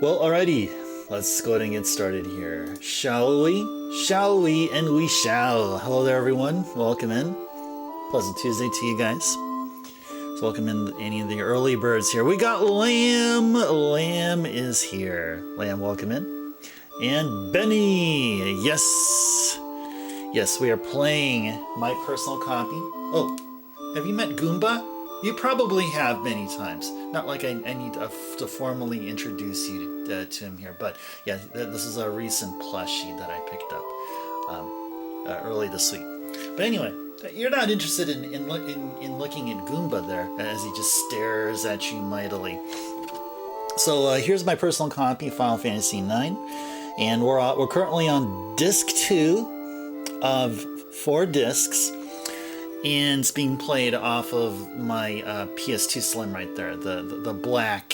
Well, alrighty, let's go ahead and get started here. Shall we? Shall we? And we shall. Hello there, everyone. Welcome in. Pleasant Tuesday to you guys. So welcome in any of the early birds here. We got Lamb. Lamb is here. Lamb, welcome in. And Benny. Yes. Yes, we are playing my personal copy. Oh, have you met Goomba? You probably have many times. Not like I need to formally introduce you to him here, but yeah, this is a recent plushie that I picked up early this week. But anyway, you're not interested in looking at Goomba there as he just stares at you mightily. So here's my personal copy of Final Fantasy IX, and we're currently on disc 2 of 4 discs. And it's being played off of my PS2 Slim right there, the black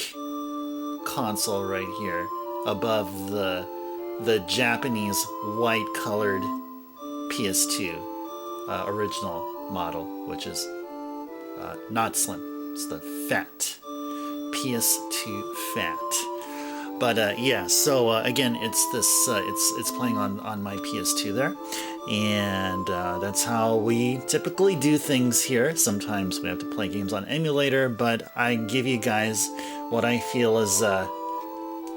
console right here, above the Japanese white colored PS2 original model, which is not Slim. It's the fat PS2 fat. But yeah, so again, it's this it's playing on my PS2 there. And that's how we typically do things here. Sometimes we have to play games on emulator, but I give you guys what I feel is a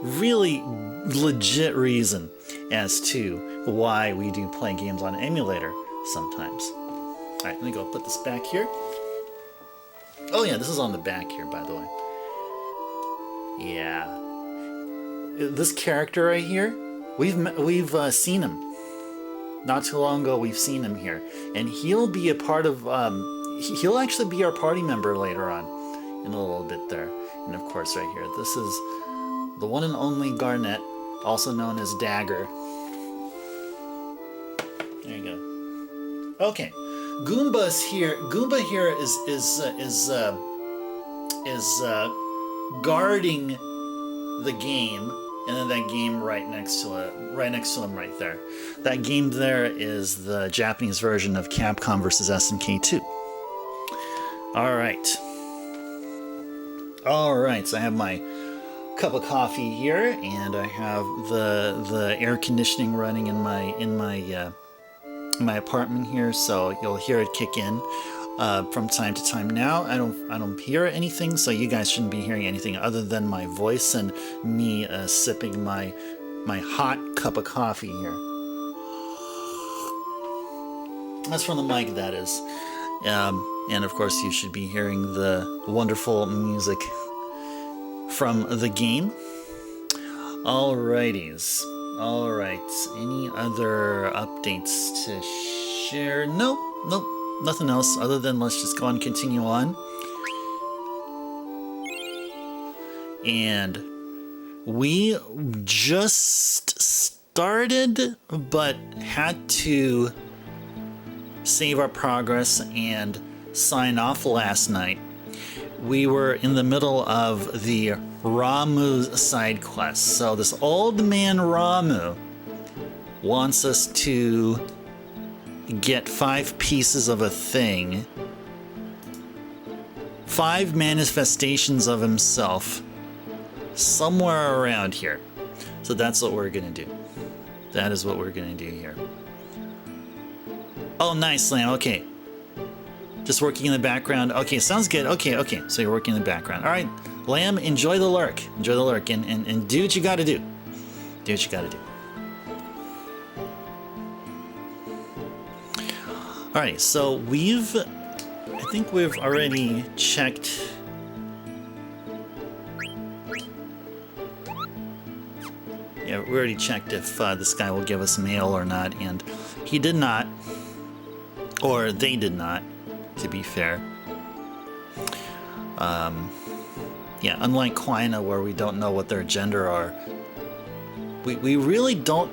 really legit reason as to why we do play games on emulator sometimes. All right, let me go put this back here. Oh yeah, this is on the back here, by the way. Yeah, this character right here, we've seen him. Not too long ago, we've seen him here, and he'll be a part of. He'll actually be our party member later on, in a little bit there. And of course, right here, this is the one and only Garnet, also known as Dagger. There you go. Okay, Goomba's here. Goomba here is guarding the game. And then that game right next to him right there. That game there is the Japanese version of Capcom vs. SNK 2. Alright. Alright, so I have my cup of coffee here, and I have the air conditioning running in my apartment here, so you'll hear it kick in from time to time. Now I don't hear anything, so you guys shouldn't be hearing anything other than my voice and me sipping my hot cup of coffee here. That's from the mic, that is. And of course you should be hearing the wonderful music from the game. Alrighties. Alright, any other updates to share? Nope. Nothing else other than let's just go and continue on. And we just started, but had to save our progress and sign off last night. We were in the middle of the Ramu side quest. So this old man Ramu wants us to get 5 pieces of a thing, 5 manifestations of himself somewhere around here. So that's what we're gonna do. That is what we're gonna do here. Oh, nice, Lamb. Okay. Just working in the background. Okay, sounds good. Okay. So you're working in the background. All right, Lamb, enjoy the lurk. Enjoy the lurk and do what you gotta do. Do what you gotta do. Alright, so I think we've already checked. Yeah, we already checked if this guy will give us mail or not, and he did not. Or they did not, to be fair. Yeah, unlike Quina, where we don't know what their gender are, we really don't.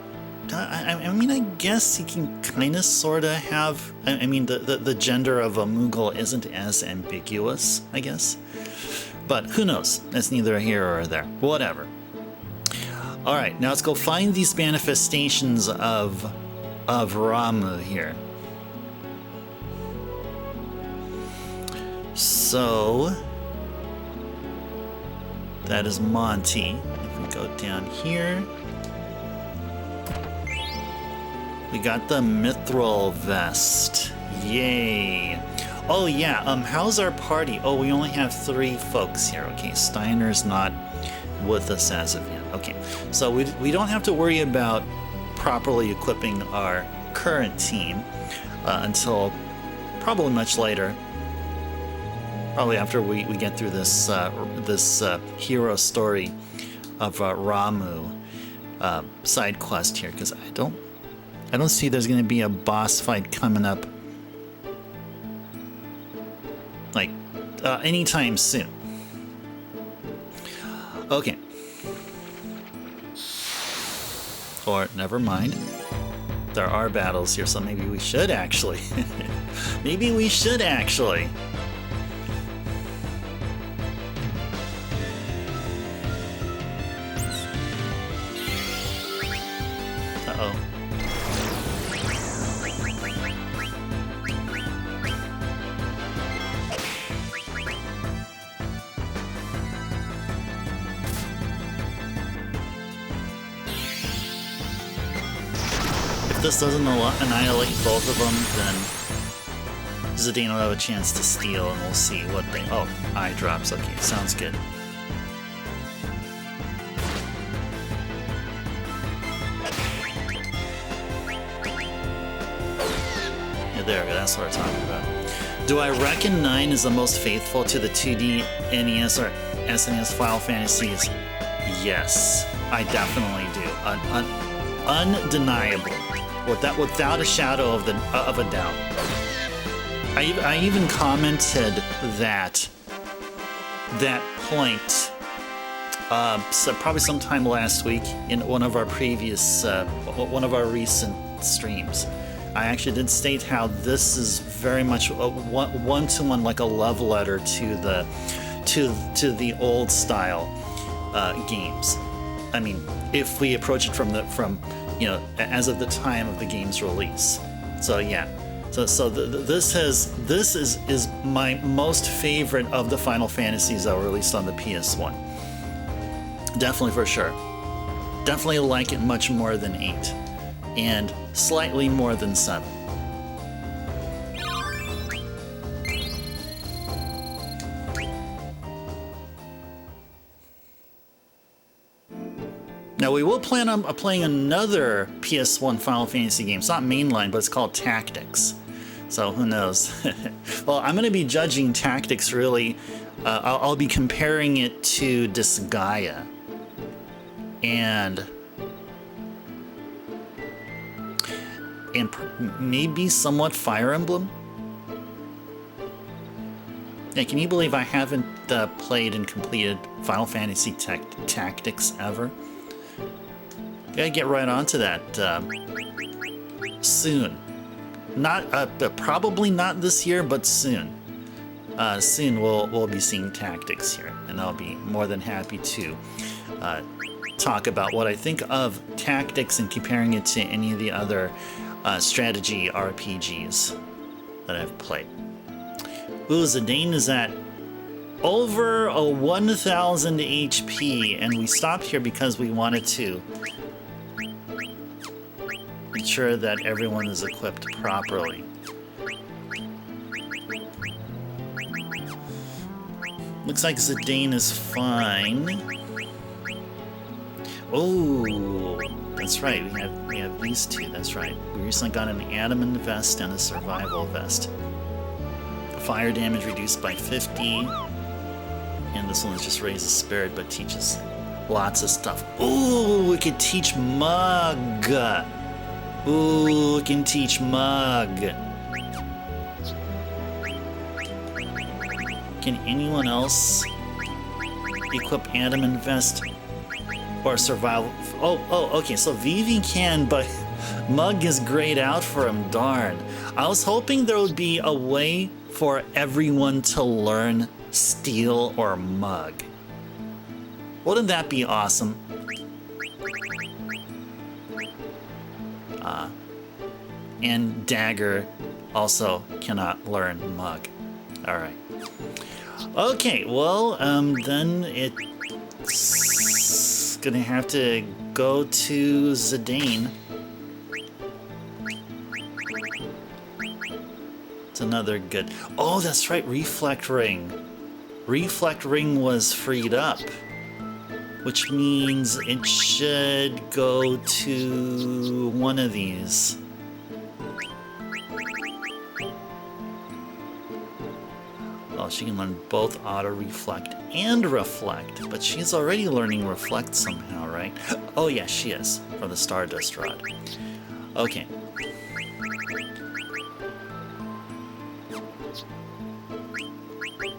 I mean, I guess you can kind of sort of have. I mean, the gender of a Moogle isn't as ambiguous, I guess. But who knows? That's neither here or there. Whatever. All right, now let's go find these manifestations of Ramu here. So that is Monty. If we go down here. We got the mithril vest. Yay. Oh yeah, how's our party? Oh, we only have 3 folks here. Okay, Steiner's not with us as of yet. Okay, so we don't have to worry about properly equipping our current team until probably much later. Probably after we get through this hero story of Ramu side quest here, because I don't see there's going to be a boss fight coming up like anytime soon. Okay. Or never mind. There are battles here, so maybe we should actually. Maybe we should actually. Uh-oh. If this doesn't annihilate both of them, then Zidane will have a chance to steal, and we'll see what they... Oh, eye drops. Okay, sounds good. Yeah, there, that's what we're talking about. Do I reckon 9 is the most faithful to the 2D NES or SNES Final Fantasies? Yes, I definitely do. Undeniable. Without a shadow of a doubt. I even commented that point so probably sometime last week in one of our recent streams. I actually did state how this is very much a one-to-one, like a love letter to the old style games. I mean, if we approach it from you know, as of the time of the game's release. So yeah, so this is my most favorite of the Final Fantasies that were released on the PS1. Definitely, for sure. Definitely like it much more than 8, and slightly more than 7. Now, we will plan on playing another PS1 Final Fantasy game. It's not mainline, but it's called Tactics. So, who knows? Well, I'm going to be judging Tactics, really. I'll be comparing it to Disgaea. And maybe somewhat Fire Emblem? Yeah, can you believe I haven't played and completed Final Fantasy Tactics ever? Gotta get right onto that soon. Not probably not this year, but soon. Soon we'll be seeing Tactics here, and I'll be more than happy to talk about what I think of Tactics and comparing it to any of the other strategy RPGs that I've played. Ooh, Zidane is at over a 1,000 HP, and we stopped here because we wanted to ensure that everyone is equipped properly. Looks like Zidane is fine. Oh, that's right. We have these two. That's right. We recently got an adamant vest and a survival vest. Fire damage reduced by 50. And this one just raises spirit, but teaches lots of stuff. Ooh, we could teach Mug. Ooh, we can teach Mug. Can anyone else equip adamant vest or survival? Oh, okay. So Vivi can, but Mug is grayed out for him. Darn. I was hoping there would be a way for everyone to learn Steel or Mug. Wouldn't that be awesome? And Dagger also cannot learn Mug. Alright. Okay, well, then it's gonna have to go to Zidane. It's another good... Oh, that's right, Reflect Ring. Reflect Ring was freed up, which means it should go to one of these. Oh, she can learn both Auto Reflect and Reflect, but she's already learning Reflect somehow, right? Oh yeah, she is, from the Stardust Rod. Okay.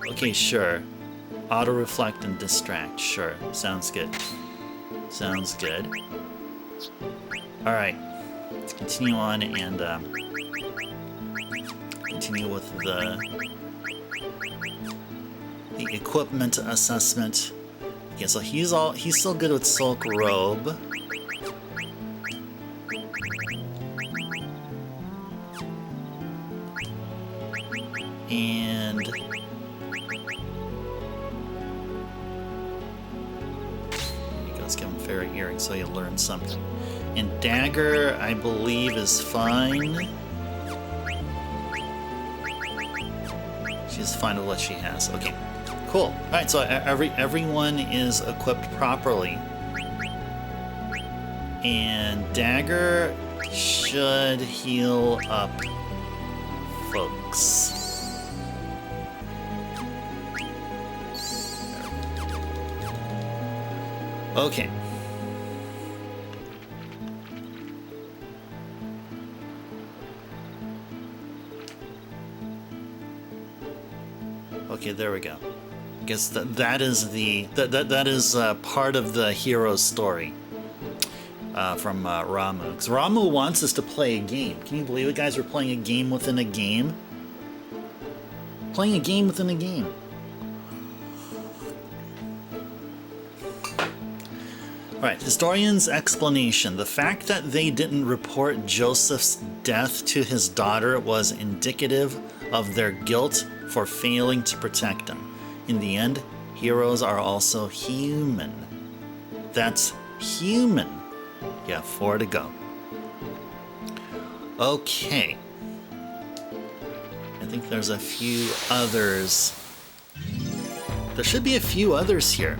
Okay, sure. Auto Reflect and Distract, sure. Sounds good. Sounds good. Alright. Let's continue on and continue with the equipment assessment. Okay, so he's still good with Silk Robe. And there you go, let's give him Fairy Earring so he'll learn something. And Dagger, I believe, is fine. She's fine with what she has. Okay, cool. All right, so everyone is equipped properly, and Dagger should heal up folks. Okay. Okay, there we go. I guess that is the that is part of the hero's story from Ramu. Because Ramu wants us to play a game. Can you believe it, guys? We're playing a game within a game. Playing a game within a game. Alright, historian's explanation. The fact that they didn't report Joseph's death to his daughter was indicative of their guilt for failing to protect him. In the end, heroes are also human. That's human. Yeah, 4 to go. Okay. I think there's a few others. There should be a few others here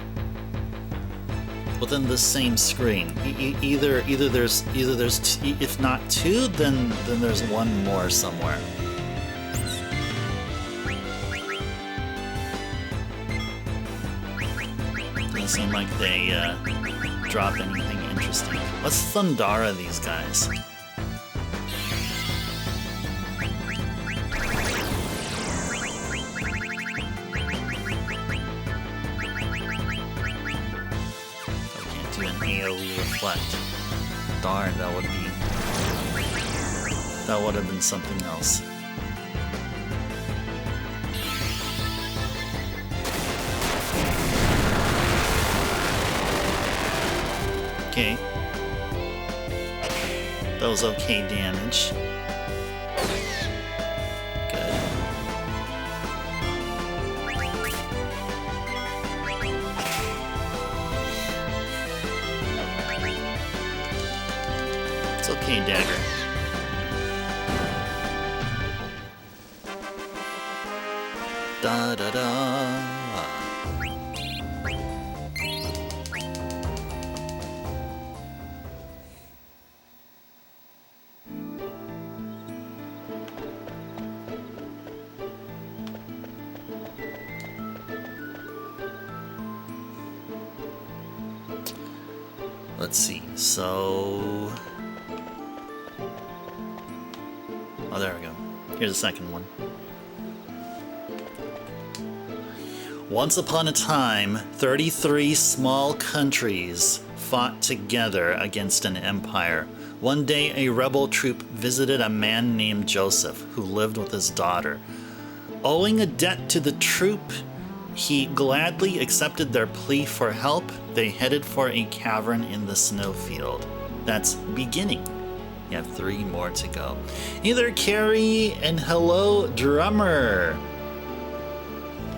within the same screen. Either there's if not 2, then there's 1 more somewhere. Doesn't seem like they drop anything interesting. Let's Thundara these guys. AoE Reflect. Darn, that would have been something else. Okay. That was okay damage. Okay, Dagger. Da da da. Let's see. So. Oh, there we go. Here's the second one. Once upon a time, 33 small countries fought together against an empire. One day, a rebel troop visited a man named Joseph, who lived with his daughter. Owing a debt to the troop, he gladly accepted their plea for help. They headed for a cavern in the snowfield. That's beginning. You have 3 more to go. Hey there, Carrie, and hello, Drummer.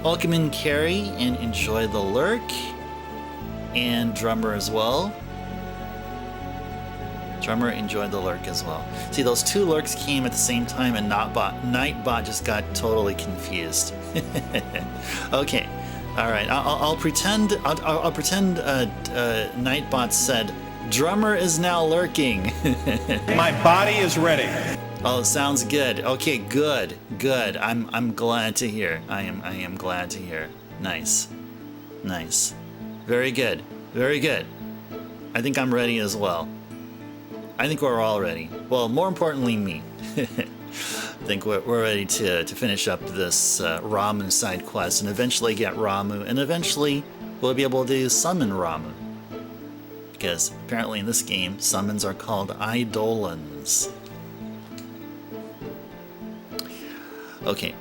Welcome in, Carrie, and enjoy the lurk. and Drummer as well. Drummer enjoyed the lurk as well. See, those two lurks came at the same time, and Nightbot just got totally confused. Okay, all right. I'll pretend. I'll pretend. Nightbot said, "Drummer is now lurking." My body is ready. Oh, sounds good. Okay, good. I'm glad to hear. I am glad to hear. Nice. Very good. I think I'm ready as well. I think we're all ready. Well, more importantly, me. I think we're ready to finish up this Ramu side quest and eventually get Ramu, and eventually we'll be able to summon Ramu. Because apparently in this game, summons are called Eidolons. Okay.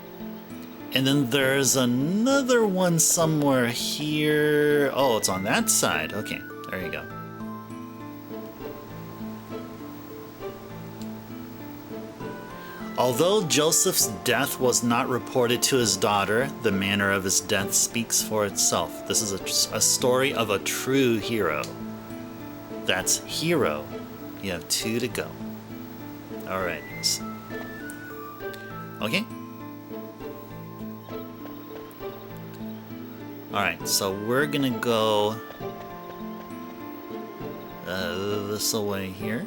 And then there's another one somewhere here. Oh, it's on that side. Okay, there you go. Although Joseph's death was not reported to his daughter, the manner of his death speaks for itself. This is a story of a true hero. That's hero. You have 2 to go. Alright. Okay. Alright, so we're gonna go this away here.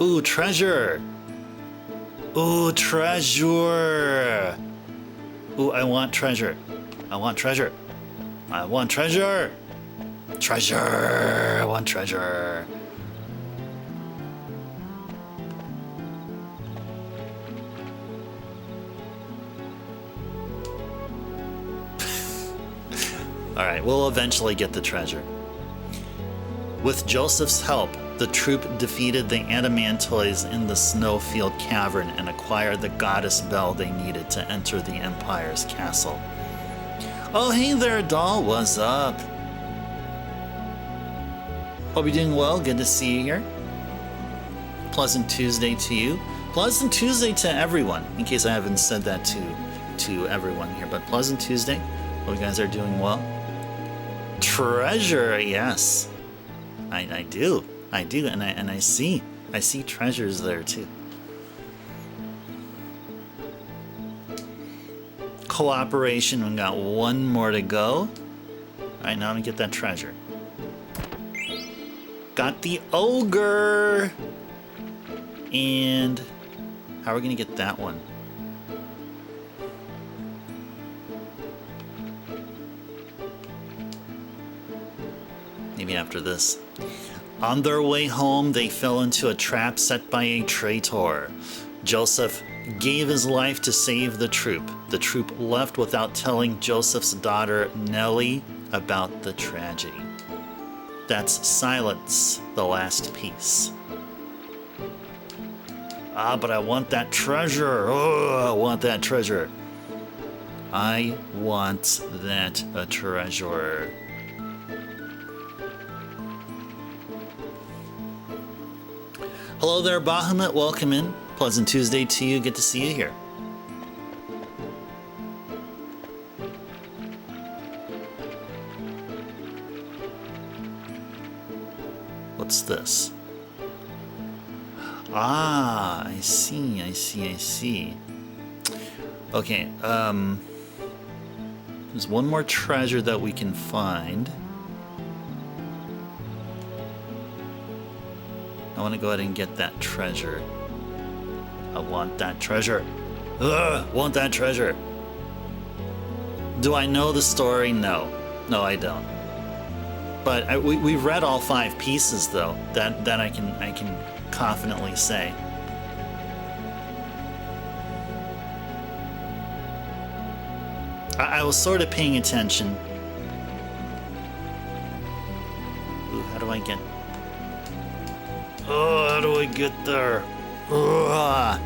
Ooh, treasure! Ooh, treasure! Ooh, I want treasure. I want treasure. I want treasure! Treasure! I want treasure. Alright, we'll eventually get the treasure. With Joseph's help, the troop defeated the Adamantoids in the Snowfield Cavern and acquired the goddess bell they needed to enter the Empire's castle. Oh, hey there, doll. What's up? Hope you're doing well. Good to see you here. Pleasant Tuesday to you. Pleasant Tuesday to everyone, in case I haven't said that to everyone here. But pleasant Tuesday. Hope you guys are doing well. Treasure, yes. I do, and I see treasures there too. Cooperation, we got 1 more to go. Alright, now I'm gonna get that treasure. Got the ogre! And how are we gonna get that one? Maybe after this. On their way home, they fell into a trap set by a traitor. Joseph gave his life to save the troop. The troop left without telling Joseph's daughter, Nellie, about the tragedy. That's Silence, the last piece. Ah, but I want that treasure. Oh, I want that treasure. I want that treasure. Hello there, Bahamut. Welcome in. Pleasant Tuesday to you. Good to see you here. What's this? Ah, I see. Okay, there's one more treasure that we can find. I want to go ahead and get that treasure. I want that treasure. Ugh, want that treasure. Do I know the story? No. No, I don't. But we've read all 5 pieces, though. That I can confidently say. I was sort of paying attention. Ooh, how do I get... Oh, how do I get there? Ugh.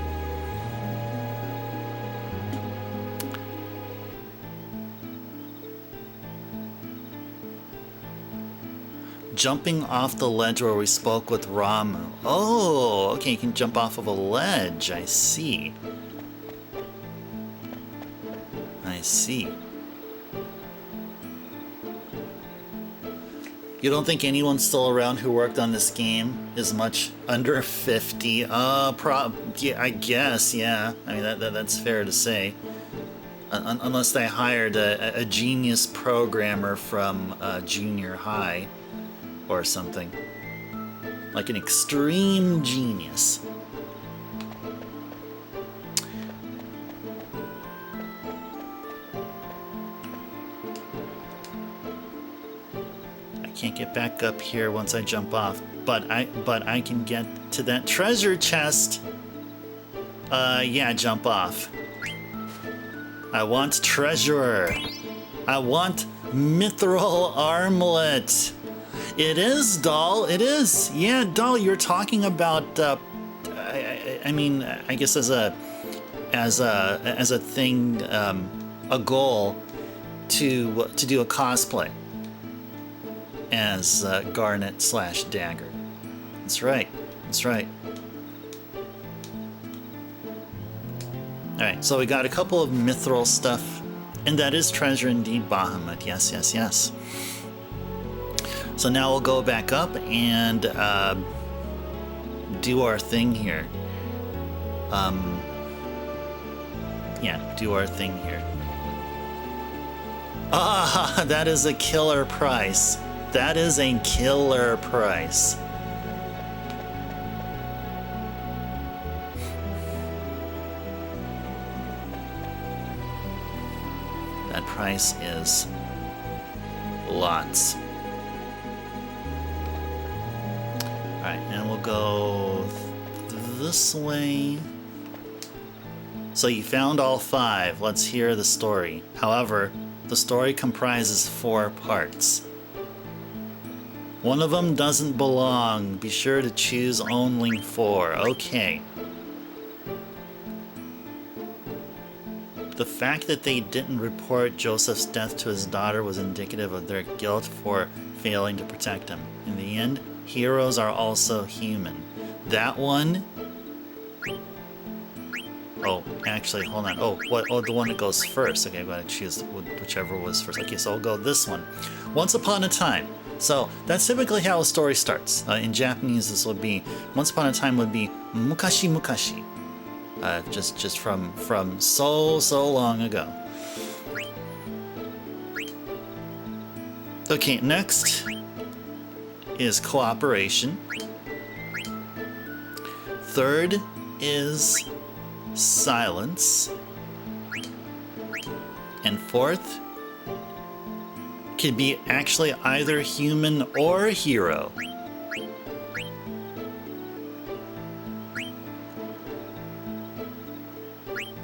Jumping off the ledge where we spoke with Ramu. Oh, okay, you can jump off of a ledge. I see. I see. You don't think anyone still around who worked on this game is much under 50? Yeah, I guess, yeah. I mean, that's fair to say. Unless they hired a genius programmer from junior high or something. Like an extreme genius. Can't get back up here once I jump off, but I can get to that treasure chest. Yeah, jump off. I want treasure. I want mithril armlet. It is, doll. It is. Yeah, doll. You're talking about. I mean, I guess as a thing, a goal to do a cosplay as Garnet/Dagger. That's right. That's right. Alright, so we got a couple of mithril stuff, and that is treasure indeed, Bahamut. Yes, yes, yes. So now we'll go back up and do our thing here. Yeah, do our thing here. Ah, that is a killer price. That is a killer price. That price is lots. Alright, and we'll go this way. So you found all 5. Let's hear the story. However, the story comprises 4 parts. One of them doesn't belong. Be sure to choose only 4. Okay. The fact that they didn't report Joseph's death to his daughter was indicative of their guilt for failing to protect him. In the end, heroes are also human. That one... Oh, actually, hold on. Oh, what? Oh, the one that goes first. Okay, I'm going to choose whichever was first. Okay, so I'll go this one. Once upon a time. So that's typically how a story starts. In Japanese, this would be once upon a time would be mukashi mukashi, just from so long ago. Okay, next is cooperation. Third is silence, and fourth could be actually either human or hero.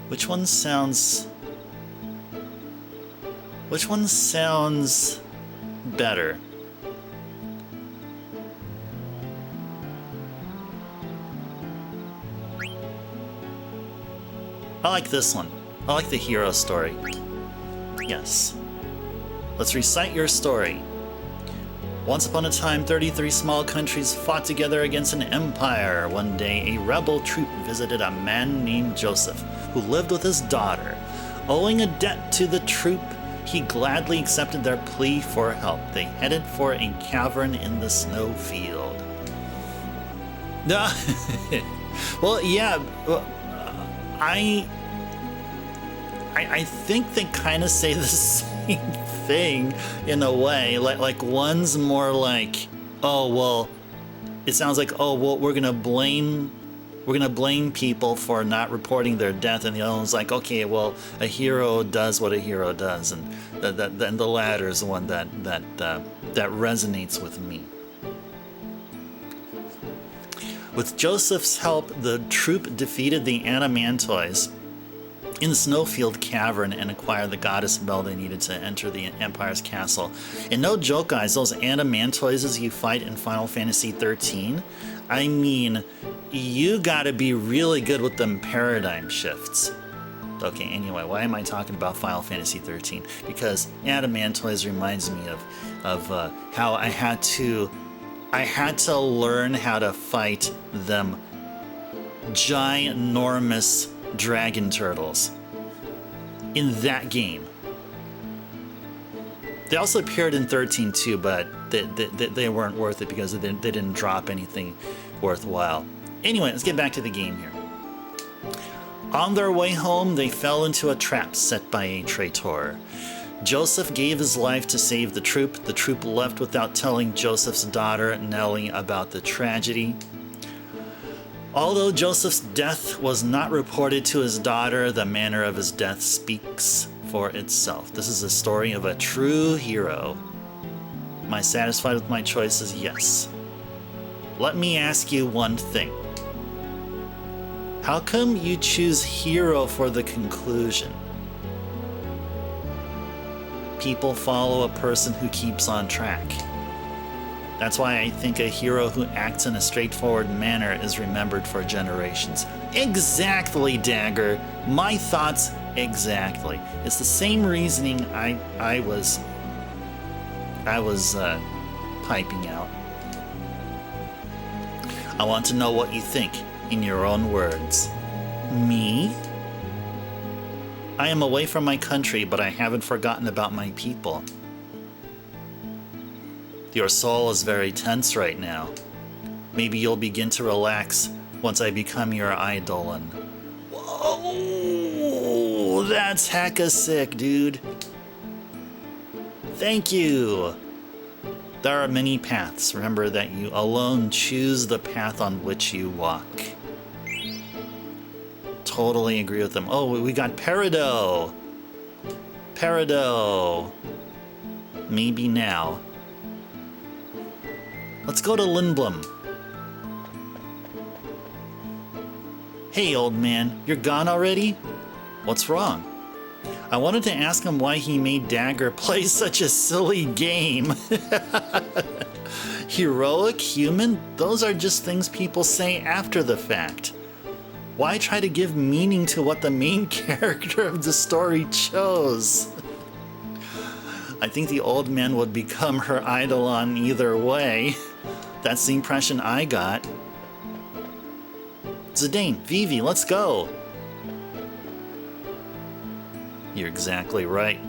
Which one sounds better? I like this one. I like the hero story. Yes. Let's recite your story. Once upon a time, 33 small countries fought together against an empire. One day, a rebel troop visited a man named Joseph, who lived with his daughter. Owing a debt to the troop, he gladly accepted their plea for help. They headed for a cavern in the snowfield. Well, yeah, I think they kind of say the same thing in a way. Like one's more like, oh well, it sounds like, oh well, we're gonna blame people for not reporting their death, and the other one's like, okay, well, a hero does what a hero does, and the latter is the one that resonates with me. With Joseph's help, the troop defeated the Adamantoids in the Snowfield Cavern and acquired the goddess bell they needed to enter the Empire's castle. And no joke, guys, those Adamantoids you fight in Final Fantasy XIII, I mean, you gotta be really good with them paradigm shifts. Okay, anyway, why am I talking about Final Fantasy XIII? Because Adamantoids reminds me of how I had to learn how to fight them ginormous dragon turtles in that game. They also appeared in 13 too, but they weren't worth it because they didn't drop anything worthwhile. Anyway, let's get back to the game here. On their way home, they fell into a trap set by a traitor. Joseph gave his life to save the troop. The troop left without telling Joseph's daughter, Nellie, about the tragedy. Although Joseph's death was not reported to his daughter, the manner of his death speaks for itself. This is a story of a true hero. Am I satisfied with my choices? Yes. Let me ask you one thing. How come you choose hero for the conclusion? People follow a person who keeps on track. That's why I think a hero who acts in a straightforward manner is remembered for generations. Exactly, Dagger. My thoughts exactly. It's the same reasoning I was piping out. I want to know what you think in your own words. Me? I am away from my country, but I haven't forgotten about my people. Your soul is very tense right now. Maybe you'll begin to relax once I become your idol and... Whoa! That's hecka sick, dude. Thank you! There are many paths. Remember that you alone choose the path on which you walk. Totally agree with them. Oh, we got Peridot. Peridot. Maybe now. Let's go to Lindblom. Hey, old man, you're gone already? What's wrong? I wanted to ask him why he made Dagger play such a silly game. Heroic, human, those are just things people say after the fact. Why try to give meaning to what the main character of the story chose? I think the old man would become her eidolon either way. That's the impression I got. Zidane, Vivi, let's go! You're exactly right.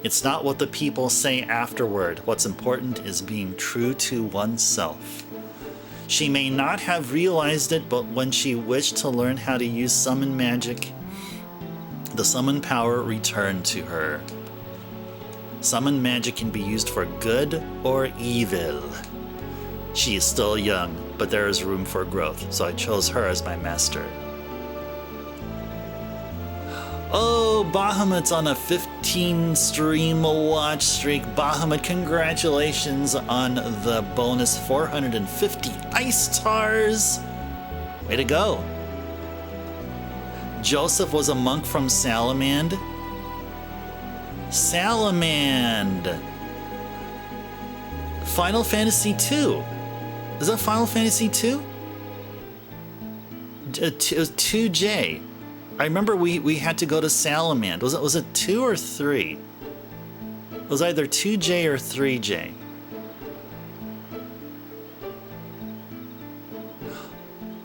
It's not what the people say afterward. What's important is being true to oneself. She may not have realized it, but when she wished to learn how to use summon magic, the summon power returned to her. Summon magic can be used for good or evil. She is still young, but there is room for growth, so I chose her as my master. Oh, Bahamut's on a 15 stream watch streak. Bahamut, congratulations on the bonus 450 ice stars. Way to go. Joseph was a monk from Salamand. Salamand. Final Fantasy II. Is that Final Fantasy II? It was 2J. I remember we had to go to Salamand. Was it 2 or 3? It was either 2J or 3J.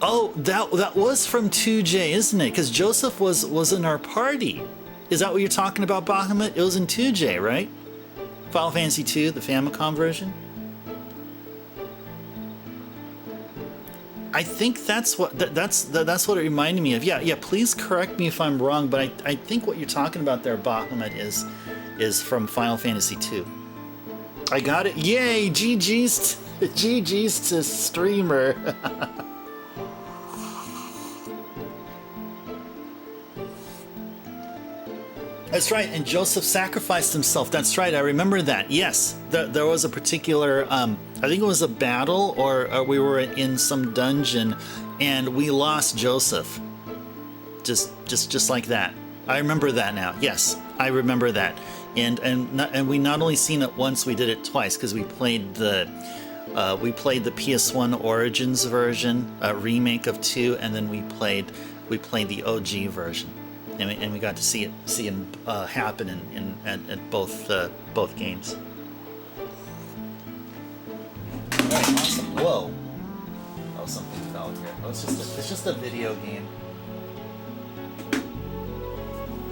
Oh, that was from 2J, isn't it? Because Joseph was in our party. Is that what you're talking about, Bahamut? It was in 2J, right? Final Fantasy II, the Famicom version? I think that's what that's what it reminded me of. Yeah. Please correct me if I'm wrong, but I think what you're talking about there, Bahamut, is from Final Fantasy II. I got it. Yay! GG's to streamer. That's right, and Joseph sacrificed himself. That's right, I remember that. Yes, there was a particular, I think it was a battle, or we were in some dungeon, and we lost Joseph. Just like that. I remember that now. Yes, I remember that. And we not only seen it once, we did it twice because we played the PS1 Origins version, a remake of 2, and then we played the OG version. And we got to see it happen at both games. All right, awesome. Whoa! Oh, something fell here. Oh, it's just a video game.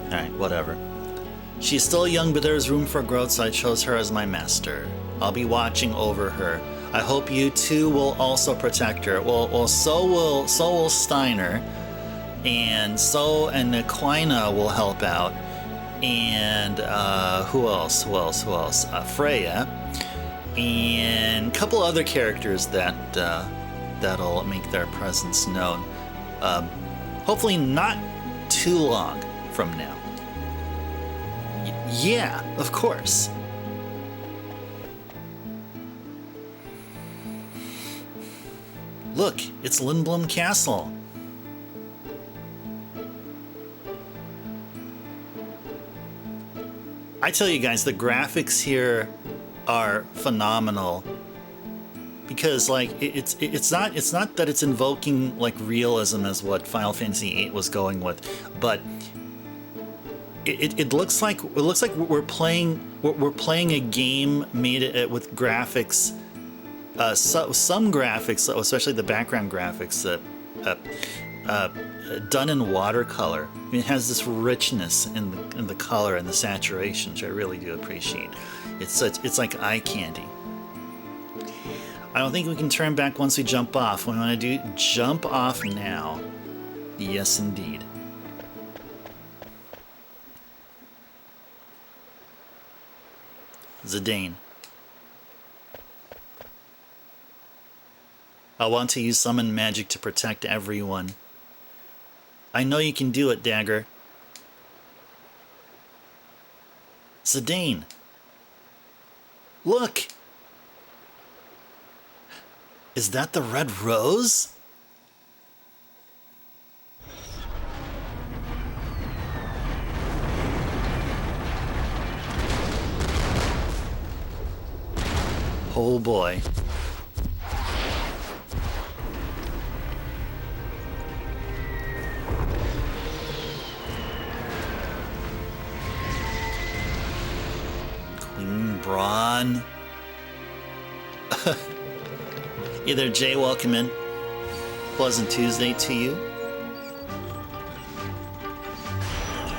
All right, whatever. She's still young, but there's room for growth, so I chose her as my master. I'll be watching over her. I hope you two will also protect her. Well, so will Steiner, and Quina will help out, and who else? Freya, and a couple other characters that'll make their presence known. Hopefully, not too long from now. Yeah, of course. Look, it's Lindblom Castle. I tell you guys, the graphics here are phenomenal. Because like it's not that it's invoking like realism as what Final Fantasy VIII was going with, but it looks like we're playing a game made with graphics. Some graphics, especially the background graphics, done in watercolor. I mean, it has this richness in the color and the saturation, which I really do appreciate. It's like eye candy. I don't think we can turn back once we jump off. What we want to do, jump off now. Yes, indeed. Zidane. I want to use summon magic to protect everyone. I know you can do it, Dagger. Zidane. Look! Is that the red rose? Oh boy. Queen Braun. Hey there, Jay, welcome in. Pleasant Tuesday to you.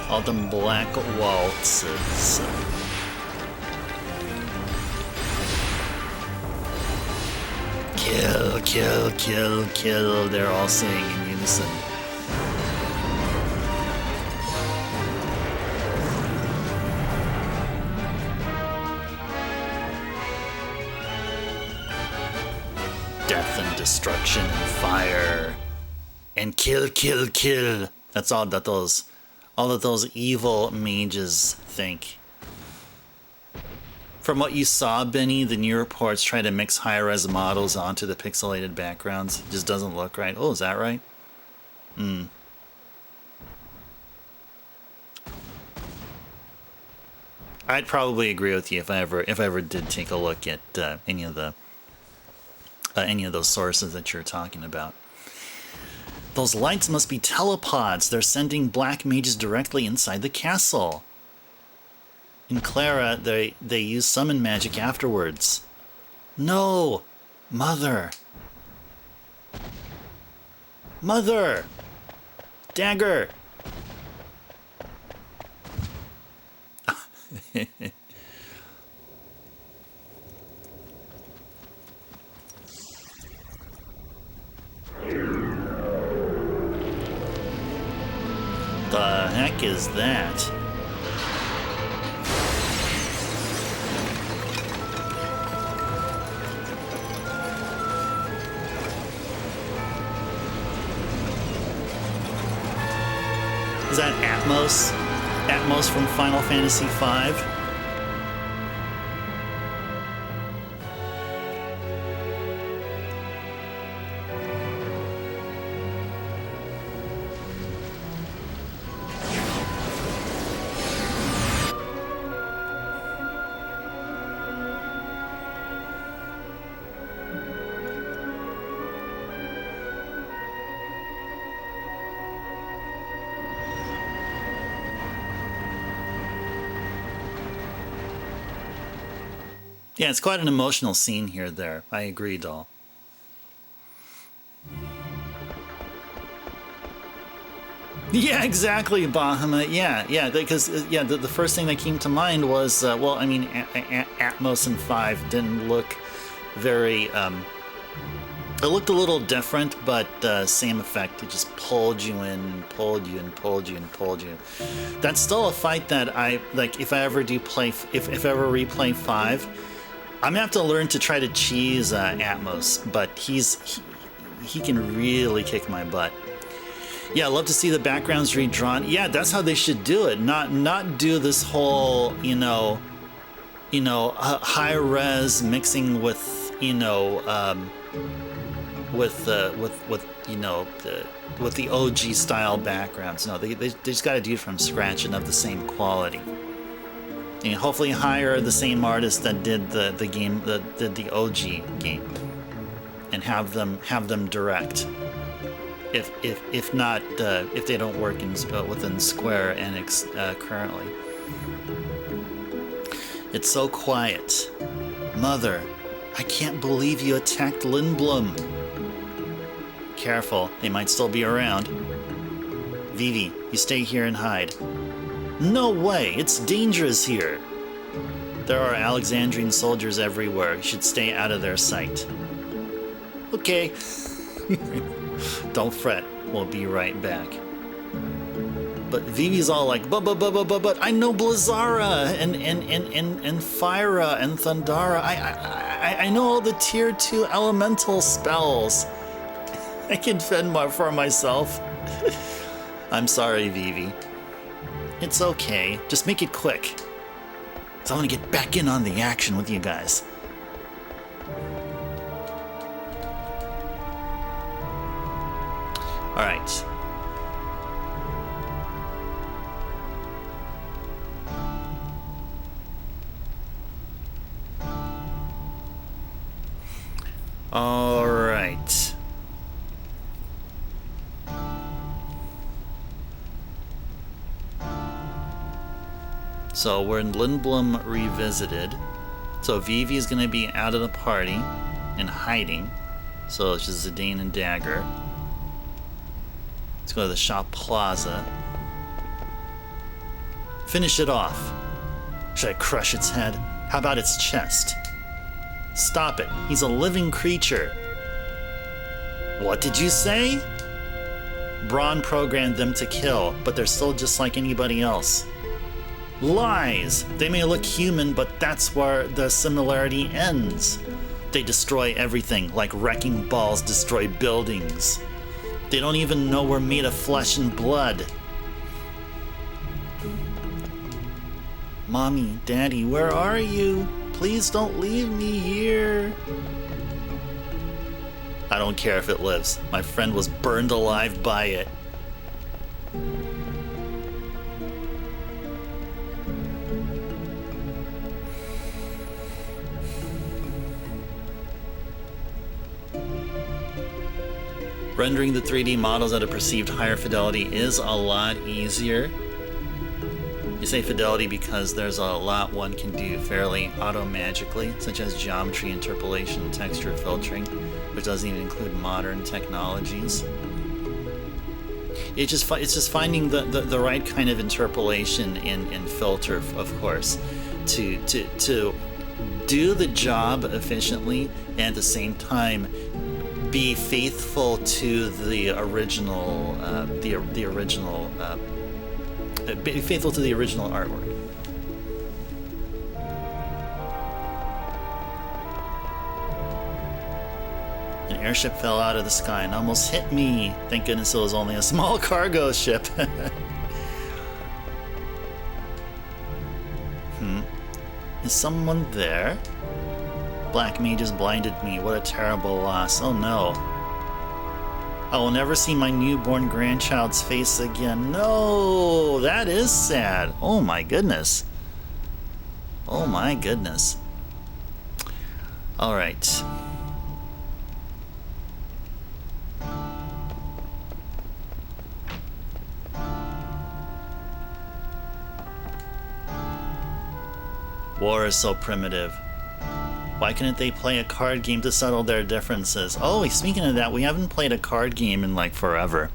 All them black waltzes. Kill, kill, kill, kill. They're all saying in unison. Death and destruction and fire. And kill, kill, kill. That's all that those evil mages think. From what you saw, Benny, the new reports try to mix high-res models onto the pixelated backgrounds. It just doesn't look right. Oh, is that right? I'd probably agree with you if I ever did take a look at any of those sources that you're talking about. Those lights must be telepods. They're sending black mages directly inside the castle. In Clara, they use summon magic afterwards. No! Mother! Mother! Dagger! The heck is that? Is that Atmos? Atmos from Final Fantasy V? Yeah, it's quite an emotional scene here there. I agree, doll. Yeah, exactly, Bahamut. Yeah, because the first thing that came to mind was, well, I mean, Atmos and 5 didn't look very, it looked a little different, but same effect. It just pulled you in, pulled you and pulled you and pulled you. That's still a fight that I, like, if I ever do play, if I ever replay 5, I'm gonna have to learn to try to cheese Atmos, but he can really kick my butt. Yeah, I love to see the backgrounds redrawn. Yeah, that's how they should do it. Not do this whole, high res mixing with, with the OG style backgrounds. No, they just got to do it from scratch and of the same quality. And hopefully hire the same artist that did the game, that did the OG game, and have them direct. If not, if they don't work within Square Enix currently. It's so quiet. Mother, I can't believe you attacked Lindblom. Careful, they might still be around. Vivi, you stay here and hide. No way, it's dangerous here. There are Alexandrian soldiers everywhere. You should stay out of their sight. Okay. Don't fret, we'll be right back. But Vivi's all like, but I know Blizzara and Fyra and Thundara. I know all the tier 2 elemental spells. I can fend for myself. I'm sorry, Vivi. It's okay, just make it quick. So I want to get back in on the action with you guys. All right. All right. So we're in Lindblom Revisited. So Vivi is going to be out of the party and hiding. So it's just Zidane and Dagger. Let's go to the shop plaza. Finish it off. Should I crush its head? How about its chest? Stop it. He's a living creature. What did you say? Braun programmed them to kill, but they're still just like anybody else. Lies! They may look human, but that's where the similarity ends. They destroy everything, like wrecking balls destroy buildings. They don't even know we're made of flesh and blood. Mommy, Daddy, where are you? Please don't leave me here. I don't care if it lives. My friend was burned alive by it. Rendering the 3D models at a perceived higher fidelity is a lot easier. You say fidelity because there's a lot one can do fairly auto-magically, such as geometry interpolation and texture filtering, which doesn't even include modern technologies. It's just finding the right kind of interpolation and filter, of course, to do the job efficiently and at the same time be faithful to the original be faithful to the original artwork. An airship fell out of the sky and almost hit me. Thank goodness it was only a small cargo ship. Is someone there? Black mages blinded me. What a terrible loss. Oh no. I will never see my newborn grandchild's face again. No, that is sad. Oh my goodness. Oh my goodness. All right. War is so primitive. Why couldn't they play a card game to settle their differences? Oh, speaking of that, we haven't played a card game in like forever.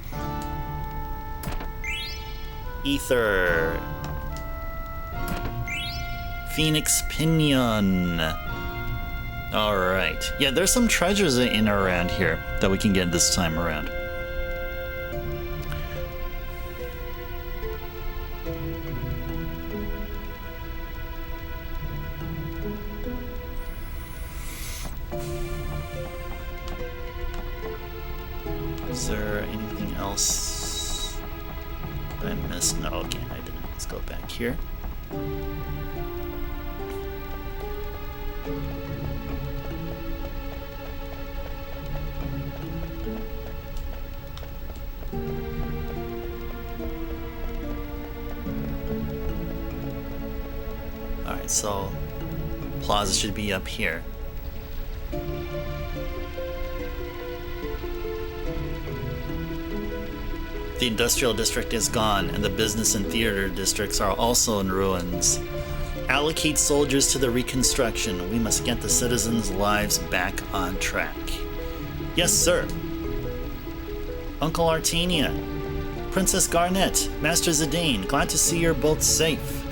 Ether. Phoenix Pinion. Alright. Yeah, there's some treasures in around here that we can get this time around. Is there anything else I missed? No, again, I didn't. Let's go back here. Alright, so plaza should be up here. The industrial district is gone, and the business and theater districts are also in ruins. Allocate soldiers to the reconstruction. We must get the citizens' lives back on track. Yes, sir. Uncle Artenia, Princess Garnet, Master Zidane, glad to see you're both safe.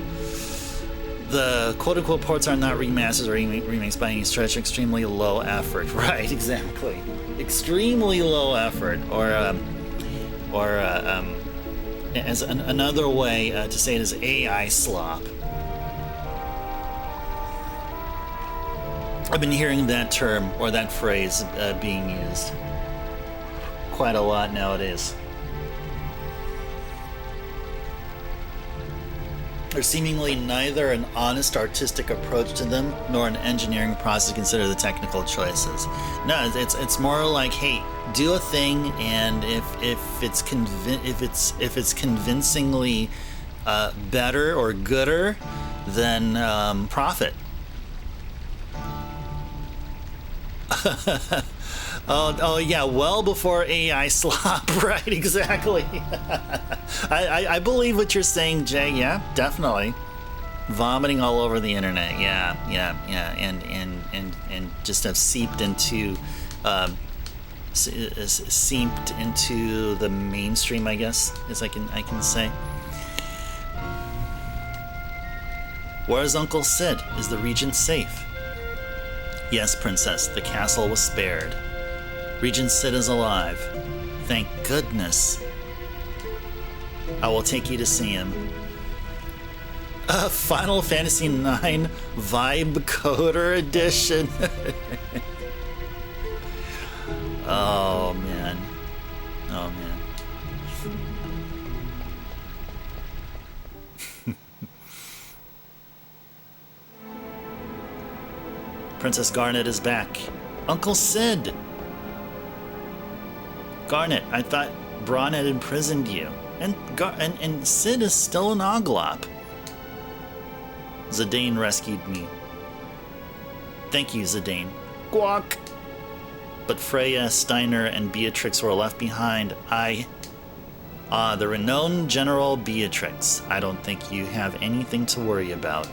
The quote-unquote ports are not remasters or remakes by any stretch. Extremely low effort. Right, exactly. Extremely low effort. Or as another way to say it is AI slop. I've been hearing that term or that phrase being used quite a lot nowadays. There's seemingly neither an honest artistic approach to them nor an engineering process to consider the technical choices. No, it's more like, hey, do a thing, and if it's convincingly better or gooder, then profit. Oh yeah, well before AI slop, right? Exactly. I believe what you're saying, Jay. Yeah, definitely. Vomiting all over the internet. Yeah, and just have seeped into the mainstream, I guess, as I can say. Where's Uncle Sid? Is the regent safe? Yes, Princess, the castle was spared. Regent Sid is alive. Thank goodness. I will take you to see him. Final Fantasy IX Vibe Coder Edition. Oh, man. Oh, man. Princess Garnet is back. Uncle Sid! Garnet, I thought Braun had imprisoned you. And Sid is still an Oglop. Zidane rescued me. Thank you, Zidane. Guac! But Freya, Steiner, and Beatrix were left behind. The renowned General Beatrix. I don't think you have anything to worry about.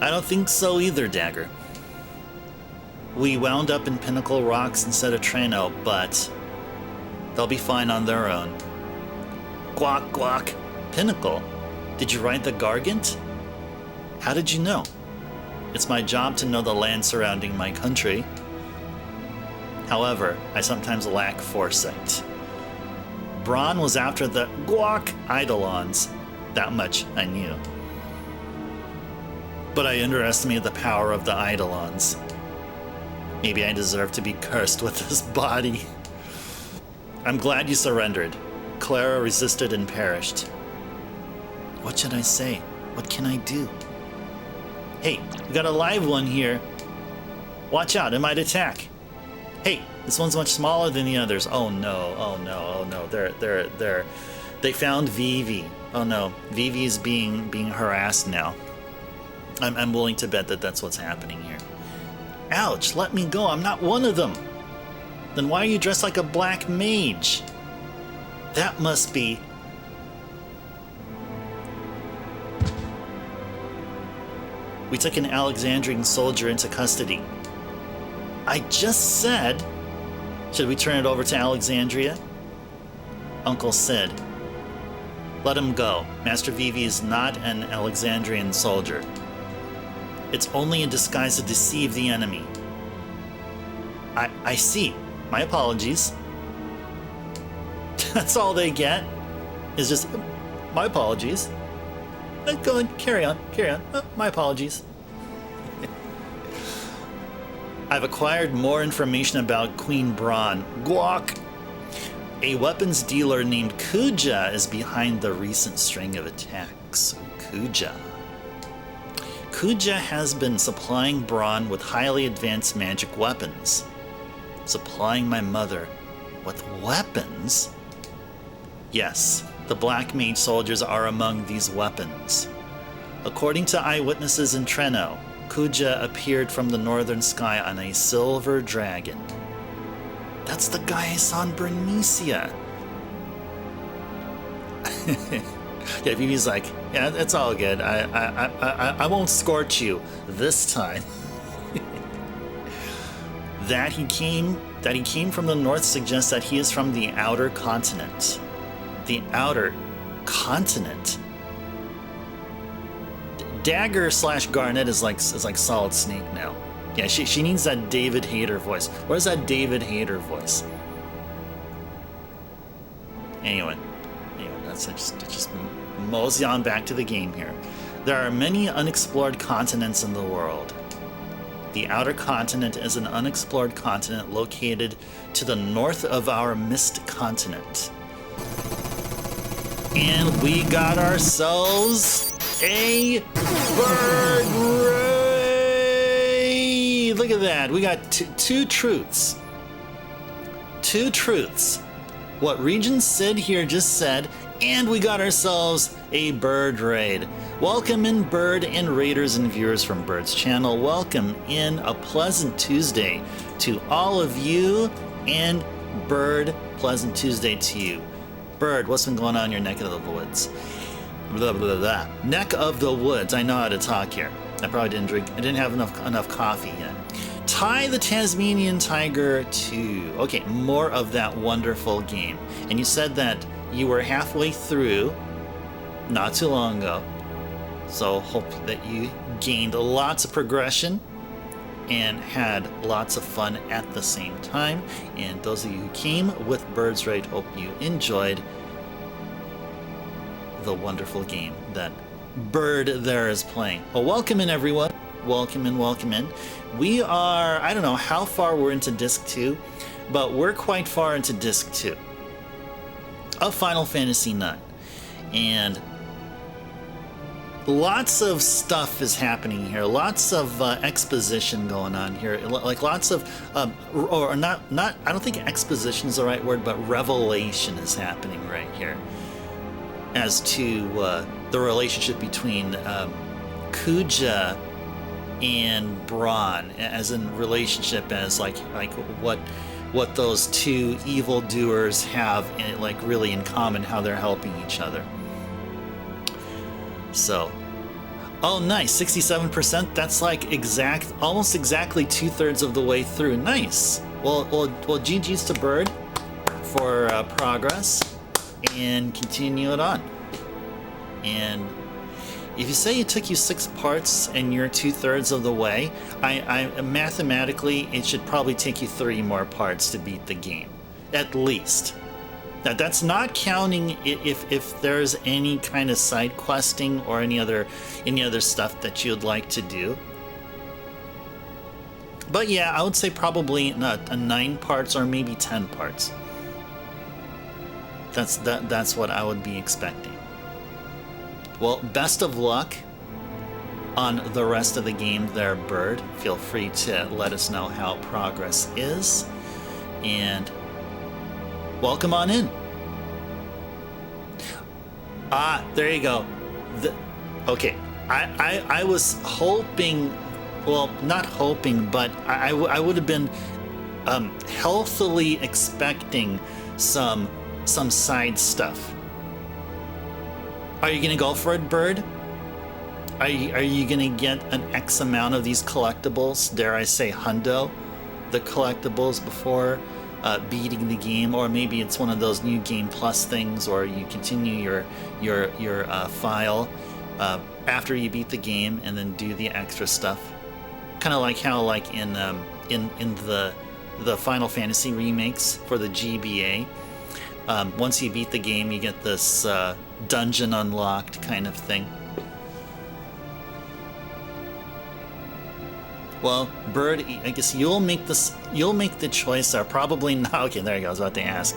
I don't think so either, Dagger. We wound up in Pinnacle Rocks instead of Trano, but they'll be fine on their own. Guac, guac. Pinnacle? Did you ride the Gargant? How did you know? It's my job to know the land surrounding my country. However, I sometimes lack foresight. Braun was after the guac Eidolons. That much I knew. But I underestimated the power of the Eidolons. Maybe I deserve to be cursed with this body. I'm glad you surrendered. Clara resisted and perished. What should I say? What can I do? Hey, we got a live one here. Watch out, it might attack. Hey, this one's much smaller than the others. Oh no, oh no, oh no. They found Vivi. Oh no, Vivi is being harassed now. I'm willing to bet that that's what's happening here. Ouch, let me go, I'm not one of them. Then why are you dressed like a black mage? That must be... We took an Alexandrian soldier into custody. I just said... Should we turn it over to Alexandria? Uncle Sid. Let him go. Master Vivi is not an Alexandrian soldier. It's only a disguise to deceive the enemy. I see. My apologies. That's all they get. Is just, my apologies. Go on, carry on. My apologies. I've acquired more information about Queen Braun. Guac! A weapons dealer named Kuja is behind the recent string of attacks. Kuja. Kuja has been supplying Braun with highly advanced magic weapons. Supplying my mother with weapons? Yes, the Black Mage soldiers are among these weapons. According to eyewitnesses in Treno, Kuja appeared from the northern sky on a silver dragon. That's the guy I saw in Bernicia. Yeah, Vivi's like, yeah, it's all good. I won't scorch you this time. That he came from the north suggests that he is from the outer continent. The outer continent. Dagger / Garnet is like Solid Snake now. Yeah, she needs that David Hayter voice. Where's that David Hayter voice? Anyway, that's just mosey on back to the game here. There are many unexplored continents in the world. The outer continent is an unexplored continent located to the north of our mist continent. And we got ourselves a bird raid! Look at that. We got two truths. Two truths. What Regent Sid here just said, and we got ourselves a bird raid. Welcome in, Bird and raiders and viewers from Bird's channel. Welcome in a pleasant Tuesday to all of you, and Bird, pleasant Tuesday to you. Bird, what's been going on in your neck of the woods? Blah, blah, blah. Neck of the woods. I know how to talk here. I probably didn't drink. I didn't have enough coffee yet. Ty the Tasmanian Tiger 2. Okay, more of that wonderful game. And you said that you were halfway through not too long ago. So hope that you gained lots of progression and had lots of fun at the same time. And those of you who came with Bird's Raid, hope you enjoyed the wonderful game that Bird there is playing. Well, welcome in, everyone. Welcome in. We are, I don't know how far we're into Disc 2, but we're quite far into Disc 2 of Final Fantasy IX. And lots of stuff is happening here. Lots of exposition going on here. Like lots of, I don't think exposition is the right word, but revelation is happening right here as to the relationship between Kuja and Braun, as in relationship as like what those two evildoers have really in common, how they're helping each other. So, oh nice, 67%. That's like almost exactly 2/3 of the way through. Nice. Well, GG's to Bird for progress, and continue it on. And if you say it took you 6 parts and you're 2/3 of the way, I mathematically it should probably take you 3 more parts to beat the game, at least. Now that's not counting if there's any kind of side questing or any other stuff that you'd like to do. But yeah, I would say probably not 9 parts or maybe 10 parts. That's what I would be expecting. Well, best of luck on the rest of the game there, Bird. Feel free to let us know how progress is, and welcome on in. There you go. Okay, I was hoping, well, not hoping, but I would have been healthily expecting some side stuff. Are you gonna go for it, Bird? Are you gonna get an X amount of these collectibles? Dare I say hundo, the collectibles before beating the game, or maybe it's one of those new game plus things, or you continue your file after you beat the game and then do the extra stuff. Kind of like how, like in the Final Fantasy remakes for the GBA, once you beat the game, you get this dungeon unlocked kind of thing. Well, Bird, I guess you'll make the choice, or probably not. Okay, there you go. I was about to ask.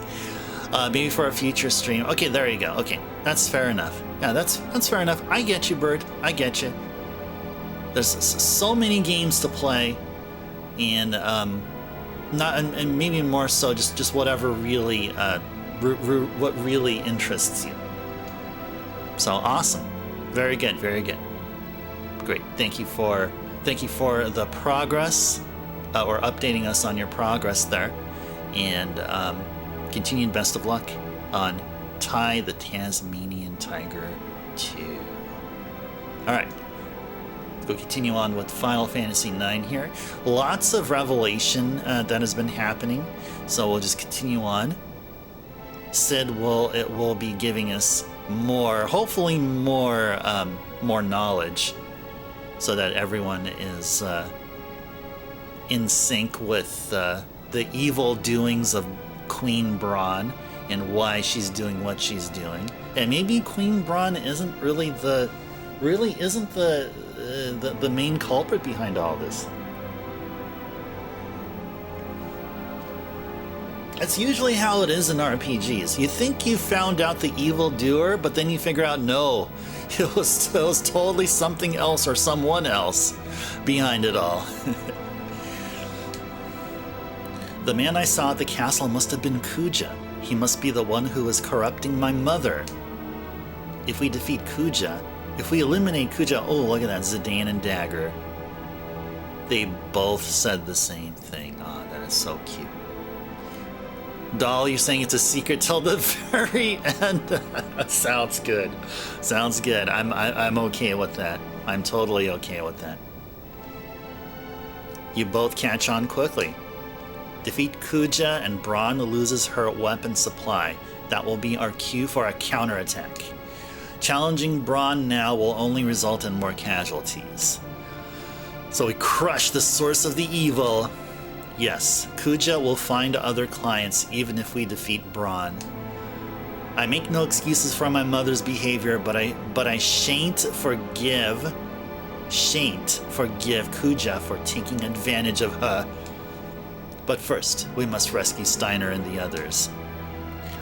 Maybe for a future stream. Okay, there you go. Okay, that's fair enough. Yeah, that's fair enough. I get you, Bird. I get you. There's so many games to play, and and maybe more so just whatever really what really interests you. So awesome. Very good. Very good. Great. Thank you for the progress, or updating us on your progress there, and continued best of luck on Ty the Tasmanian Tiger 2. Alright, let's go continue on with Final Fantasy IX here. Lots of revelation that has been happening, so we'll just continue on. Sid will be giving us more, hopefully more knowledge, so that everyone is in sync with the evil doings of Queen Braun and why she's doing what she's doing. And maybe Queen Braun isn't really the main culprit behind all this. That's usually how it is in RPGs. You think you found out the evildoer, but then you figure out, no, it was totally something else or someone else behind it all. The man I saw at the castle must have been Kuja. He must be the one who is corrupting my mother. If we defeat Kuja, if we eliminate Kuja, oh, look at that, Zidane and Dagger. They both said the same thing. Oh, that is so cute. Doll, you're saying it's a secret till the very end. Sounds good. Sounds good. I'm okay with that. I'm totally okay with that. You both catch on quickly. Defeat Kuja and Braun loses her weapon supply. That will be our cue for a counterattack. Challenging Braun now will only result in more casualties. So we crush the source of the evil. Yes, Kuja will find other clients even if we defeat Braun. I make no excuses for my mother's behavior, but I shan't forgive Kuja for taking advantage of her. But first, we must rescue Steiner and the others.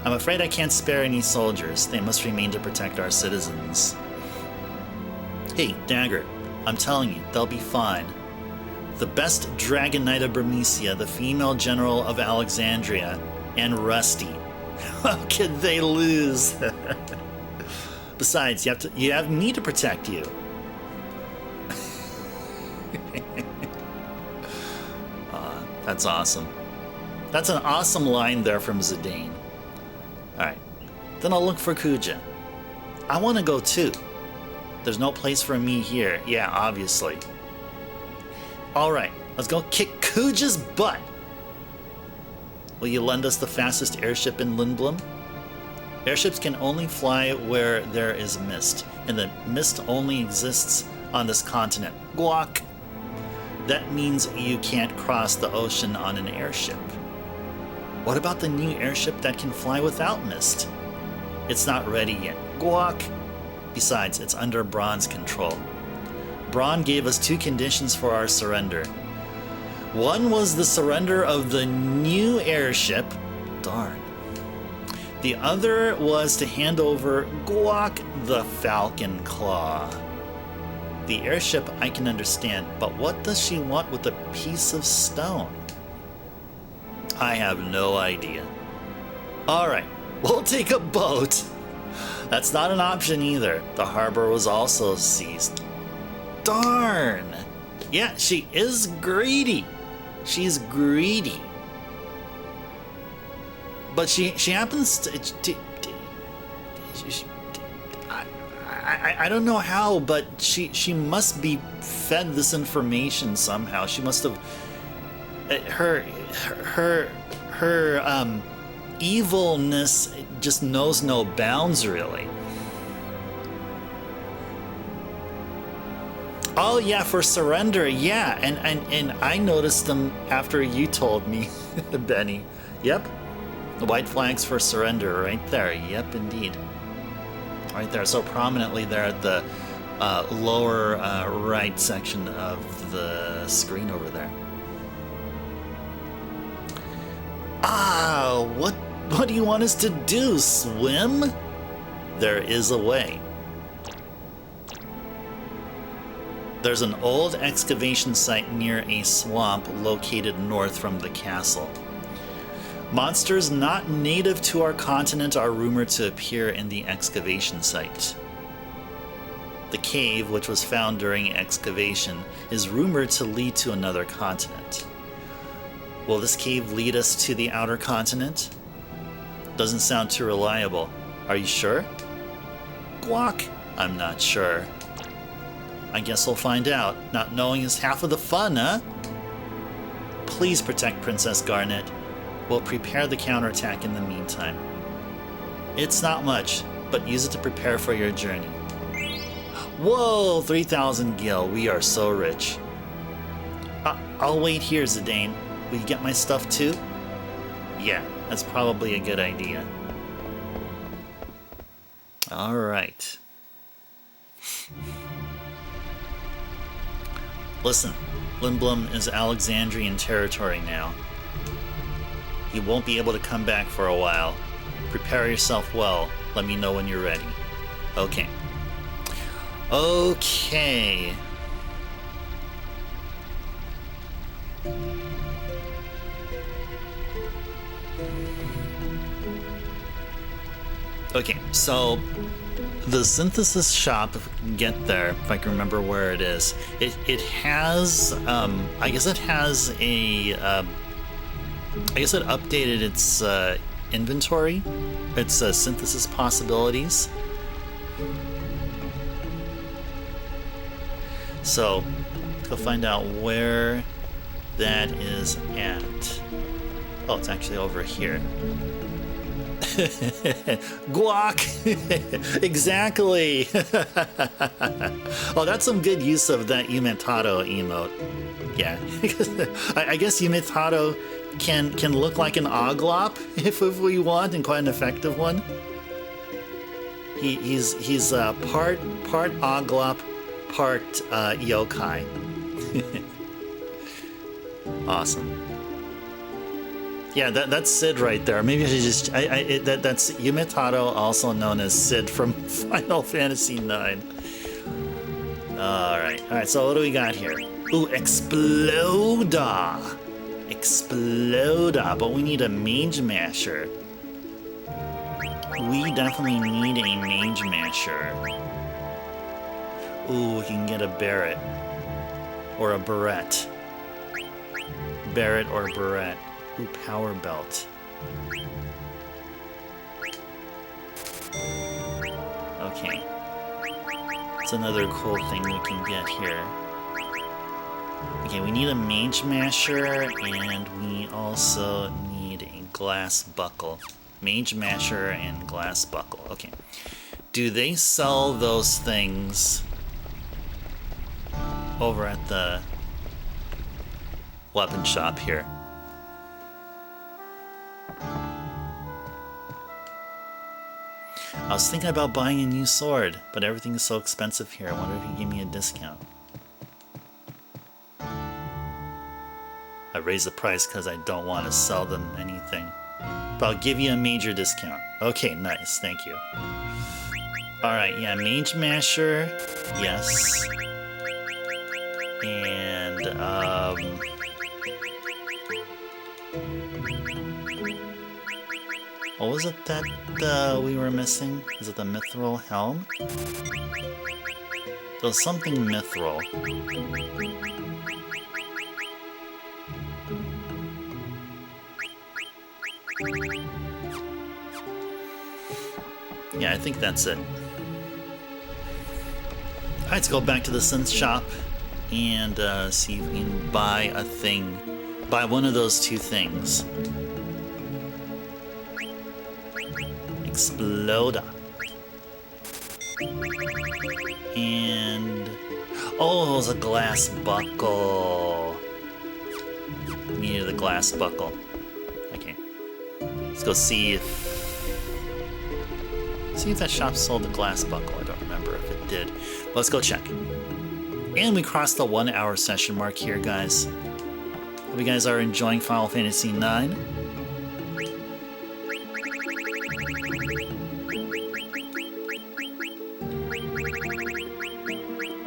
I'm afraid I can't spare any soldiers. They must remain to protect our citizens. Hey, Dagger, I'm telling you, they'll be fine. The best Dragon Knight of Bermesia, the female general of Alexandria, and Rusty. How could they lose? Besides, you have me to protect you. That's awesome. That's an awesome line there from Zidane. Alright, then I'll look for Kuja. I want to go too. There's no place for me here. Yeah, obviously. Alright, let's go kick Kuja's butt! Will you lend us the fastest airship in Lindblom? Airships can only fly where there is mist, and the mist only exists on this continent. Guac! That means you can't cross the ocean on an airship. What about the new airship that can fly without mist? It's not ready yet. Guac! Besides, it's under Braun's control. Braun gave us 2 conditions for our surrender. One was the surrender of the new airship. Darn. The other was to hand over Guac the Falcon Claw. The airship I can understand, but what does she want with a piece of stone? I have no idea. Alright, we'll take a boat. That's not an option either. The harbor was also seized. Darn! Yeah, she is greedy. She's greedy. But she happens to I don't know how, but she must be fed this information somehow. She must have her her evilness just knows no bounds, really. Oh yeah, for surrender, yeah, and I noticed them after you told me, Benny. Yep, the white flags for surrender right there. Yep, indeed, right there, so prominently there at the lower right section of the screen over there. Ah, what do you want us to do? Swim? There is a way. There's an old excavation site near a swamp located north from the castle. Monsters not native to our continent are rumored to appear in the excavation site. The cave, which was found during excavation, is rumored to lead to another continent. Will this cave lead us to the outer continent? Doesn't sound too reliable. Are you sure? Guac, I'm not sure. I guess we'll find out. Not knowing is half of the fun, huh? Please protect Princess Garnet. We'll prepare the counterattack in the meantime. It's not much, but use it to prepare for your journey. Whoa, 3,000 gil. We are so rich. I'll wait here, Zidane. Will you get my stuff too? Yeah, that's probably a good idea. All right. Listen, Lindblum is Alexandrian territory now. You won't be able to come back for a while. Prepare yourself well. Let me know when you're ready. Okay. Okay. Okay, so the synthesis shop, if we can get there, if I can remember where it is, it has, I guess it has a, I guess it updated its inventory, its synthesis possibilities. So, let's go find out where that is at. Oh, it's actually over here. Guac! Exactly! Oh, that's some good use of that Yumetaro emote. Yeah. I guess Yumetaro can look like an Oglop if we want, and quite an effective one. He's part Oglop, part yokai. Awesome. Yeah, that's Sid right there. Maybe I should just... that's Yumetaro, also known as Sid from Final Fantasy IX. Alright, so what do we got here? Ooh, Exploda! Exploda, but we need a Mage Masher. We definitely need a Mage Masher. Ooh, we can get a Barret. Or a Barret. Barret or Barret. Ooh, Power Belt. Okay. That's another cool thing we can get here. Okay, we need a Mage Masher, and we also need a Glass Buckle. Mage Masher and Glass Buckle. Okay. Do they sell those things over at the weapon shop here? I was thinking about buying a new sword, but everything is so expensive here. I wonder if you can give me a discount. I raised the price because I don't want to sell them anything. But I'll give you a major discount. Okay, nice. Thank you. Alright, yeah, Mage Masher. Yes. And, what was it that we were missing? Is it the Mithril Helm? There was something Mithril. Yeah, I think that's it. Alright, let's go back to the synth shop and see if we can buy a thing. Buy one of those two things. exploder. And... oh, it was a glass buckle. Needed a glass buckle. Okay. Let's go see if... see if that shop sold the glass buckle. I don't remember if it did. But let's go check. And we crossed the 1 hour session mark here, guys. Hope you guys are enjoying Final Fantasy IX.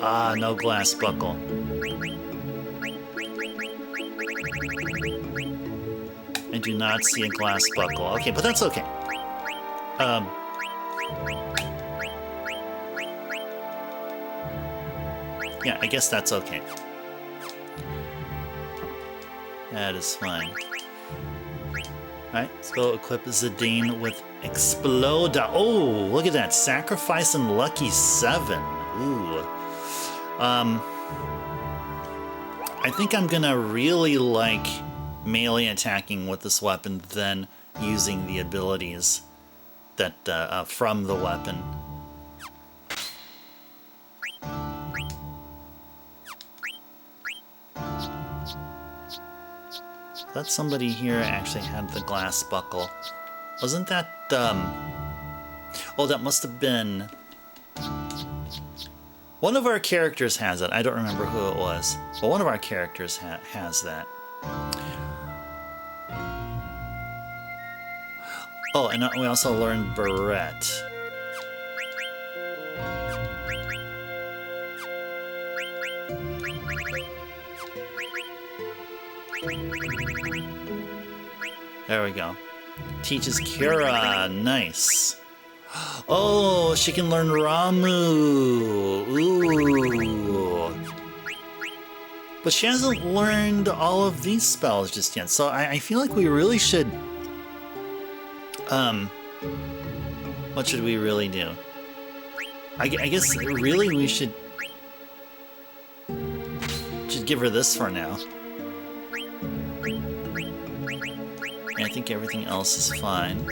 Ah, no glass buckle. I do not see a glass buckle. Okay, but that's okay. Yeah, I guess that's okay. That is fine. Alright, let's go equip Zidane with Exploda. Oh, look at that. Sacrifice and Lucky 7. Ooh. I think I'm gonna really like melee attacking with this weapon than using the abilities that from the weapon. That somebody here actually had the glass buckle. Wasn't that, oh, that must have been... one of our characters has it. I don't remember who it was. But one of our characters has that. Oh, and we also learned Barrette. There we go. Teaches Kira. Nice. Oh, she can learn Ramu. Ooh. But she hasn't learned all of these spells just yet. So I feel like we really should... what should we really do? I guess really we should give her this for now. And I think everything else is fine.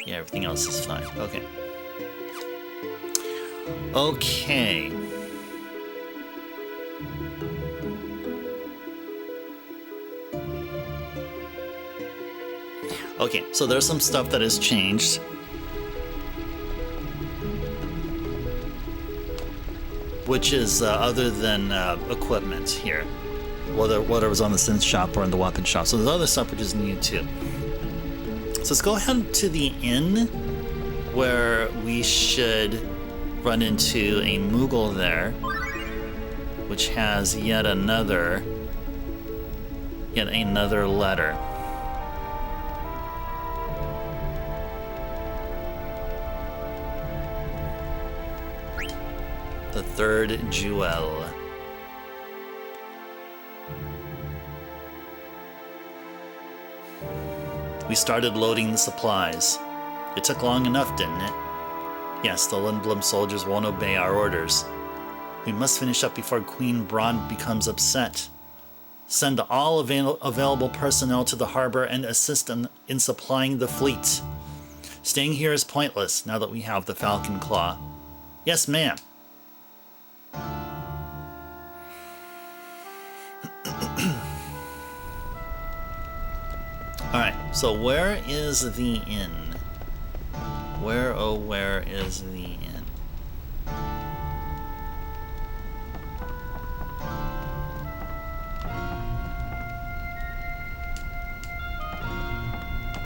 Yeah, everything else is fine. Okay. Okay. Okay, so there's some stuff that has changed. Which is other than equipment here. Whether it was on the synth shop or in the weapon shop. So there's other stuff which is new too. So let's go ahead to the inn where we should run into a Moogle there, which has yet another letter. The third jewel. We started loading the supplies. It took long enough, didn't it? Yes, the Lindblom soldiers won't obey our orders. We must finish up before Queen Braun becomes upset. Send all available personnel to the harbor and assist in supplying the fleet. Staying here is pointless now that we have the Falcon Claw. Yes, ma'am. Alright, so where is the inn? Where, oh, where is the inn?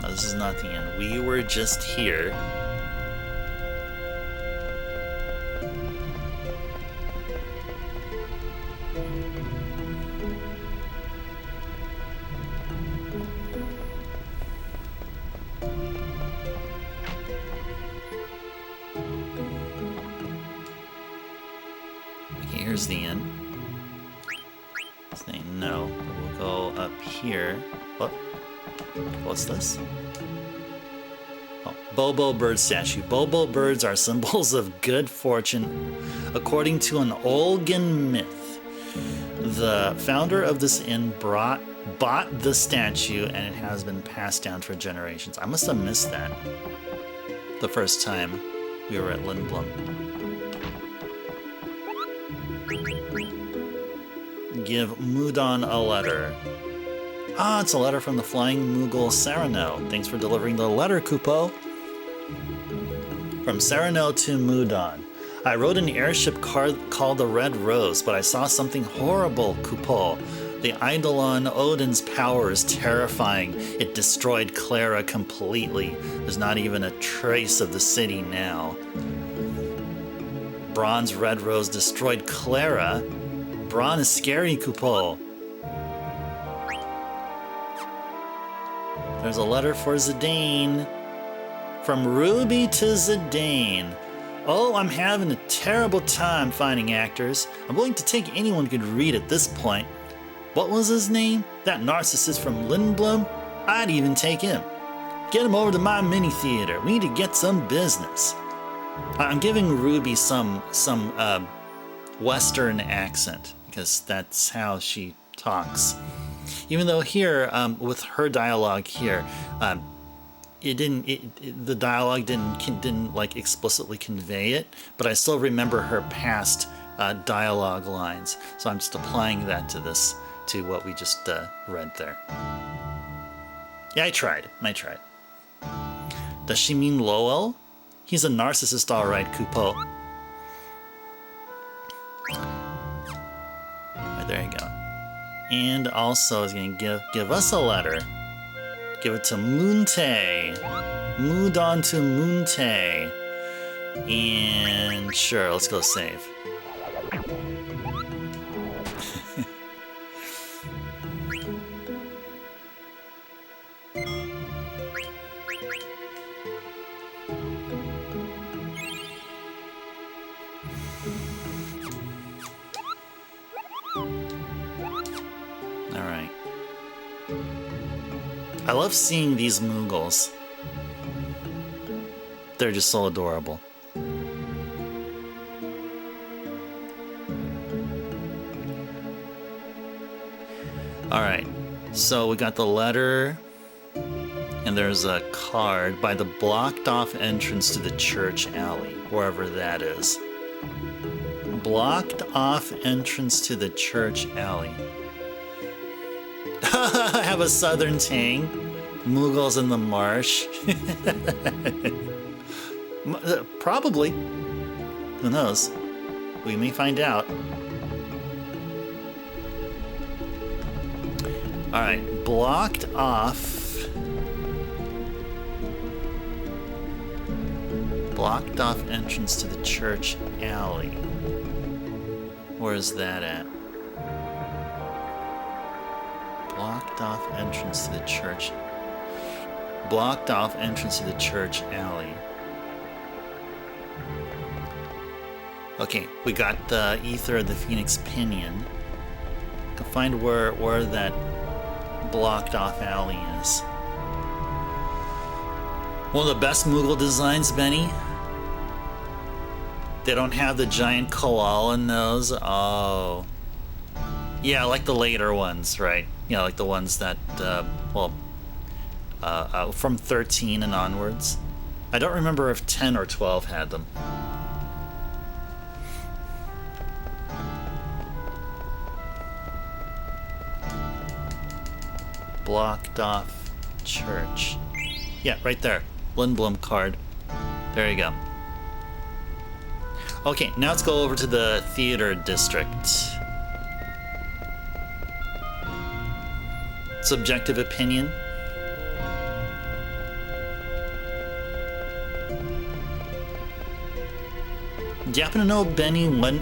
No, this is not the inn. We were just here. Here's the inn. Saying no. We'll go up here. What? What's this? Oh, Bobo bird statue. Bobo birds are symbols of good fortune. According to an Olgan myth, the founder of this inn brought bought the statue and it has been passed down for generations. I must have missed that the first time we were at Lindblom. Give Mudon a letter. Ah, it's a letter from the Flying Moogle Sereno. Thanks for delivering the letter, Kupo. From Sereno to Mudon. I rode an airship called the Red Rose, but I saw something horrible, Kupo. The Eidolon Odin's power is terrifying. It destroyed Clara completely. There's not even a trace of the city now. Braun's Red Rose destroyed Clara? Braun is scary, Kupo. There's a letter for Zidane. From Ruby to Zidane. Oh, I'm having a terrible time finding actors. I'm willing to take anyone who could read at this point. What was his name? That narcissist from Lindblom? I'd even take him. Get him over to my mini theater. We need to get some business. I'm giving Ruby some Western accent because that's how she talks. Even though here, with her dialogue here, the dialogue didn't like explicitly convey it, but I still remember her past dialogue lines. So I'm just applying that to what we just read there. Yeah, I tried. Does she mean Lowell? He's a narcissist, all right, Kupo. Right, there you go. And also is going to give us a letter. Give it to Moonte. Mudon to Moonte. And sure, let's go save. I love seeing these Moogles. They're just so adorable. Alright, so we got the letter, and there's a card by the blocked off entrance to the church alley, wherever that is. Blocked off entrance to the church alley. Have a southern tang. Moogles in the marsh. Probably. Who knows? We may find out. Alright, blocked off. Blocked off entrance to the church alley. Where is that at? Blocked off entrance to the church. Blocked off entrance to the church alley. Okay, we got the Ether of the Phoenix Pinion. Can find where that blocked off alley is. One of the best Moogle designs, Benny. They don't have the giant koala nose. Oh. Yeah, like the later ones, right? Yeah, like the ones that, from 13 and onwards. I don't remember if 10 or 12 had them. Blocked off church. Yeah, right there. Lindblom card. There you go. Okay, now let's go over to the theater district. Subjective opinion. Do you happen to know, Benny, when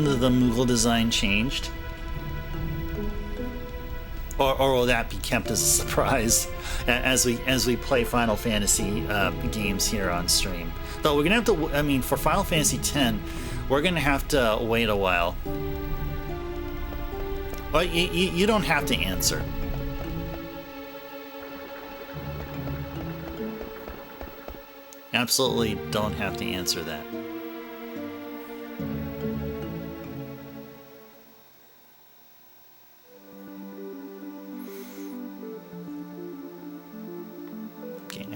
the Moogle design changed? Or will that be kept as a surprise as we play Final Fantasy games here on stream? Though we're gonna have to, I mean, for Final Fantasy X, we're gonna have to wait a while. Well, you don't have to answer. Absolutely don't have to answer that.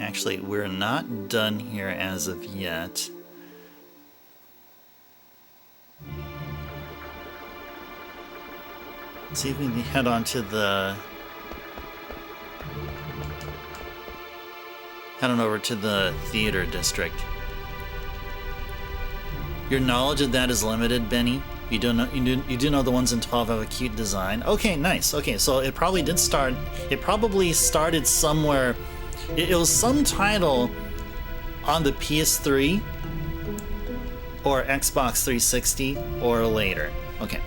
Actually, we're not done here as of yet. See if we can head on to the... Head on over to the theater district. Your knowledge of that is limited, Benny. You do know the ones in 12 have a cute design. Okay, nice. Okay, so it probably did start. It probably started somewhere. It was some title on the PS3 or Xbox 360 or later. Okay,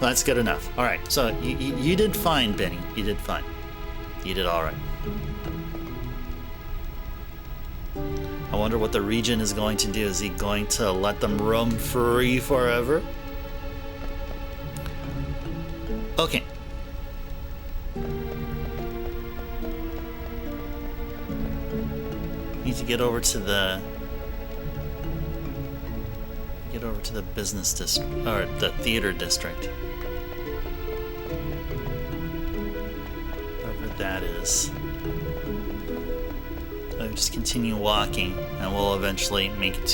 well, that's good enough. All right, so you did fine, Benny. You did fine. You did all right. I wonder what the Regent is going to do. Is he going to let them roam free forever? Okay. Need to get over to the business district or the theater district. Wherever that is. Just continue walking and we'll eventually make it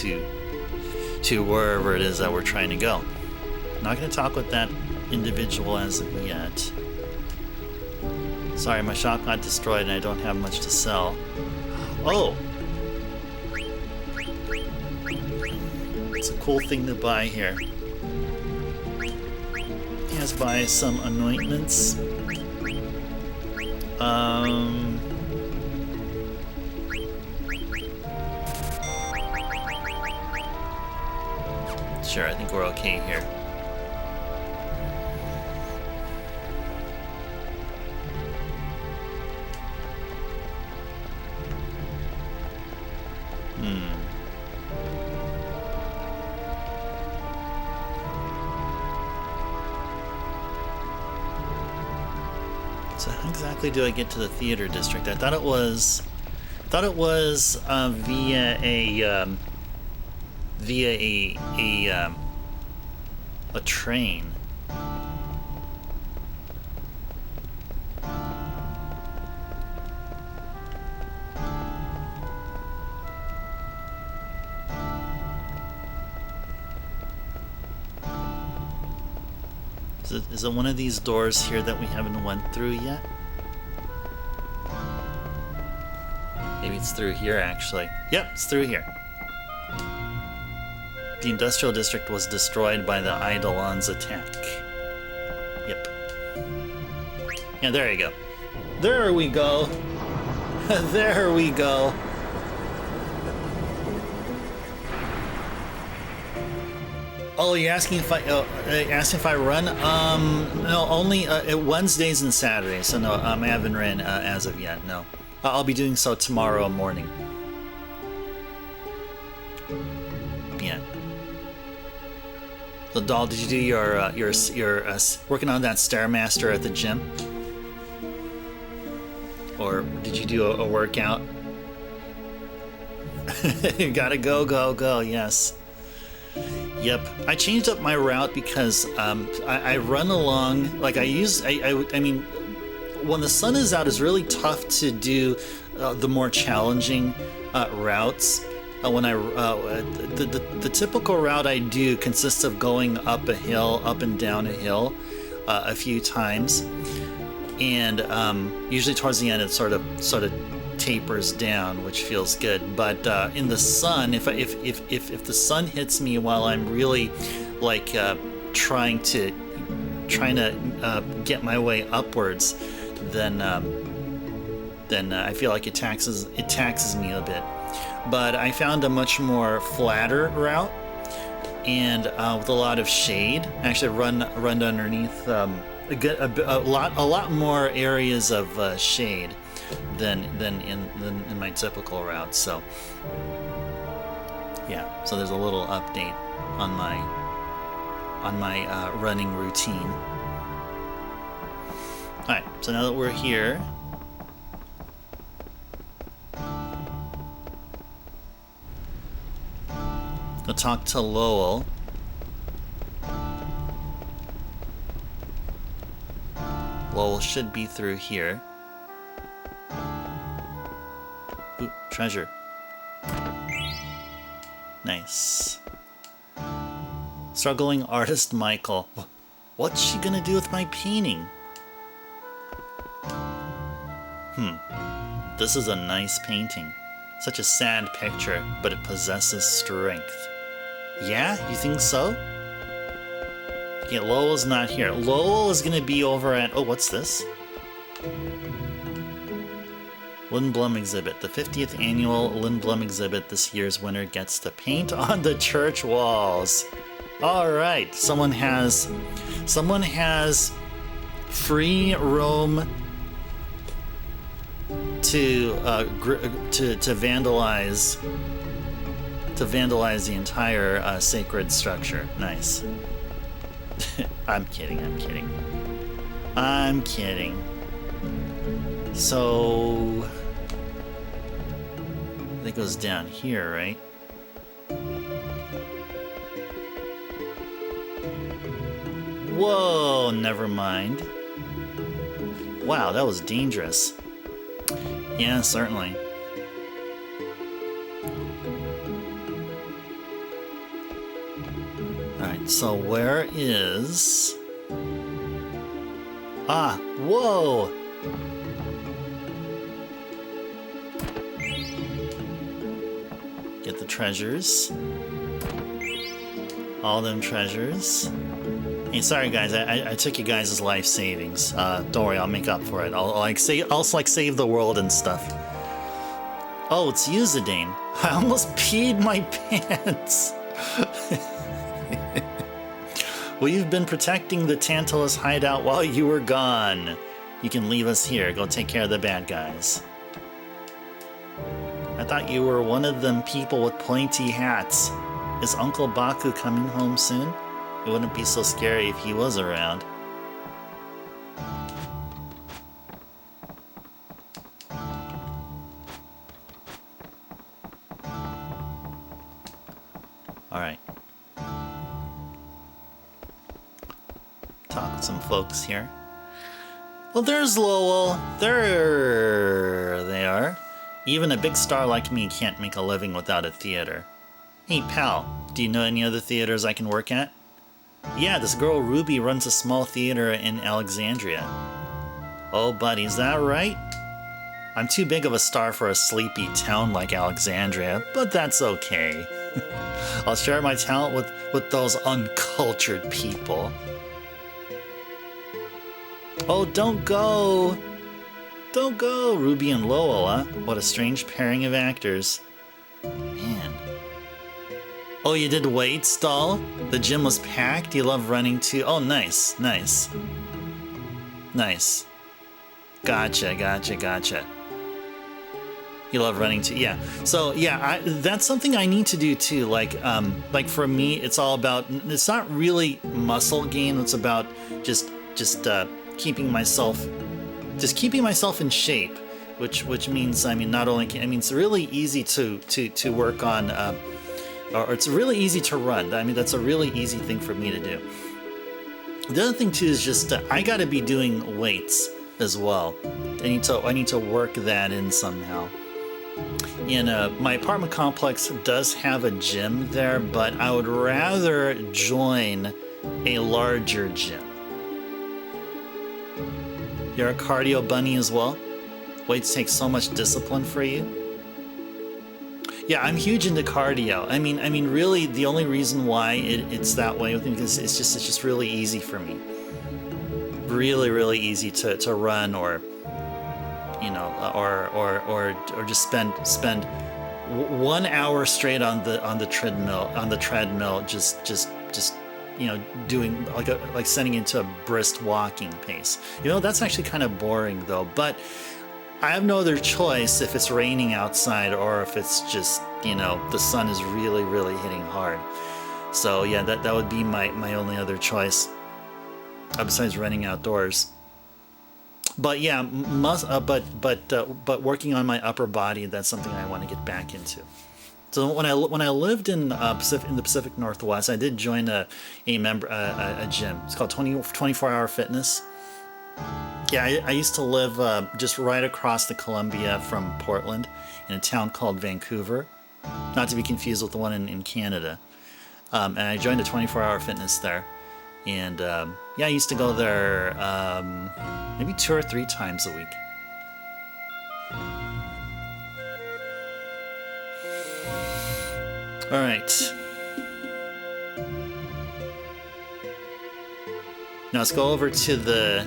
to wherever it is that we're trying to go. Not going to talk with that individual as of yet. Sorry, my shop got destroyed and I don't have much to sell. Oh! It's a cool thing to buy here. Let's buy some anointments. Sure, I think we're okay here. So how exactly do I get to the theater district? I thought it was via a train. Is it one of these doors here that we haven't went through yet? Maybe it's through here, actually. Yep, it's through here. The industrial district was destroyed by the Eidolon's attack. Yep. Yeah, there you go. There we go. There we go. Oh, you're asking if I run? No, only Wednesdays and Saturdays. So no, I haven't ran as of yet. No, I'll be doing so tomorrow morning. Yeah. So, Doll, did you do your working on that Stairmaster at the gym, or did you do a workout? You gotta go. Yes. Yep, I changed up my route because I run along, like I mean, when the sun is out, it's really tough to do the more challenging routes. The typical route I do consists of going up a hill, up and down a hill a few times, and usually towards the end it sort of tapers down, which feels good. But in the sun, if the sun hits me while I'm really like trying to get my way upwards, then I feel like it taxes me a bit. But I found a much more flatter route and with a lot of shade. Actually, run underneath a lot more areas of shade than in my typical route. So yeah, so there's a little update on my running routine. All right, so now that we're here, I'll talk to Lowell. Lowell should be through here. Oop, treasure. Nice. Struggling artist Michael. What's she gonna do with my painting? This is a nice painting. Such a sad picture, but it possesses strength. Yeah? You think so? Yeah, Lowell's not here. Lowell is gonna be over at... Oh, what's this? Lindblom exhibit. The 50th annual Lindblom exhibit. This year's winner gets to paint on the church walls. Alright, someone has free roam to vandalize the entire sacred structure. Nice. I'm kidding. So it goes down here, right? Whoa, never mind. Wow, that was dangerous. Yeah, certainly. Alright, so where is... Ah, whoa! Get the treasures. All them treasures. Hey, sorry guys, I took you guys' life savings. Don't worry, I'll make up for it. I'll save the world and stuff. Oh, it's Uzidane. I almost peed my pants. We've been protecting the Tantalus hideout while you were gone. You can leave us here. Go take care of the bad guys. I thought you were one of them people with pointy hats. Is Uncle Baku coming home soon? It wouldn't be so scary if he was around. Alright. Talk to some folks here. Well, there's Lowell. There they are. Even a big star like me can't make a living without a theater. Hey, pal, do you know any other theaters I can work at? Yeah, this girl Ruby runs a small theater in Alexandria. Oh, buddy, is that right? I'm too big of a star for a sleepy town like Alexandria, but that's okay. I'll share my talent with those uncultured people. Oh, don't go! Don't go, Ruby and Lowell, huh? What a strange pairing of actors. Man. Oh, you did weights, doll? The gym was packed? You love running too? Oh, nice, nice. Nice. Gotcha. You love running too, yeah. So, yeah, that's something I need to do too. Like for me, it's all about, it's not really muscle gain, it's about just keeping myself in shape, which means, I mean, not only, I mean, it's really easy to work on, or it's really easy to run. I mean, that's a really easy thing for me to do. The other thing too is just, I gotta be doing weights as well. I need to work that in somehow. And my apartment complex does have a gym there, but I would rather join a larger gym. You're a cardio bunny as well? Weights take so much discipline for you? Yeah, I'm huge into cardio. I mean, really, the only reason why it's that way with me is it's just really easy for me. Really easy to run, or you know, or just spend 1 hour straight on the treadmill, just you know, doing like setting into a brisk walking pace. You know, that's actually kind of boring though, but I have no other choice if it's raining outside or if it's just, you know, the sun is really hitting hard. So yeah, that would be my only other choice besides running outdoors. But yeah, but working on my upper body, that's something I want to get back into. So when I lived in the Pacific Northwest, I did join a gym. It's called 24 Hour Fitness. Yeah, I used to live just right across the Columbia from Portland in a town called Vancouver, not to be confused with the one in Canada. And I joined a 24-hour fitness there. And yeah, I used to go there maybe 2 or 3 times a week. All right. Now let's go over to the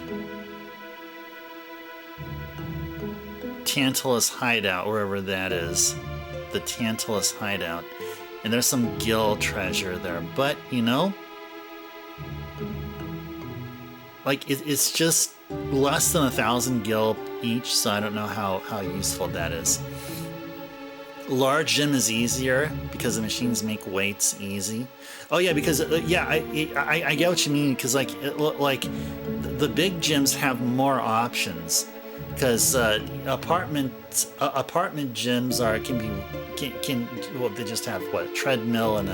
Tantalus hideout, wherever that is. The Tantalus hideout. And there's some gill treasure there. But, you know, like, it's just less than 1,000 gil each, so I don't know how useful that is. Large gym is easier because the machines make weights easy. Oh yeah, because yeah, I get what you mean, because like the big gyms have more options, because apartment gyms can well, they just have what, treadmill and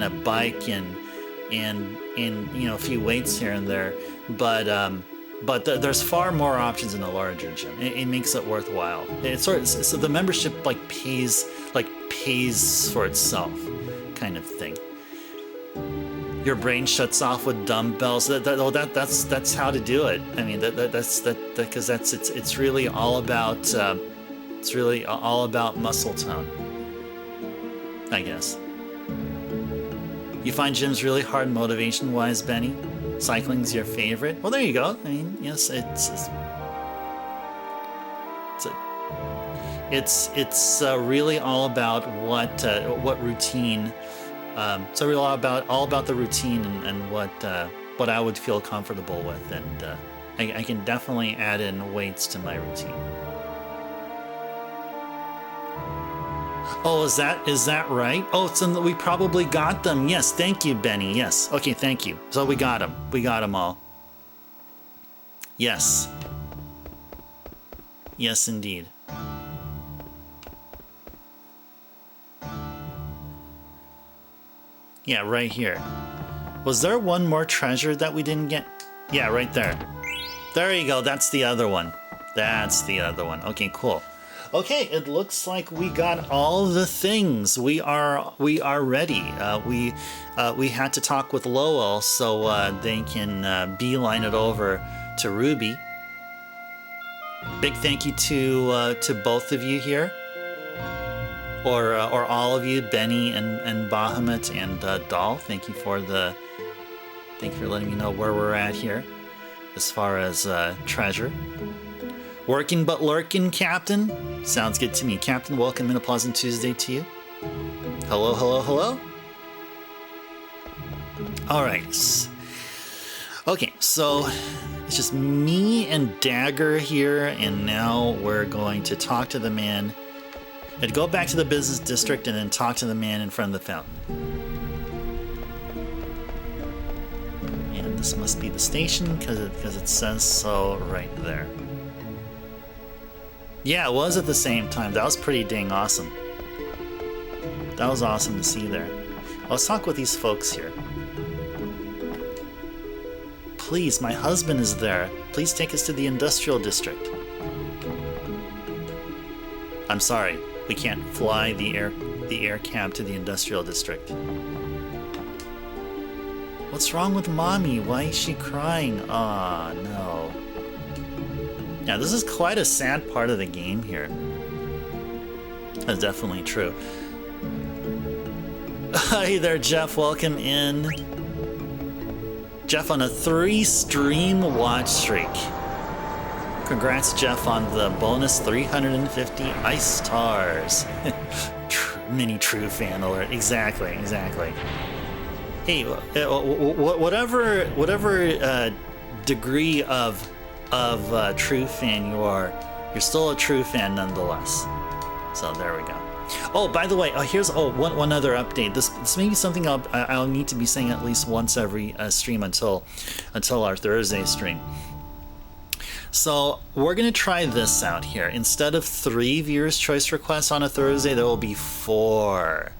a bike and you know, a few weights here and there, but there's far more options in a larger gym. It makes it worthwhile. It's sort of, so the membership pays for itself, kind of thing. Your brain shuts off with dumbbells. That's how to do it. I mean, because it's really all about muscle tone, I guess. You find gyms really hard motivation-wise, Benny? Cycling's your favorite? Well, there you go. I mean, yes, it's really all about what routine. So really all about the routine and what I would feel comfortable with, and I can definitely add in weights to my routine. Oh, is that right? Oh, so we probably got them. Yes, thank you, Benny. Yes. Okay, thank you. So we got them. We got them all. Yes. Yes, indeed. Yeah, right here. Was there one more treasure that we didn't get? Yeah, right there. There you go. That's the other one. That's the other one. Okay, cool. Okay, it looks like we got all the things. We are ready. We had to talk with Lowell so they can beeline it over to Ruby. Big thank you to both of you here, or all of you, Benny and Bahamut and Doll. Thank you for letting me know where we're at here, as far as treasure. Working but lurking, Captain. Sounds good to me. Captain, welcome and a pleasant Tuesday to you. Hello, hello, hello. All right. Okay, so it's just me and Dagger here, and now we're going to talk to the man. And go back to the business district and then talk to the man in front of the fountain. And this must be the station because it says so right there. Yeah, it was at the same time. That was pretty dang awesome. That was awesome to see there. Let's talk with these folks here. Please, my husband is there. Please take us to the industrial district. I'm sorry, we can't fly the air cab to the industrial district. What's wrong with Mommy? Why is she crying? Aw, no. Yeah, this is quite a sad part of the game here. That's definitely true. Hey there, Jeff. Welcome in. Jeff on a 3-stream watch streak. Congrats, Jeff, on the bonus 350 ice stars. Mini true fan alert. Exactly. Hey, whatever degree of true fan you are, you're still a true fan nonetheless. So there we go. Oh, by the way, here's one other update. This may be something I'll need to be saying at least once every stream until our Thursday stream. So we're gonna try this out here. Instead of 3 viewers' choice requests on a Thursday, there will be 4.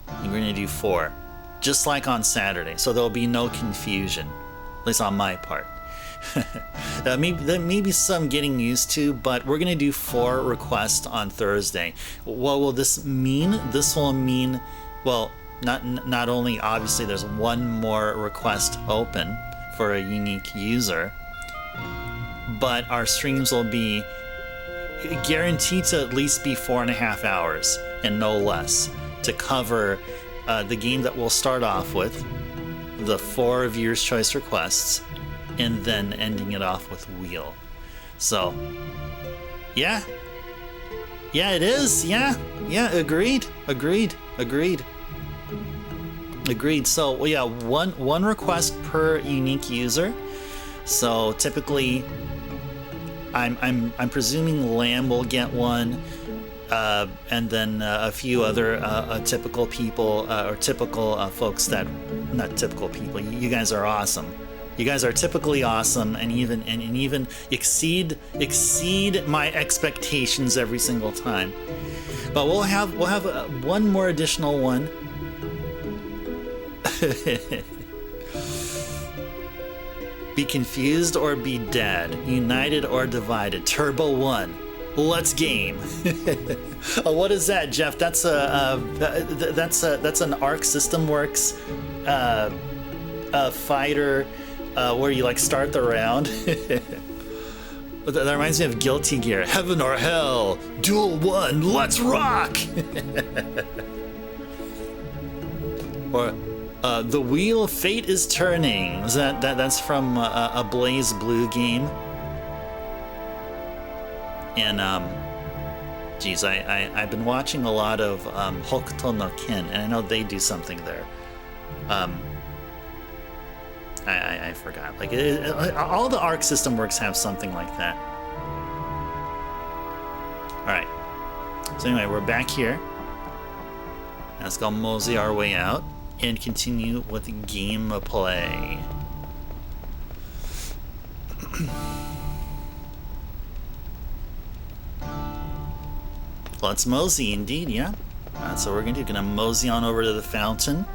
And we're gonna do 4, just like on Saturday. So there'll be no confusion, at least on my part. maybe some getting used to, but we're gonna do 4 requests on Thursday. What will this mean? This will mean, well, not only obviously there's 1 more request open for a unique user, but our streams will be guaranteed to at least be 4.5 hours and no less to cover the game that we'll start off with, the 4 viewers' choice requests, and then ending it off with Wheel. So, yeah, it is. Yeah, agreed. So, well, yeah, one request per unique user. So typically, I'm presuming Lamb will get one, and then a few other typical people or typical folks that, not typical people. You guys are awesome. You guys are typically awesome, and even exceed my expectations every single time. But we'll have one more additional one. Be confused or be dead, united or divided. Turbo 1. Let's game. What is that, Jeff? That's an Arc System Works fighter where you like start the round. That reminds me of Guilty Gear. Heaven or Hell, Duel 1, let's rock. Or The Wheel, Fate is Turning. Is that's from a Blaze Blue game. And geez, I've been watching a lot of Hokuto no Ken, and I know they do something there. I forgot. Like all the Arc System Works have something like that. All right. So anyway, we're back here. Let's go mosey our way out and continue with gameplay. Let's mosey, indeed, yeah. That's what we're gonna do. Gonna mosey on over to the fountain.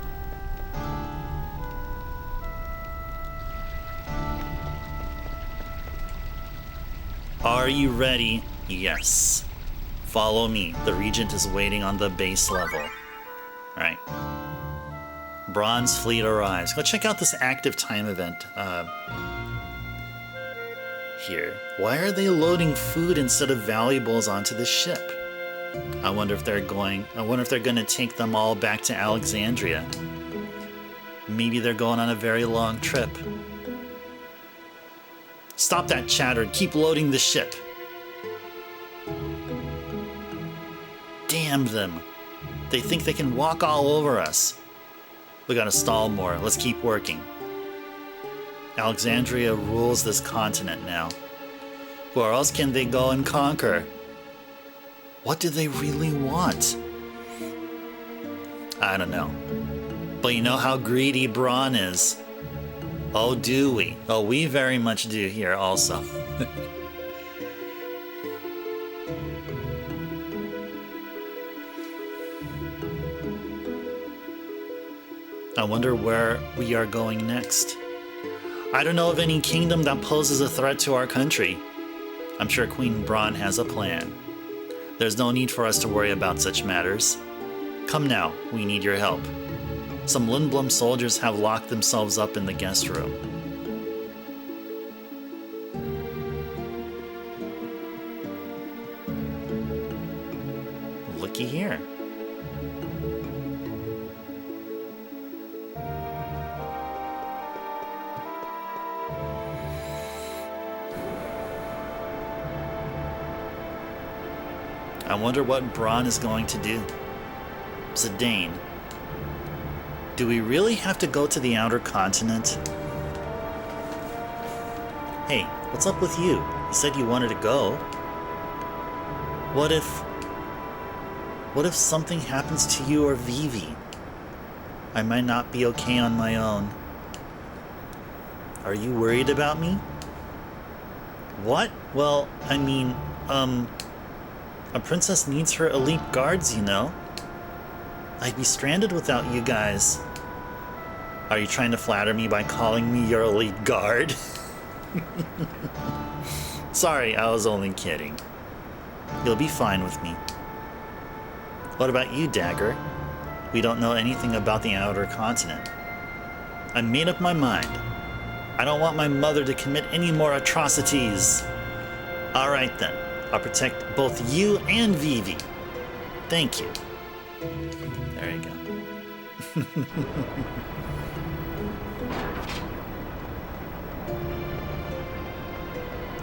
Are you ready? Yes. Follow me. The Regent is waiting on the base level. Alright. Bronze Fleet arrives. Go check out this active time event here. Why are they loading food instead of valuables onto the ship? I wonder if they're gonna take them all back to Alexandria. Maybe they're going on a very long trip. Stop that chatter and keep loading the ship. Damn them. They think they can walk all over us. We gotta stall more. Let's keep working. Alexandria rules this continent now. Where else can they go and conquer? What do they really want? I don't know. But you know how greedy Braun is. Oh, do we? Oh, we very much do here also. I wonder where we are going next. I don't know of any kingdom that poses a threat to our country. I'm sure Queen Braun has a plan. There's no need for us to worry about such matters. Come now, we need your help. Some Lindblom soldiers have locked themselves up in the guest room. Looky here. I wonder what Braun is going to do. Zidane. Do we really have to go to the outer continent? Hey, what's up with you? You said you wanted to go. What if something happens to you or Vivi? I might not be okay on my own. Are you worried about me? What? Well, I mean, a princess needs her elite guards, you know. I'd be stranded without you guys. Are you trying to flatter me by calling me your elite guard? Sorry, I was only kidding. You'll be fine with me. What about you, Dagger? We don't know anything about the outer continent. I made up my mind. I don't want my mother to commit any more atrocities. All right then, I'll protect both you and Vivi. Thank you. There you go.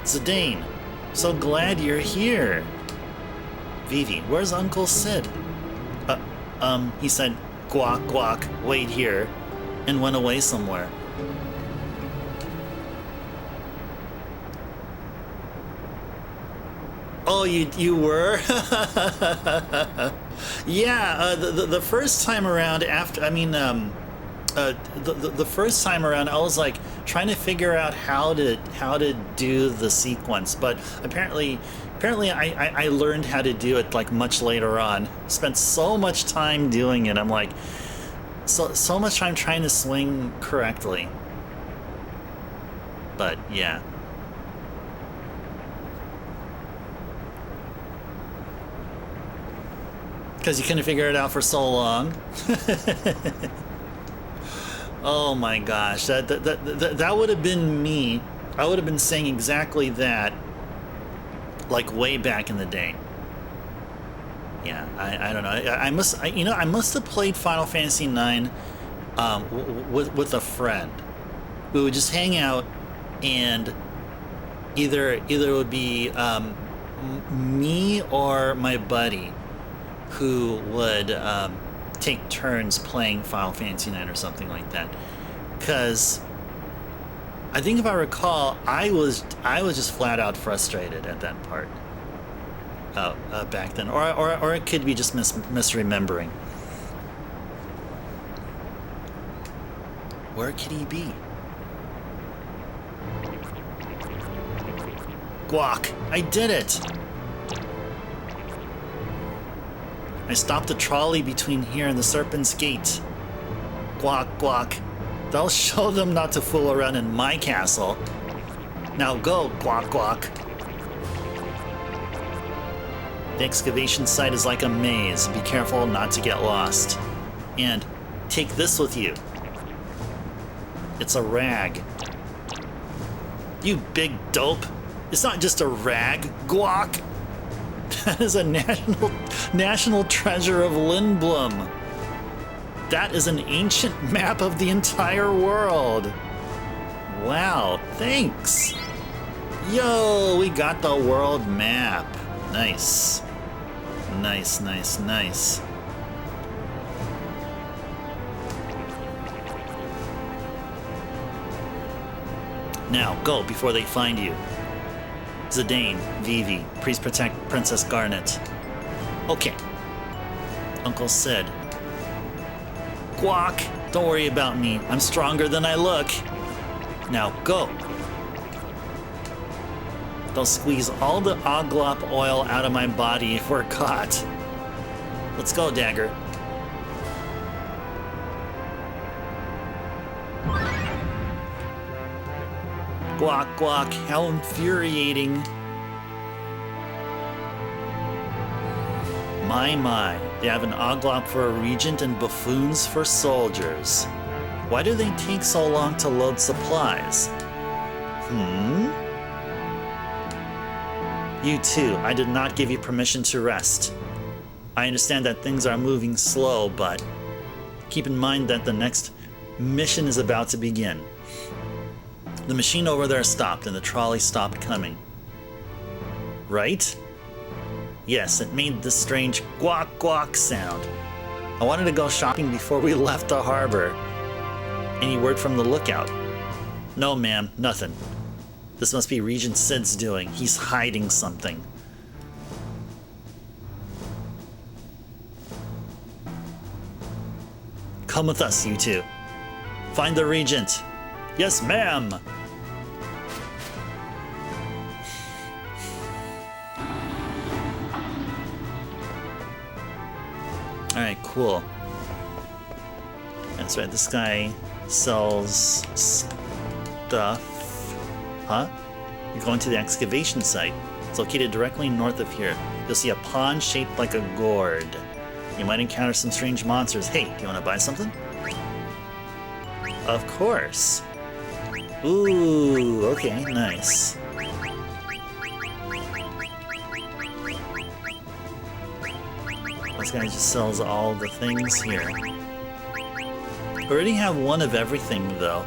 Zidane, so glad you're here. Vivi, where's Uncle Sid? He said, "Guac, guac, wait here," and went away somewhere. Oh, you were? Yeah, the first time around after, the first time around I was like trying to figure out how to do the sequence, but apparently I learned how to do it like much later on. Spent so much time doing it. I'm like so much time trying to swing correctly. But yeah. Because you couldn't figure it out for so long. Oh my gosh, that would have been me. I would have been saying exactly that, like way back in the day. Yeah, I don't know. I must have played Final Fantasy IX with a friend. We would just hang out, and either it would be me or my buddy who would take turns playing Final Fantasy IX or something like that. Because I think if I recall, I was just flat out frustrated at that part back then, or it could be just misremembering. Where could he be? Guac! I did it! I stopped the trolley between here and the Serpent's Gate. Guac, guac. That'll show them not to fool around in my castle. Now go, guac, guac. The excavation site is like a maze. Be careful not to get lost. And take this with you. It's a rag. You big dope. It's not just a rag, guac. That is a national treasure of Lindblum. That is an ancient map of the entire world. Wow, thanks. Yo, we got the world map. Nice. Nice, nice, nice. Now, go before they find you. Zidane, Vivi, please protect Princess Garnet. Okay. Uncle Sid. Guac, don't worry about me. I'm stronger than I look. Now go. They'll squeeze all the oglop oil out of my body if we're caught. Let's go, Dagger. Guac, guac, how infuriating. My, they have an oglop for a regent and buffoons for soldiers. Why do they take so long to load supplies? You too, I did not give you permission to rest. I understand that things are moving slow, but keep in mind that the next mission is about to begin. The machine over there stopped and the trolley stopped coming. Right? Yes, it made this strange guac guac sound. I wanted to go shopping before we left the harbor. Any word from the lookout? No, ma'am, nothing. This must be Regent Sid's doing. He's hiding something. Come with us, you two. Find the Regent. Yes, ma'am! Alright, cool. That's right, this guy sells stuff. Huh? You're going to the excavation site. It's located directly north of here. You'll see a pond shaped like a gourd. You might encounter some strange monsters. Hey, do you want to buy something? Of course. Ooh, okay, nice. This guy just sells all the things here. Already have one of everything, though.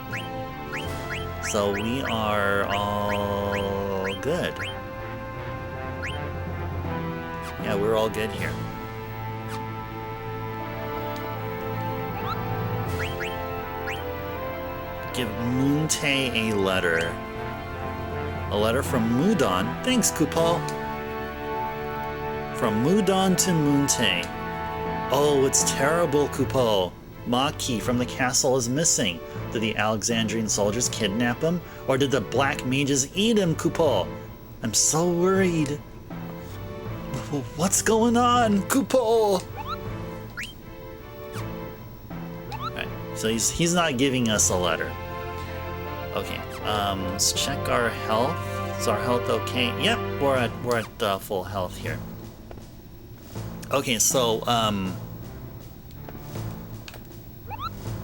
So we are all good. Yeah, we're all good here. Give Moontae a letter. A letter from Mudon. Thanks, Kupal. From Mudon to Moontae. Oh, it's terrible, Kupal. Maki from the castle is missing. Did the Alexandrian soldiers kidnap him? Or did the black mages eat him, Kupal? I'm so worried. What's going on, Kupal? Alright, so he's not giving us a letter. Okay, let's check our health. Is our health okay? Yep, we're at full health here. Okay, so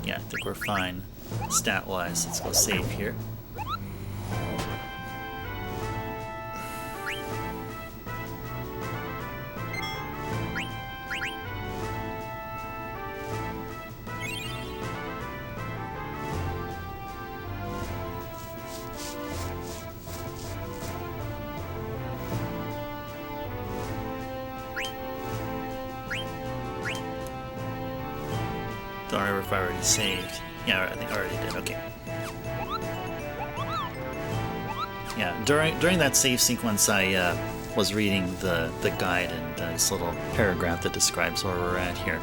yeah, I think we're fine stat-wise. Let's go save here. Don't remember if I already saved. Yeah, I think I already did. Okay. Yeah, during that save sequence, I was reading the guide and this little paragraph that describes where we're at here.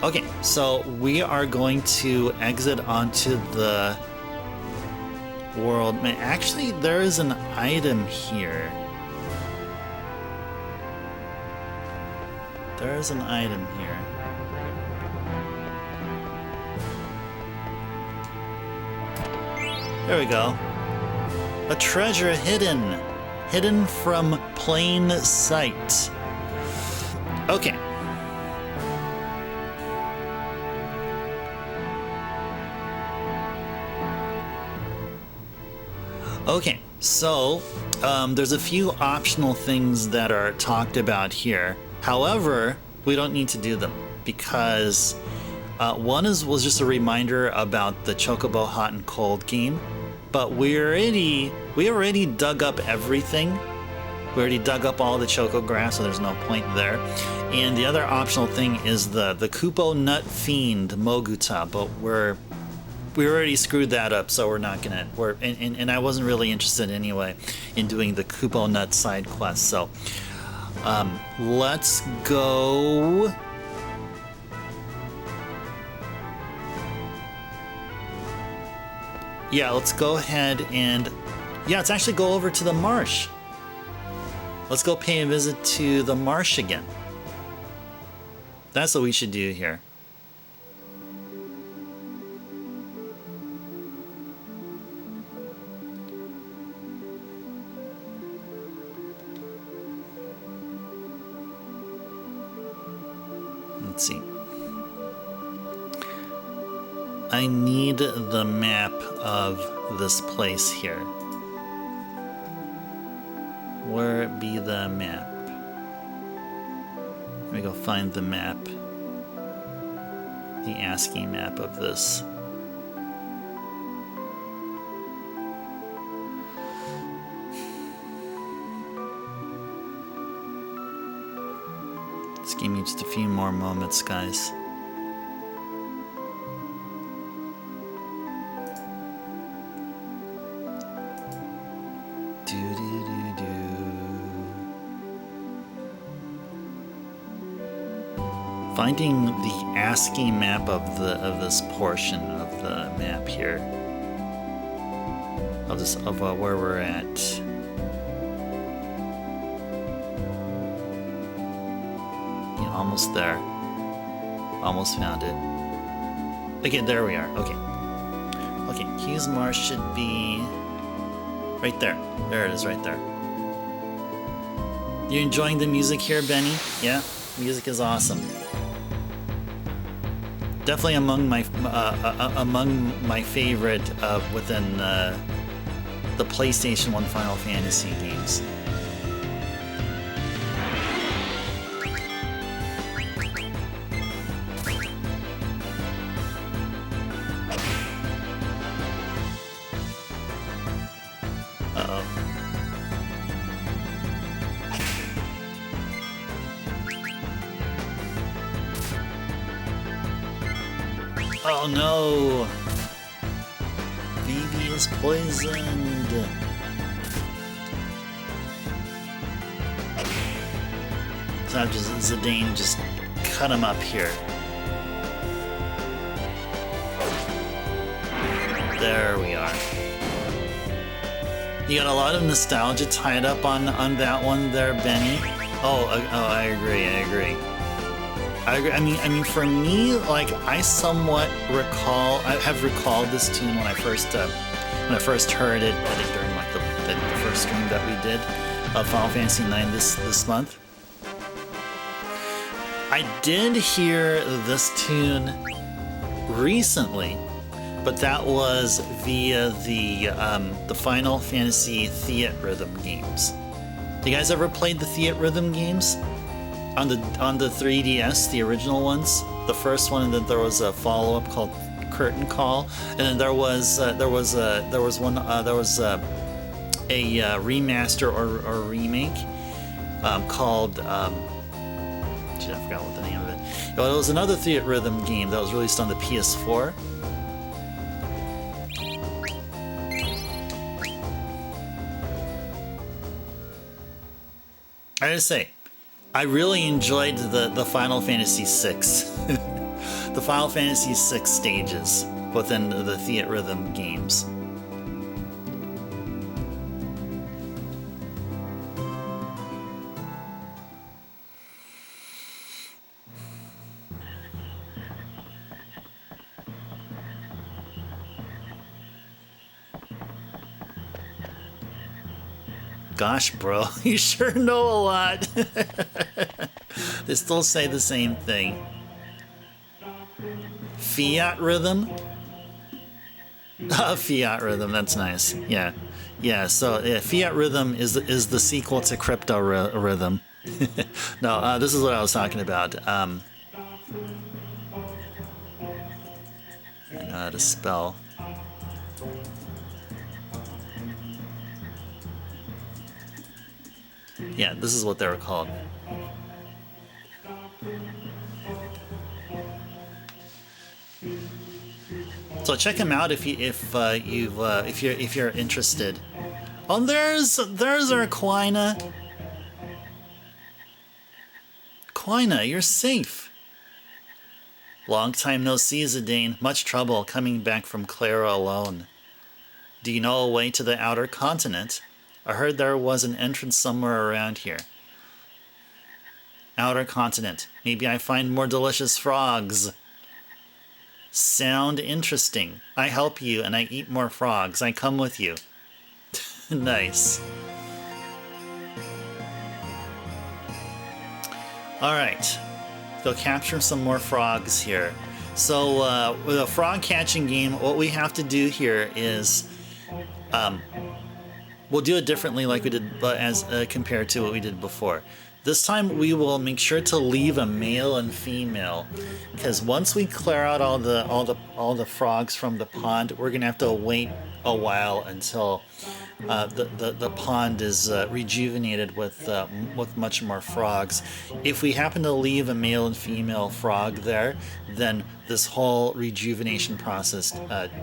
Okay, so we are going to exit onto the world. Man, actually, there is an item here. There is an item here. There we go. A treasure hidden from plain sight. Okay. Okay, so there's a few optional things that are talked about here. However, we don't need to do them because one was just a reminder about the Chocobo Hot and Cold game. But we already dug up everything. We already dug up all the chocograph, so there's no point there. And the other optional thing is the Kupo Nut Fiend Moguta, but we already screwed that up, so we're not gonna. And I wasn't really interested anyway in doing the Kupo Nut side quest. So let's go. Yeah, let's go ahead and... Yeah, let's actually go over to the marsh. Let's go pay a visit to the marsh again. That's what we should do here. Let's see. I need the map of this place here. Where be the map? Let me go find the map. The ASCII map of this. Just give me just a few more moments, guys. Finding the ASCII map of this portion of the map here, of where we're at. Yeah, almost there. Almost found it. Okay, there we are. Okay. Okay, Hughes Marsh should be Right there. There it is, right there. You enjoying the music here, Benny? Yeah, music is awesome. Definitely among my favorite within the PlayStation 1 Final Fantasy games. Oh no! Baby is poisoned! So I've just Zidane just cut him up here. There we are. You got a lot of nostalgia tied up on that one there, Benny. Oh, I agree. I mean, for me, like, I somewhat have recalled this tune when I first heard it during like the first stream that we did of Final Fantasy IX this month. I did hear this tune recently, but that was via the Final Fantasy Theatrhythm games. You guys ever played the Theatrhythm games? On the 3DS, the original ones, the first one, and then there was a follow-up called Curtain Call, and then there was a remaster or remake called gee, I forgot what the name of it. Well, it was another Theatrhythm game that was released on the PS4. I gotta say, I really enjoyed the Final Fantasy VI. The Final Fantasy VI stages within the Theatrhythm games. Gosh, bro, you sure know a lot. They still say the same thing. Fiat-rythm? Fiat-rythm, that's nice. Yeah. Yeah, so Fiat-rythm is the sequel to Crypto-rythm. No, this is what I was talking about. I know how to spell. Yeah, this is what they were called. So check him out if you're interested. Oh, there's our Quina. Quina, you're safe. Long time no see, Zidane. Much trouble coming back from Clara alone. Do you know a way to the outer continent? I heard there was an entrance somewhere around here. Outer continent. Maybe I find more delicious frogs. Sound interesting. I help you and I eat more frogs. I come with you. Nice. Alright. Go capture some more frogs here. So, with a frog catching game, what we have to do here is... we'll do it differently like we did as compared to what we did before. This time we will make sure to leave a male and female, because once we clear out all the frogs from the pond, we're gonna have to wait a while until the pond is rejuvenated with much more frogs. If we happen to leave a male and female frog there, then this whole rejuvenation process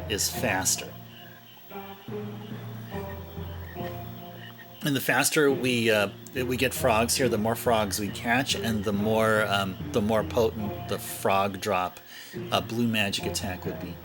is faster. And the faster we get frogs here, the more frogs we catch, and the more potent the frog drop blue magic attack would be.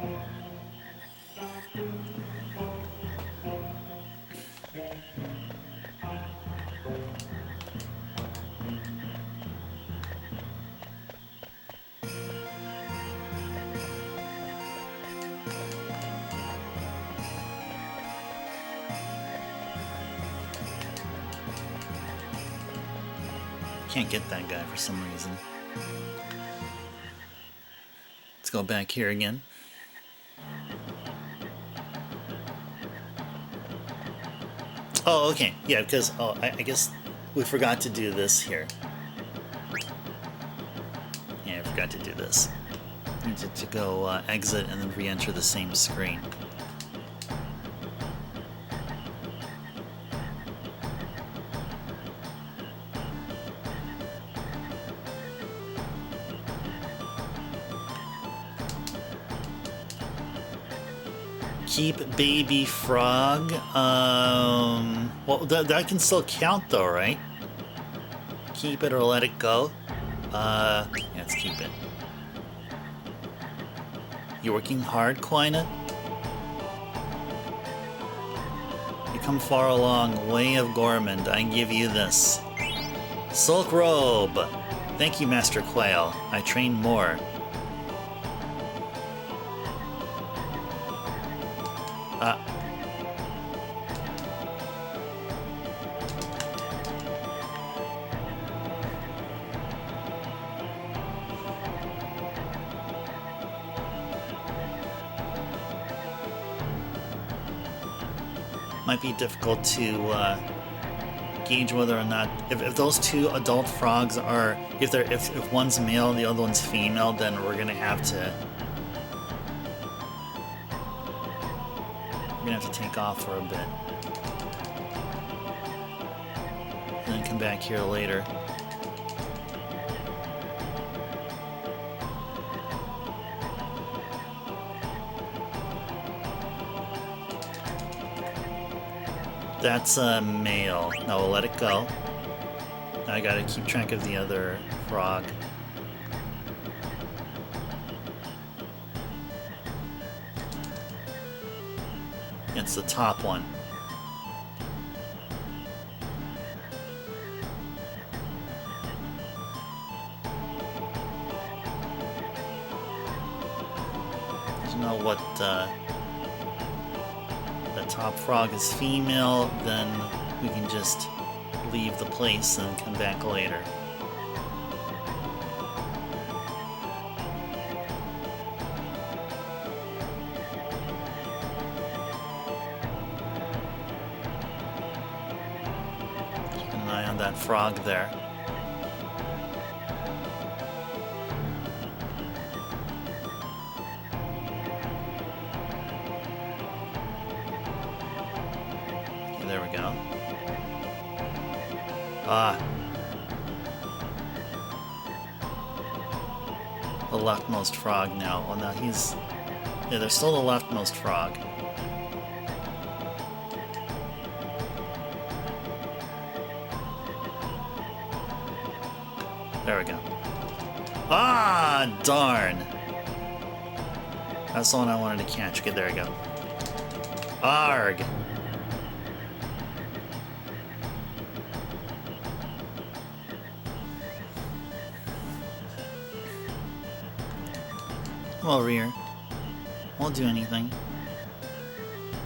Can't get that guy for some reason. Let's go back here again. Oh, okay. Yeah, because I guess we forgot to do this here. Yeah, I forgot to do this. Needed to go exit and then re-enter the same screen. Keep baby frog. Well, that can still count though, right? Keep it or let it go. Yeah, let's keep it. You working hard, Quina? You come far along, way of Gormand. I give you this. Silk robe. Thank you, Master Quail. I train more. Might be difficult to gauge whether or not if those two adult frogs are if one's male and the other one's female, then we're gonna have to take off for a bit and then come back here later. That's a male. Now we'll let it go. Now I gotta keep track of the other frog. It's the top one. There's no what the top frog is female, then we can just leave the place and come back later. Keep an eye on that frog there. There we go. The leftmost frog now. Well, now he's... Yeah, there's still the leftmost frog. There we go. Ah, darn. That's the one I wanted to catch. Okay, there we go. Arg. Come over here. Won't do anything.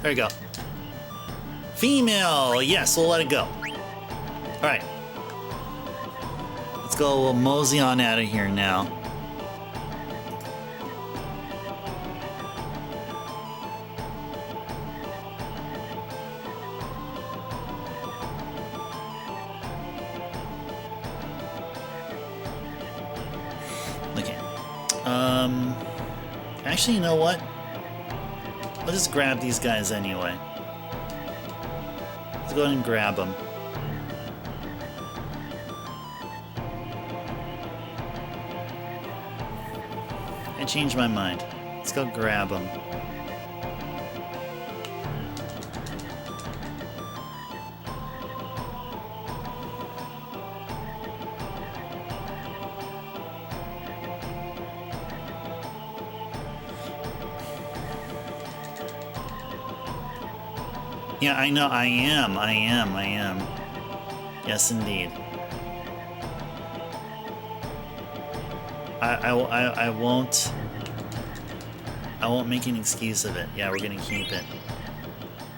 There you go. Female! Yes, we'll let it go. Alright. Let's go mosey on out of here now. Okay. Actually, you know what? I'll just grab these guys anyway. Let's go ahead and grab them. I changed my mind. Let's go grab them. Yeah, I know, I am. Yes, indeed. I won't make an excuse of it. Yeah, we're gonna keep it.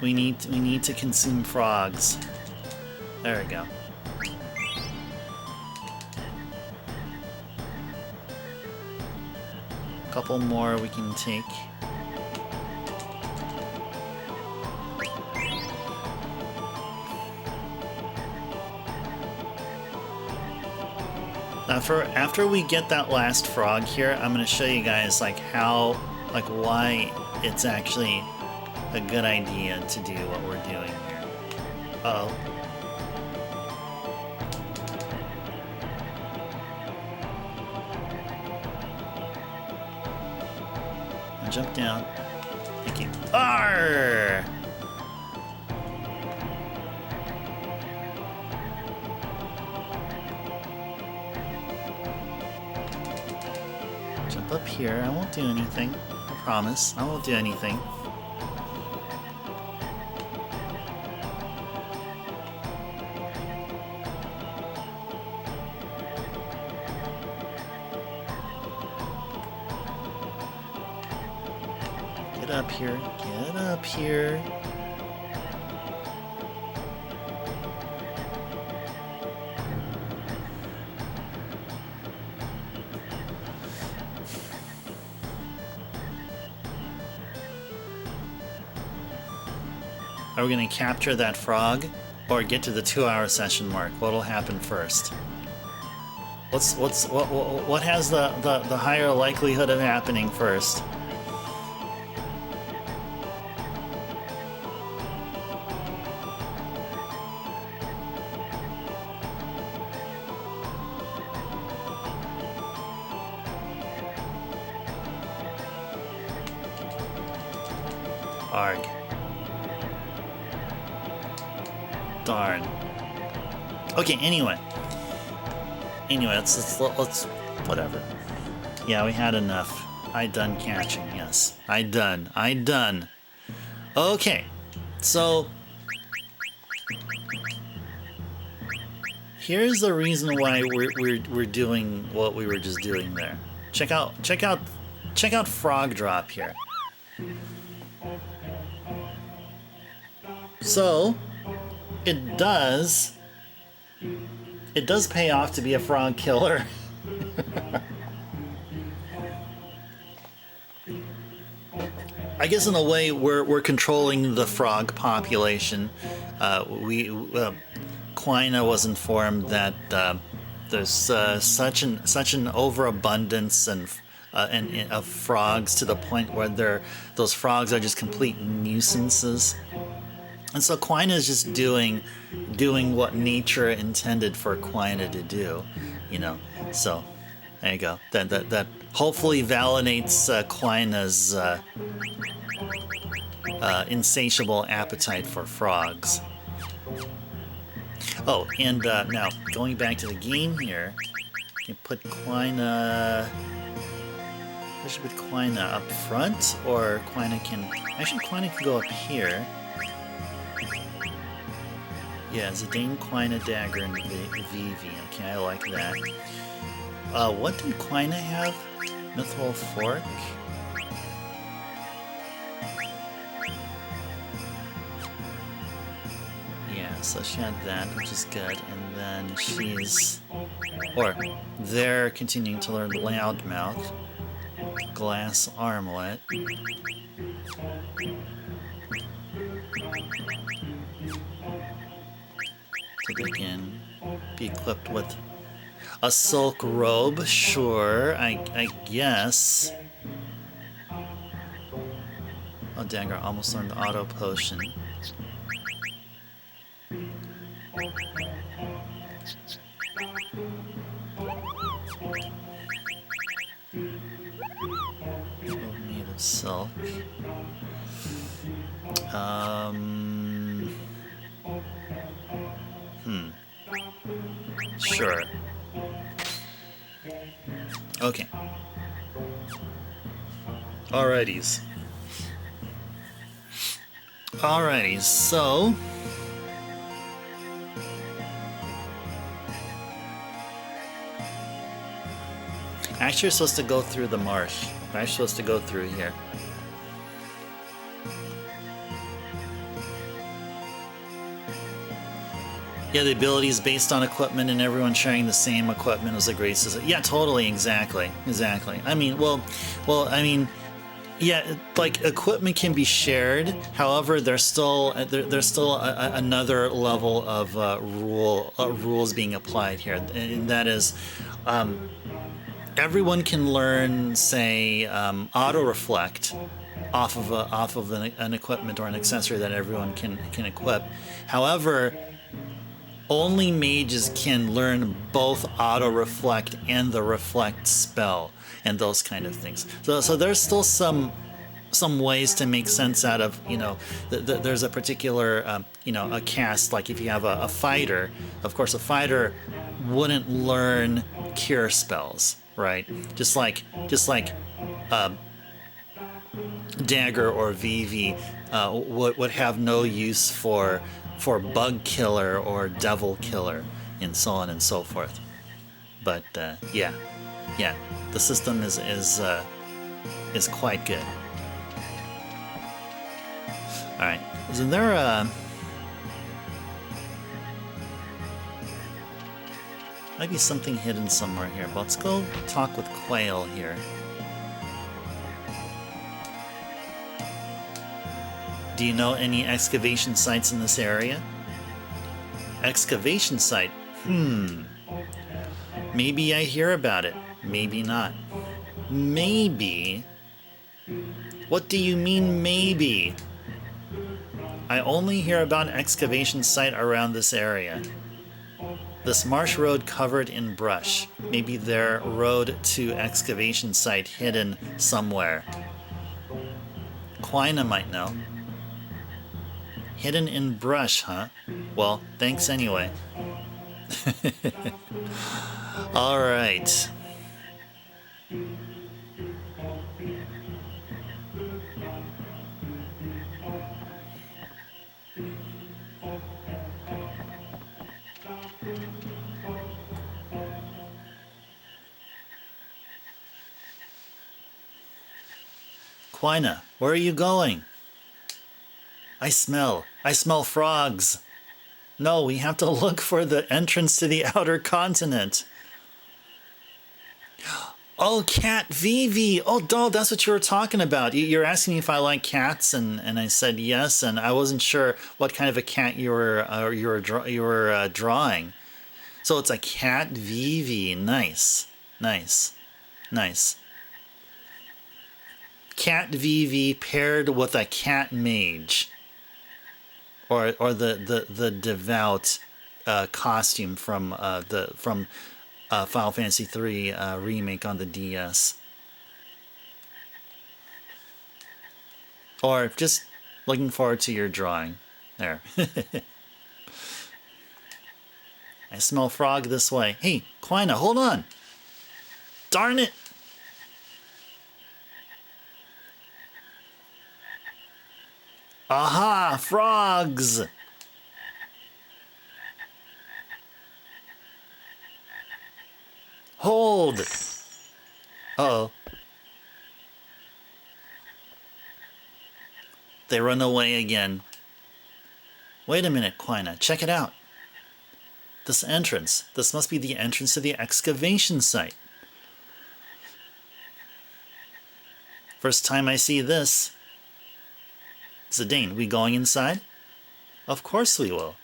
We need to consume frogs. There we go. Couple more we can take. After we get that last frog here, I'm gonna show you guys like why it's actually a good idea to do what we're doing here. Uh-oh. I'll jump down. Thank you. Arrgh! Jump up here. I won't do anything. I promise. I won't do anything. Get up here. Get up here. Are we going to capture that frog or get to the 2-hour session mark? What'll happen first? What has the higher likelihood of happening first? Arg. Darn. Okay, anyway, let's whatever. Yeah, we had enough. I done catching, yes. I done. Okay, so here's the reason why we're doing what we were just doing there. Check out frog drop here. So it does pay off to be a frog killer. I guess in a way we're controlling the frog population. Quina was informed that there's such an overabundance of frogs to the point where those frogs are just complete nuisances. And so Quina is just doing what nature intended for Quina to do, you know. So there you go. That hopefully validates Quina's insatiable appetite for frogs. Oh, and now going back to the game here, you can put Quina. I should put Quina up front, or Quina can go up here. Yeah, Zidane, Quina, Dagger, and Vivi. Okay, I like that. What did Quina have? Mithril Fork? Yeah, so she had that, which is good. And then they're continuing to learn Loudmouth. Glass Armlet. So they can be equipped with a silk robe, sure, I guess. Oh, Dagger almost learned the auto potion. Made of silk. Sure. Okay. Alrighties. So actually, you're supposed to go through the marsh. We're actually supposed to go through here. Yeah, the ability is based on equipment, and everyone sharing the same equipment was a great system. Yeah, totally, exactly. I mean, I mean, yeah, like equipment can be shared. However, there's still another level of rules being applied here, and that is, everyone can learn, say, auto reflect off of an equipment or an accessory that everyone can equip. However, only mages can learn both auto reflect and the reflect spell and those kind of things. So there's still some ways to make sense out of, you know, there's a particular you know, a cast, like if you have a fighter, of course a fighter wouldn't learn cure spells, right? Just like dagger or VV would have no use for bug killer or devil killer and so on and so forth. But yeah, the system is quite good. All right, isn't there might be something hidden somewhere here, but let's go talk with Quail here. Do you know any excavation sites in this area? Excavation site? Maybe I hear about it. Maybe not. Maybe? What do you mean, maybe? I only hear about an excavation site around this area. This marsh road covered in brush. Maybe their road to excavation site hidden somewhere. Quina might know. Hidden in brush, huh? Well, thanks anyway. All right. Quina, where are you going? I smell frogs. No, we have to look for the entrance to the outer continent. Oh, cat Vivi. Oh, doll, that's what you were talking about. You're asking me if I like cats, and I said yes, and I wasn't sure what kind of a cat you were drawing. So it's a cat Vivi. Nice. Cat Vivi paired with a cat mage. Or the devout costume from Final Fantasy III remake on the DS, or just looking forward to your drawing. There. I smell frog this way. Hey, Quina, hold on. Darn it. Aha! Frogs! Hold! Uh-oh. They run away again. Wait a minute, Quina. Check it out. This entrance. This must be the entrance to the excavation site. First time I see this. Zidane, we going inside? Of course we will.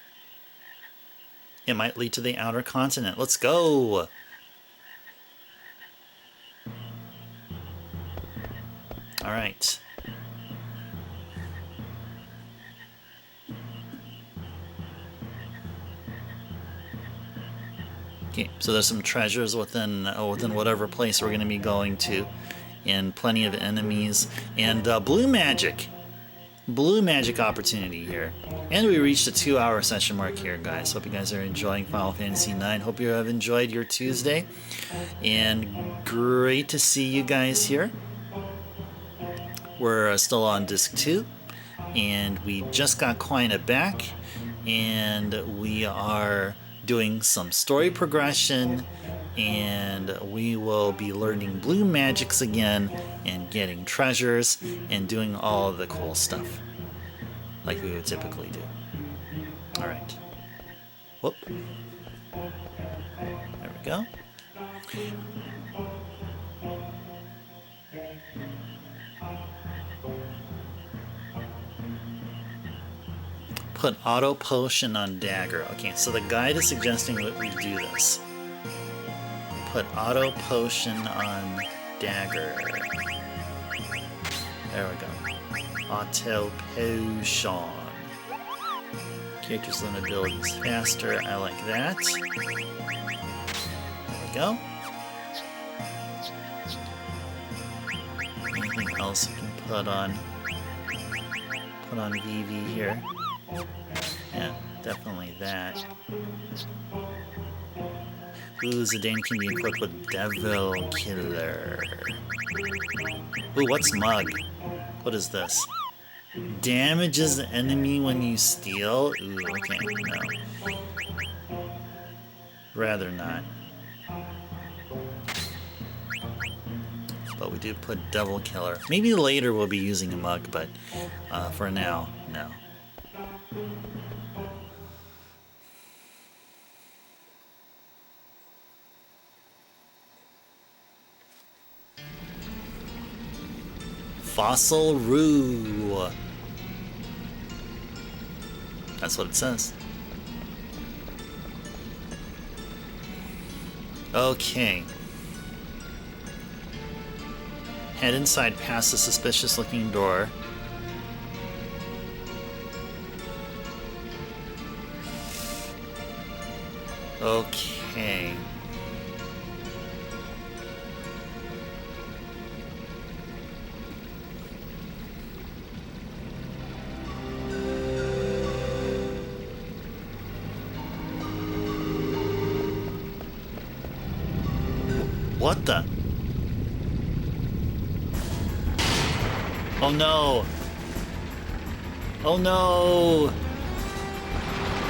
It might lead to the outer continent. Let's go! Alright. Okay, so there's some treasures within whatever place we're going to be going to, and plenty of enemies, and blue magic opportunity here. And we reached the 2-hour session mark here, guys. Hope you guys are enjoying Final Fantasy IX. Hope you have enjoyed your Tuesday, and great to see you guys here. We're still on disc 2, and we just got Quina back, and we are doing some story progression, and we will be learning blue magics again, and getting treasures, and doing all of the cool stuff like we would typically do. Alright. Whoop. There we go. Put auto potion on dagger. Okay, so the guide is suggesting that we do this. Put auto potion on dagger. There we go. Auto potion. Characters learn abilities faster. I like that. There we go. Anything else you can put on? Put on VV here. Yeah, definitely that. Ooh, Zidane can be equipped with Devil Killer. Ooh, what's Mug? What is this? Damages the enemy when you steal? Ooh, okay, no. Rather not. But we do put Devil Killer. Maybe later we'll be using a Mug, but for now, no. Fossil Roo. That's what it says. Okay. Head inside past the suspicious looking door. Okay. What the? Oh no! Oh no!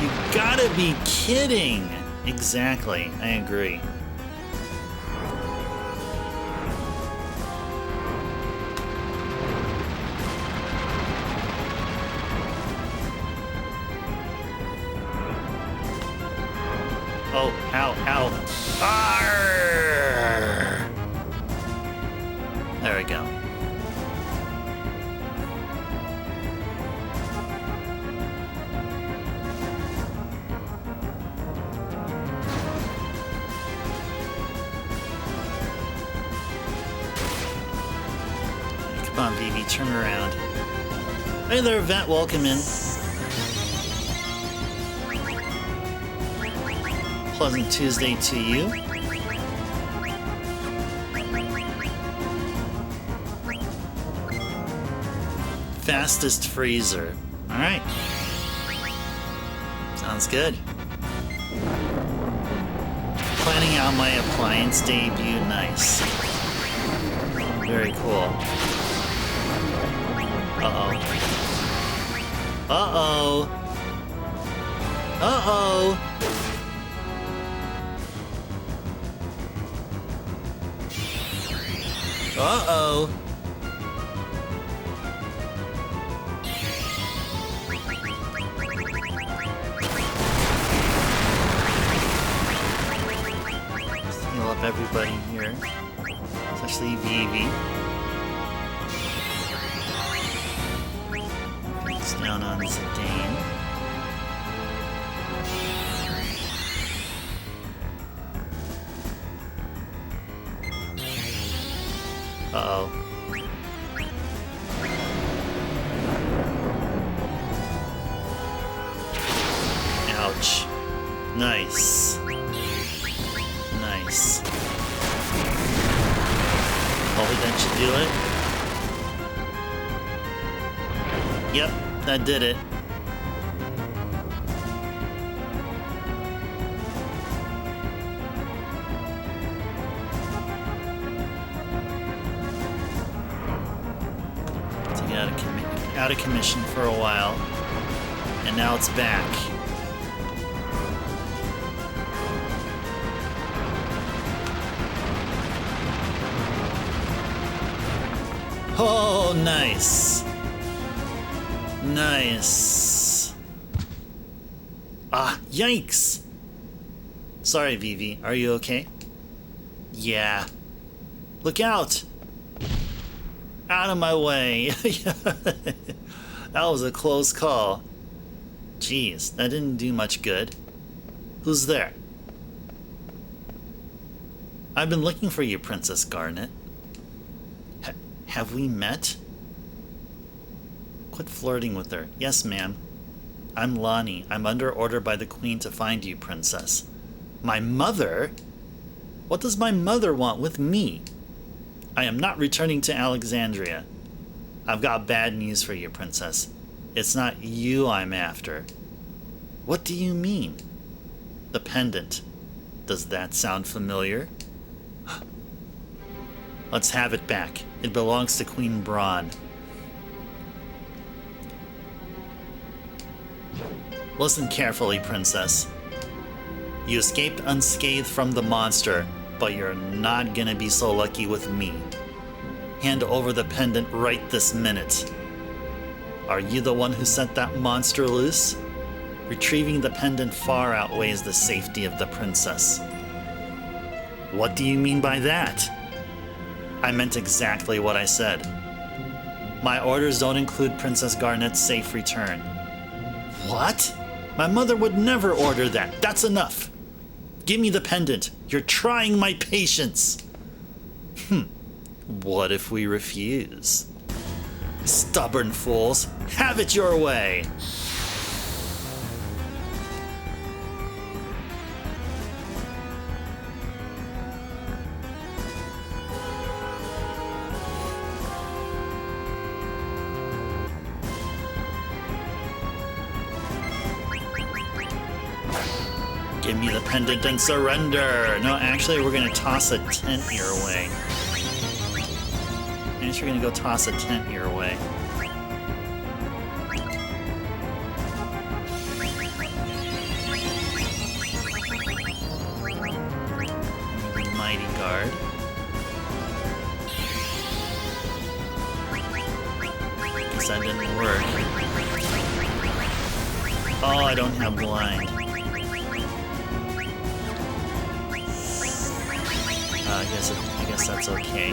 You gotta be kidding! Exactly, I agree. Oh, ow, ow. Arrgh! There we go. Come on, BB, turn around. Hey there, Vet, welcome in. Pleasant Tuesday to you. Fastest freezer. Alright. Sounds good. Planning out my appliance debut. Nice. Very cool. Uh-oh. Uh-oh. Uh-oh. Uh-oh. Heal up everybody here, especially Vivi. It's down on Zidane. Uh-oh. Ouch. Nice. Nice. Hopefully that should do it. Yep, that did it. Out of commission for a while, and now it's back. Oh, nice. Nice. Ah, yikes! Sorry, Vivi. Are you okay? Yeah. Look out! Out of my way! That was a close call. Jeez, that didn't do much good. Who's there? I've been looking for you, Princess Garnet. Have we met? Quit flirting with her. Yes, ma'am. I'm Lonnie. I'm under order by the Queen to find you, Princess. My mother? What does my mother want with me? I am not returning to Alexandria. I've got bad news for you, Princess. It's not you I'm after. What do you mean? The pendant. Does that sound familiar? Let's have it back. It belongs to Queen Braun. Listen carefully, Princess. You escaped unscathed from the monster, but you're not gonna be so lucky with me. Hand over the pendant right this minute. Are you the one who sent that monster loose? Retrieving the pendant far outweighs the safety of the princess. What do you mean by that? I meant exactly what I said. My orders don't include Princess Garnet's safe return. What? My mother would never order that. That's enough. Give me the pendant. You're trying my patience. What if we refuse? Stubborn fools. Have it your way. Give me the pendant and surrender! No, actually, we're gonna toss a tent your way. I guess you're gonna go toss a tent your way. The Mighty Guard. Guess that didn't work. Oh, I don't have blind. I guess that's okay.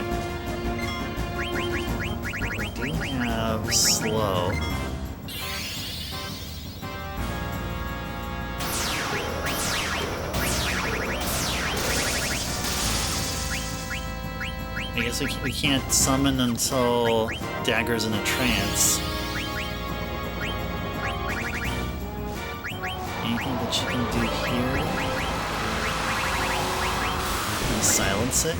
We do have slow. I guess we can't summon until Dagger's in a trance. Anything that you can do here? Silence it.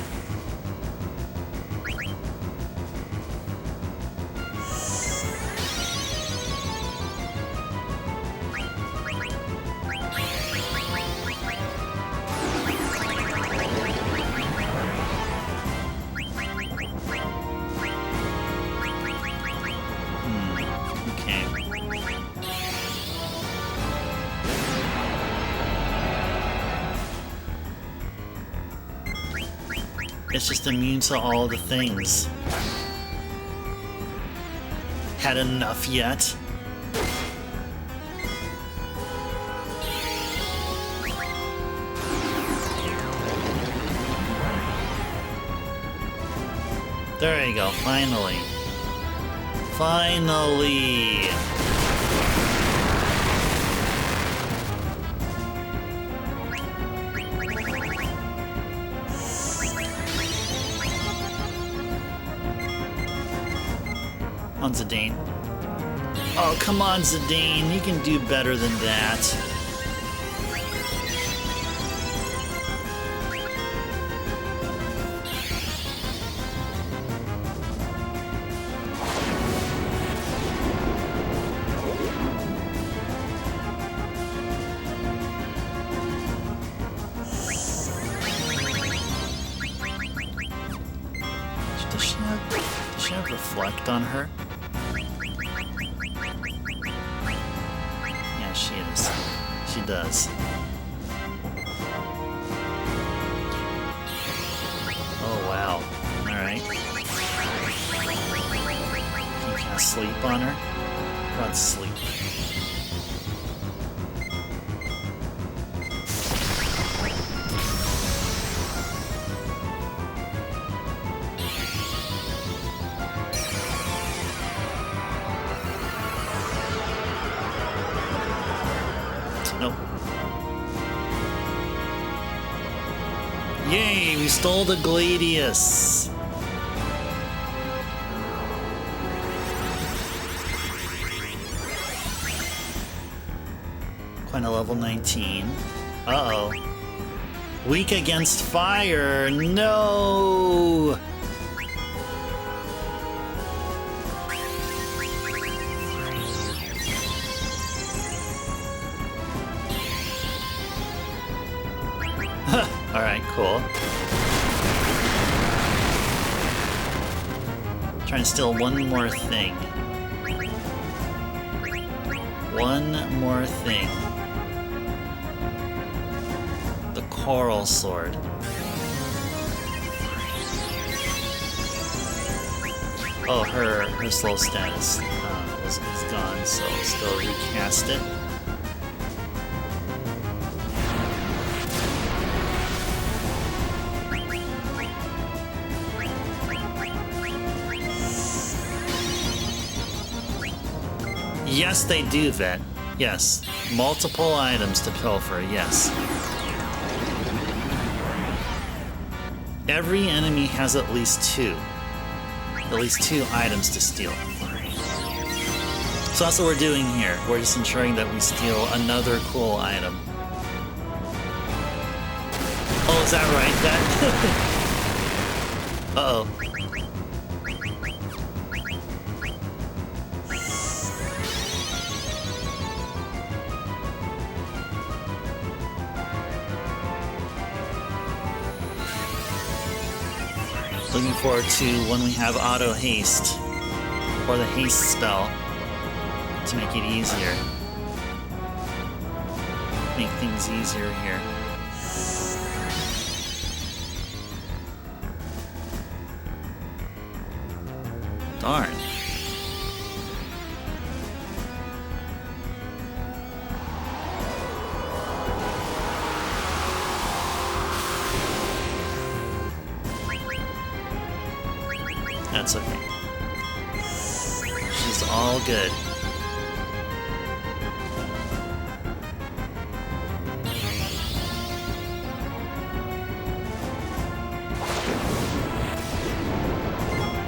Okay. It's just immune to all the things. Had enough yet? There you go, finally. Finally! On Zidane. Oh, come on, Zidane. You can do better than that. Does she have reflect on her? Yeah, she is. She does. Oh, wow. Alright. Can you cast sleep on her? God, sleep. Yay, we stole the Gladius. Quina level 19. Uh-oh. Weak against fire. No! Alright, cool. Trying to steal one more thing. One more thing. The coral sword. Oh, her slow status is gone, so still recast it. Yes, they do, Vet. Yes. Multiple items to pilfer, yes. Every enemy has at least two items to steal. So that's what we're doing here. We're just ensuring that we steal another cool item. Oh, is that right, Vet? Uh-oh. Looking forward to when we have auto haste, or the haste spell, to make it easier. Make things easier here. Darn. That's okay. She's all good.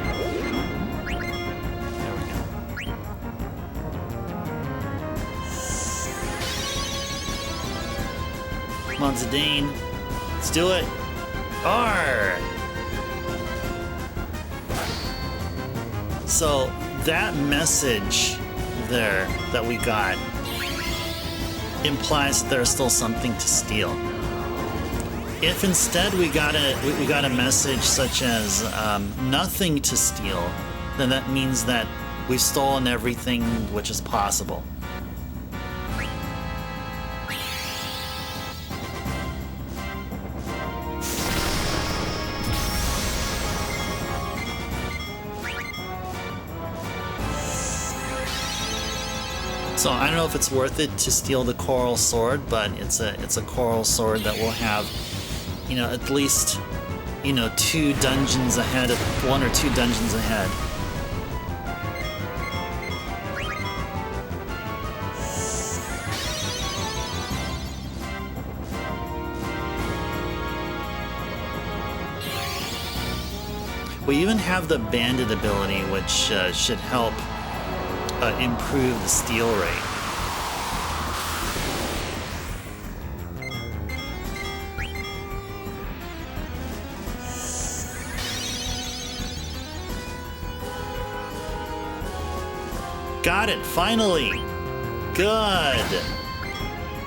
There we go. Come on, Zidane. Let's do it. Arr! So that message there that we got implies that there's still something to steal. If instead we got a message such as nothing to steal, then that means that we've stolen everything which is possible. So I don't know if it's worth it to steal the coral sword, but it's a coral sword that will have, you know, at least, you know, 2 dungeons ahead, 1 or 2 dungeons ahead. We even have the bandit ability, which should help improve the steal rate. Got it, finally! Good!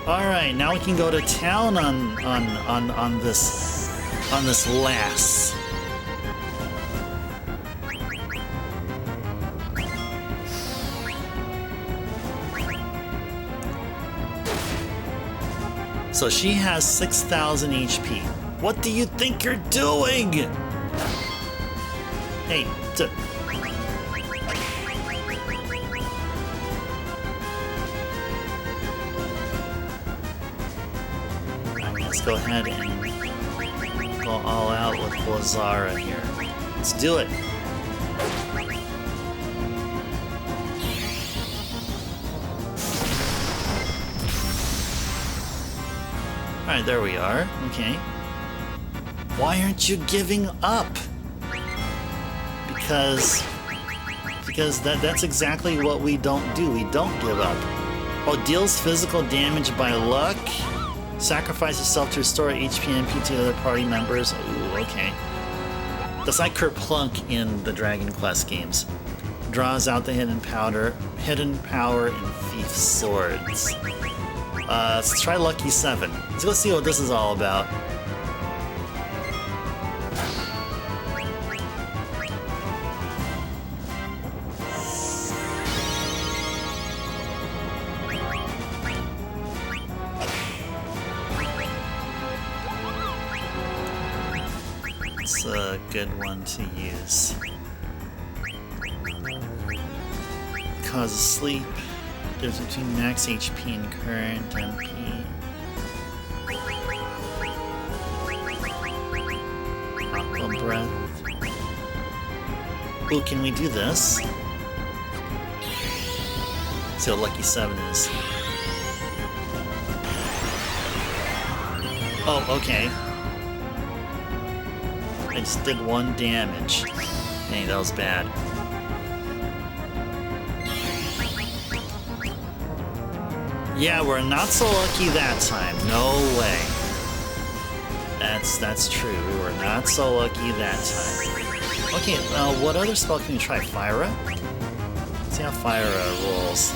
Alright, now we can go to town on this lass. So she has 6,000 HP. What do you think you're doing? Hey, Alright, let's go ahead and go all out with Blazara here. Let's do it. Alright, there we are. Okay. Why aren't you giving up? Because that's exactly what we don't do. We don't give up. Oh, deals physical damage by luck. Sacrifice yourself to restore HP and MP to other party members. Ooh, okay. That's like Kerplunk in the Dragon Quest games. Draws out the hidden power in Thief Swords. Let's try Lucky 7. Let's go see what this is all about. It's a good one to use. Cause of sleep. Difference between max HP and current MP. Aqua breath. Ooh, can we do this? See what Lucky 7 is. Oh, okay. I just did 1 damage. Dang, that was bad. Yeah, we're not so lucky that time. No way. That's true. We were not so lucky that time. Okay, what other spell can we try? Fyra? Let's see how Fyra rolls.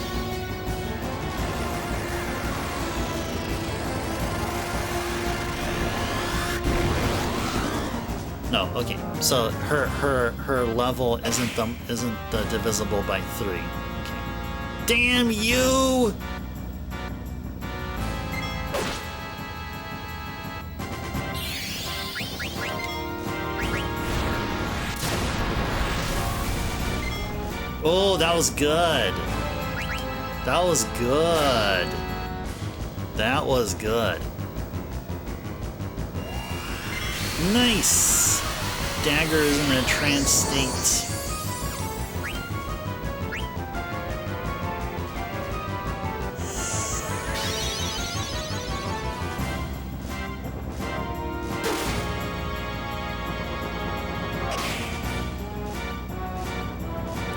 No, okay. So her level isn't divisible by 3. Okay. Damn you! Oh, that was good. That was good. That was good. Nice! Dagger is in a trance state.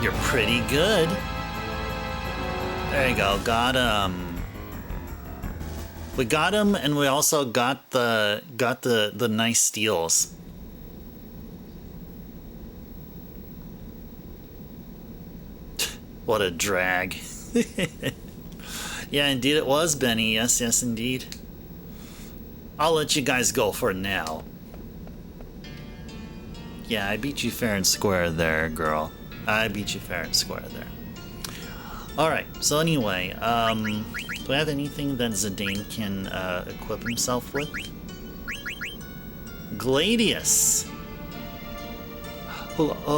You're pretty good. There you go. Got him. We got him, and we also got the nice steals. What a drag. Yeah, indeed it was, Benny. Yes, yes, indeed. I'll let you guys go for now. Yeah, I beat you fair and square there, girl. I beat you fair and square there. Alright, so anyway, do I have anything that Zidane can equip himself with? Gladius!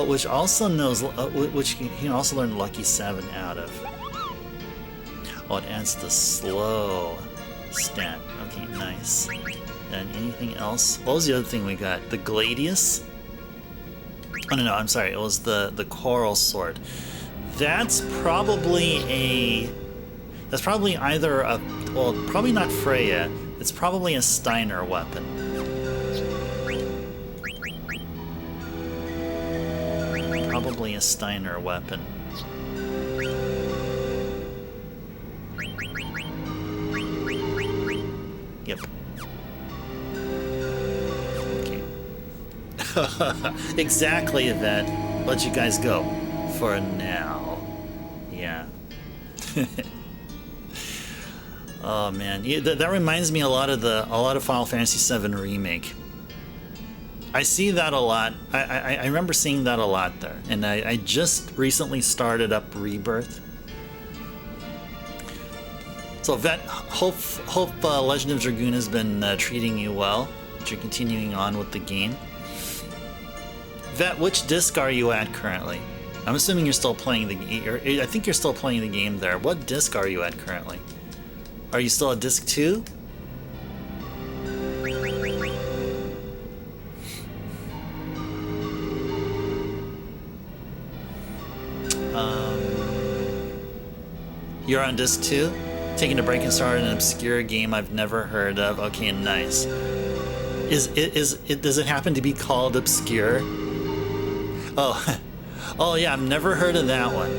Which also knows, which he can also learn Lucky 7 out of. Oh, it adds the slow stat. Okay, nice. And anything else? What was the other thing we got? The Gladius? Oh, no, I'm sorry. It was the Coral Sword. That's probably a... That's probably either a... Well, probably not Freya. It's probably a Steiner weapon. Probably a Steiner weapon. Yep. Exactly, Yvette. Let you guys go for now. Yeah. Oh man, that reminds me a lot of Final Fantasy VII Remake. I see that a lot. I remember seeing that a lot there, and I just recently started up Rebirth. So Vet, hope Legend of Dragoon has been treating you well. That you're continuing on with the game. Vet, which disc are you at currently? I'm assuming you're still playing the game. I think you're still playing the game there. What disc are you at currently? Are you still at disc 2? You're on disc 2? Taking a break and starting an obscure game I've never heard of. Okay, nice. Does it happen to be called Obscure? Oh, oh yeah, I've never heard of that one.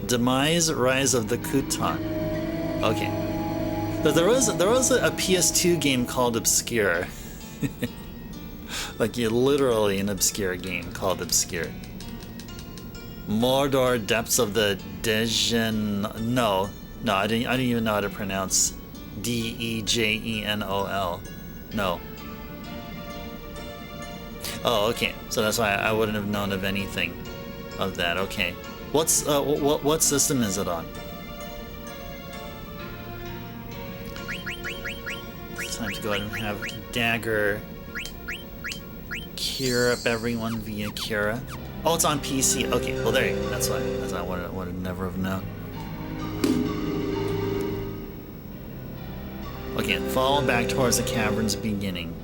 Demise, Rise of the Kutan. Okay, but there was a PS2 game called Obscure. Like, literally an obscure game called Obscure. Mordor, Depths of the Dejen. No, I didn't even know how to pronounce Dejenol. No. Oh, okay. So that's why I wouldn't have known of anything of that. Okay. What system is it on? It's time to go ahead and have Dagger cure up everyone via Kira. Oh, it's on PC. Okay, well there you go. That's why I would never have known. Okay, follow back towards the cavern's beginning.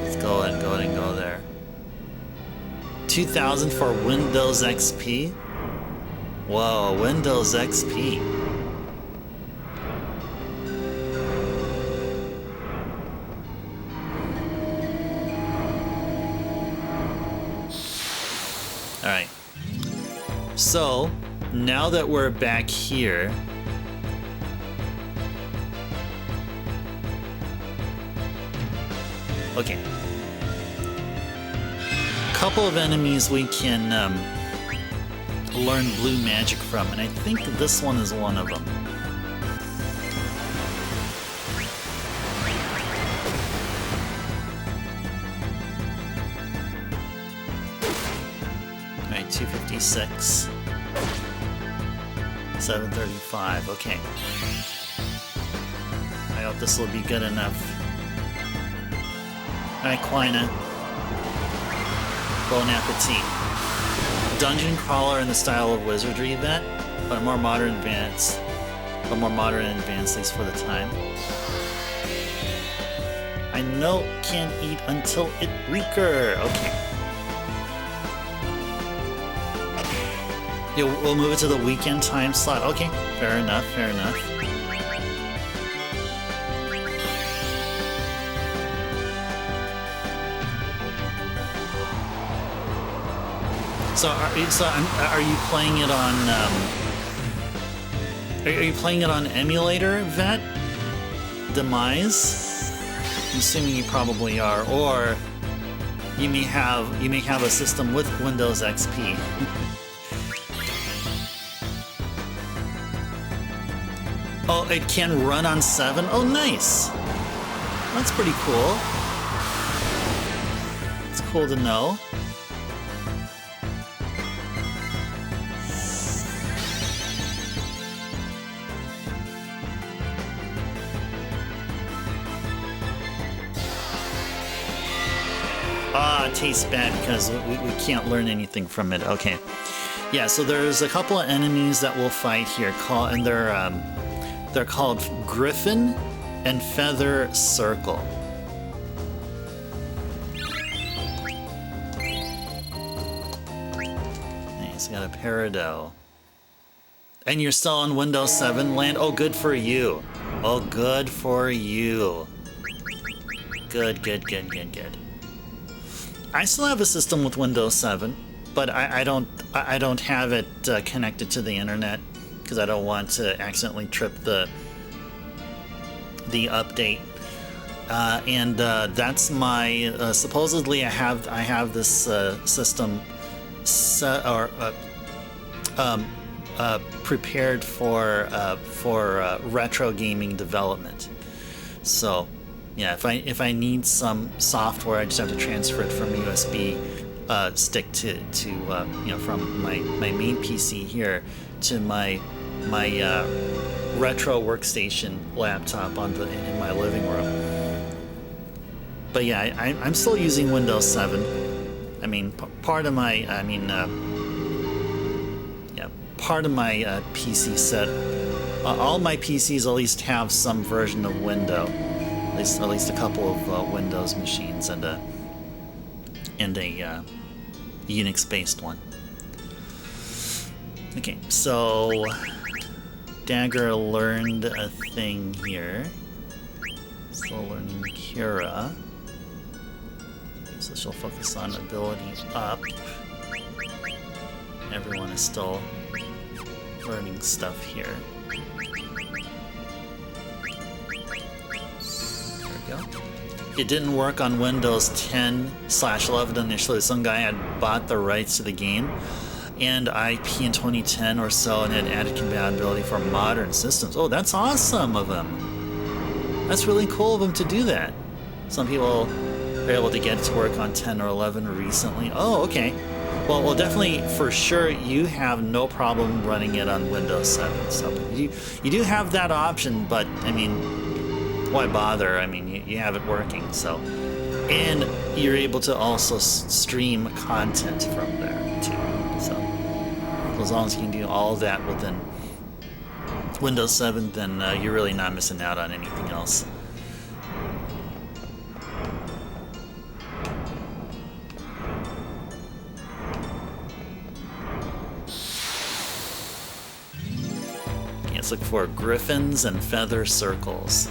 Let's go ahead and go there. 2000 for Windows XP? Whoa, Windows XP. Alright. So, now that we're back here, okay. Couple of enemies we can learn blue magic from, and I think this one is one of them. Alright, 256. 735, okay. I hope this will be good enough. Alright, Quina. Bon appetit. Dungeon crawler in the style of wizardry event, but more modern and advanced, at least for the time. I know can't eat until it recur. Okay. Yeah, we'll move it to the weekend time slot. Okay, fair enough, fair enough. So are you playing it on? Are you playing it on emulator, Vet? Demise? I'm assuming you probably are, or you may have a system with Windows XP. Oh, it can run on 7? Oh, nice! That's pretty cool. It's cool to know. Ah, it tastes bad because we can't learn anything from it. Okay. Yeah, so there's a couple of enemies that we'll fight here, and they're called Griffin and Feather Circle. Nice, got a Peridot. And you're still on Windows 7 land? Oh, good for you. Oh, good for you. Good. I still have a system with Windows 7, but I don't have it connected to the internet because I don't want to accidentally trip the update. And that's my supposedly I have this system prepared for retro gaming development. So yeah, if I need some software, I just have to transfer it from USB stick to from my main PC here to my retro workstation laptop in my living room. But yeah, I'm still using Windows 7. I mean, part of my PC set. All my PCs at least have some version of Windows. At least a couple of Windows machines and a Unix-based one. Okay, so Dagger learned a thing here. Still learning Kira. Okay, so she'll focus on ability up. Everyone is still learning stuff here. There we go. It didn't work on Windows 10/11 initially. Some guy had bought the rights to the game and IP in 2010 or so and had added compatibility for modern systems. Oh, that's awesome of him. That's really cool of him to do that. Some people are able to get it to work on 10 or 11 recently. Oh, okay. Well, definitely, for sure, you have no problem running it on Windows 7. So you do have that option, but, I mean, why bother? I mean, you have it working, so. And you're able to also stream content from there, too. So as long as you can do all that within Windows 7, then you're really not missing out on anything else. Okay, let's look for griffins and feather circles.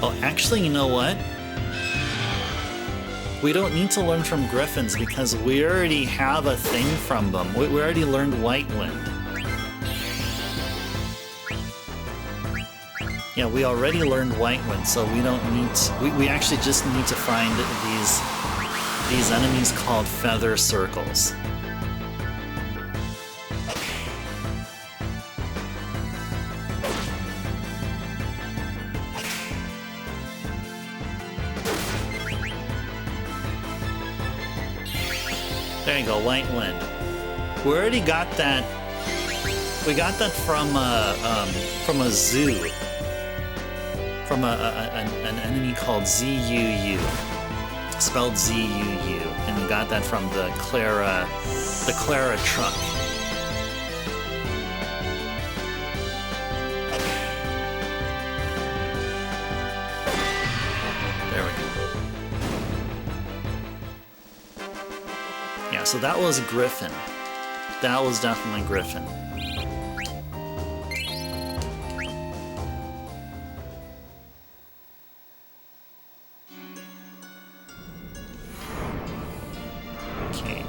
Oh, actually, you know what? We don't need to learn from griffins because we already have a thing from them. We already learned White Wind. Yeah, we already learned White Wind, so we don't need to, we actually just need to find these enemies called feather circles. There you go, White Wind. We already got that. We got that from a zoo, from an enemy called ZUU, spelled ZUU, and we got that from the Clara truck. There we go. Yeah, so that was Griffin. That was definitely Griffin. Okay.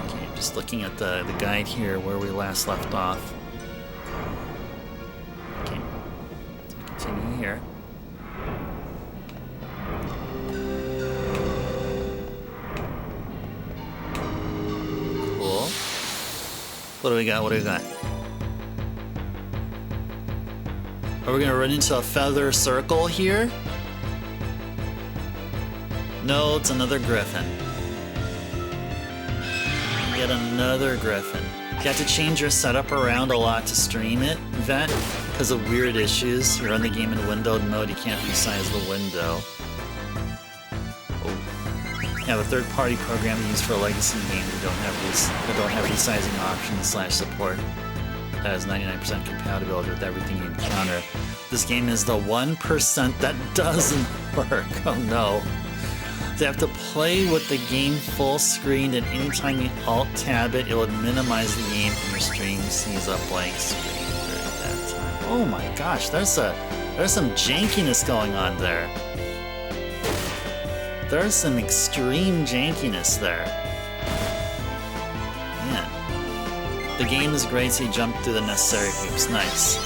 Okay, just looking at the guide here where we last left off. Okay. Continue here. Cool. What do we got? What do we got? Are we gonna run into a feather circle here? No, it's another griffin. Yet another griffin. You have to change your setup around a lot to stream it, Vet, because of weird issues. You run the game in windowed mode, you can't resize the window. Oh. You have a third-party program used for a legacy game that don't have resizing options / support. That has 99% compatibility with everything you encounter. This game is the 1% that doesn't work. Oh no. So you have to play with the game full screen, and anytime you alt-tab it, it would minimize the game and your stream sees a blank screen during that time. Oh my gosh, there's some jankiness going on there. There's some extreme jankiness there. Man. The game is great, so you jump through the necessary hoops. Nice.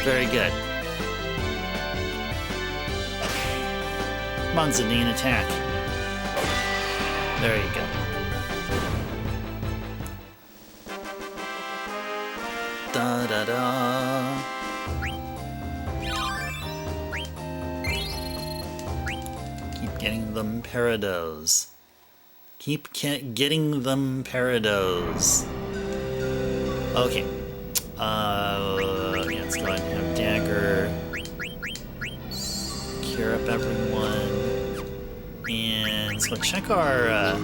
Very good. Come on, Zidane, attack. There you go. Da-da-da. Keep getting them Parados. Keep getting them Parados. Okay. Yeah, let's go ahead and have Dagger cure up everyone. And let's go check our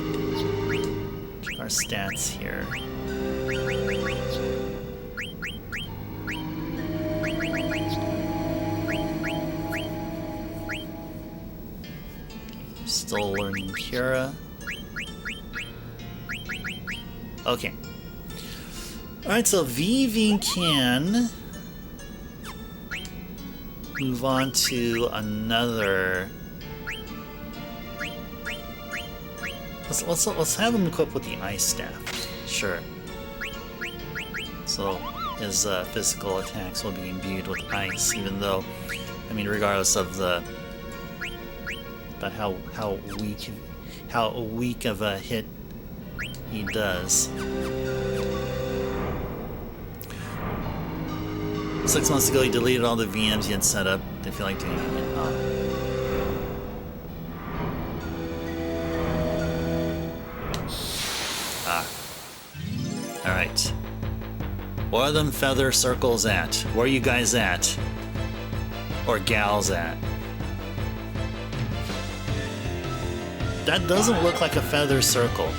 stats here. Still learning Kira. Okay. Alright, so Vivi can move on to another. Let's have him equipped with the ice staff. Sure. So his physical attacks will be imbued with ice, even though, I mean, regardless of the about how weak of a hit he does. 6 months ago, he deleted all the VMs he had set up. Didn't feel like doing it again. Alright. Where are them feather circles at? Where are you guys at? Or gals at? That doesn't look like a feather circle.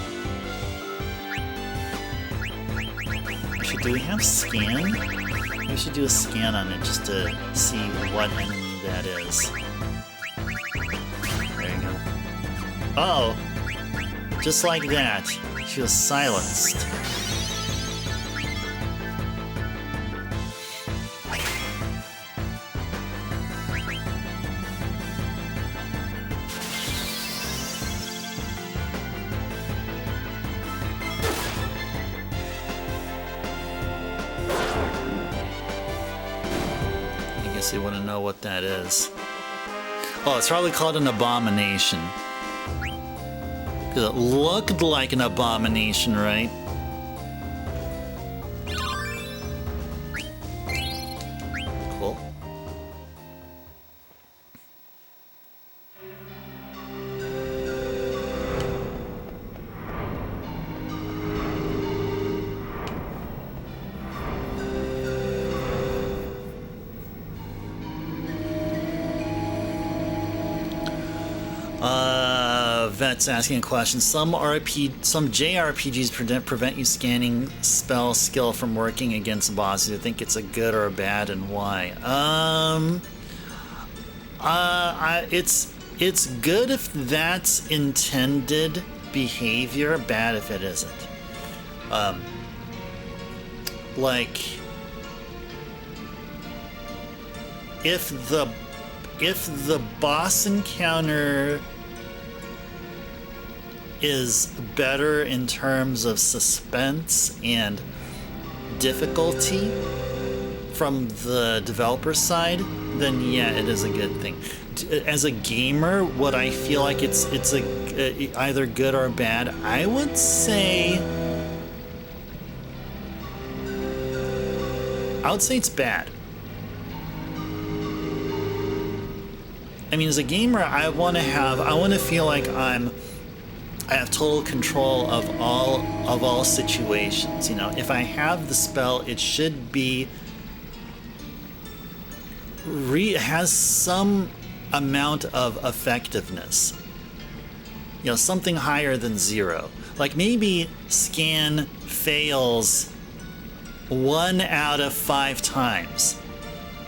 Actually, do we have scan? We should do a scan on it just to see what enemy that is. There you go. Uh oh! Just like that, she was silenced. You want to know what that is. Oh, it's probably called an abomination. Because it looked like an abomination, right? Cool. Vet's asking a question. Some JRPGs prevent you scanning spell skill from working against bosses. Do you think it's a good or a bad, and why? It's good if that's intended behavior. Bad if it isn't. Like, if the boss encounter is better in terms of suspense and difficulty from the developer side, then yeah, it is a good thing. As a gamer, would I feel like it's either good or bad? I would say it's bad. I mean, as a gamer, I want to feel like I have total control of all situations. You know, if I have the spell, it should be has some amount of effectiveness. You know, something higher than 0. Like maybe scan fails 1 out of 5 times,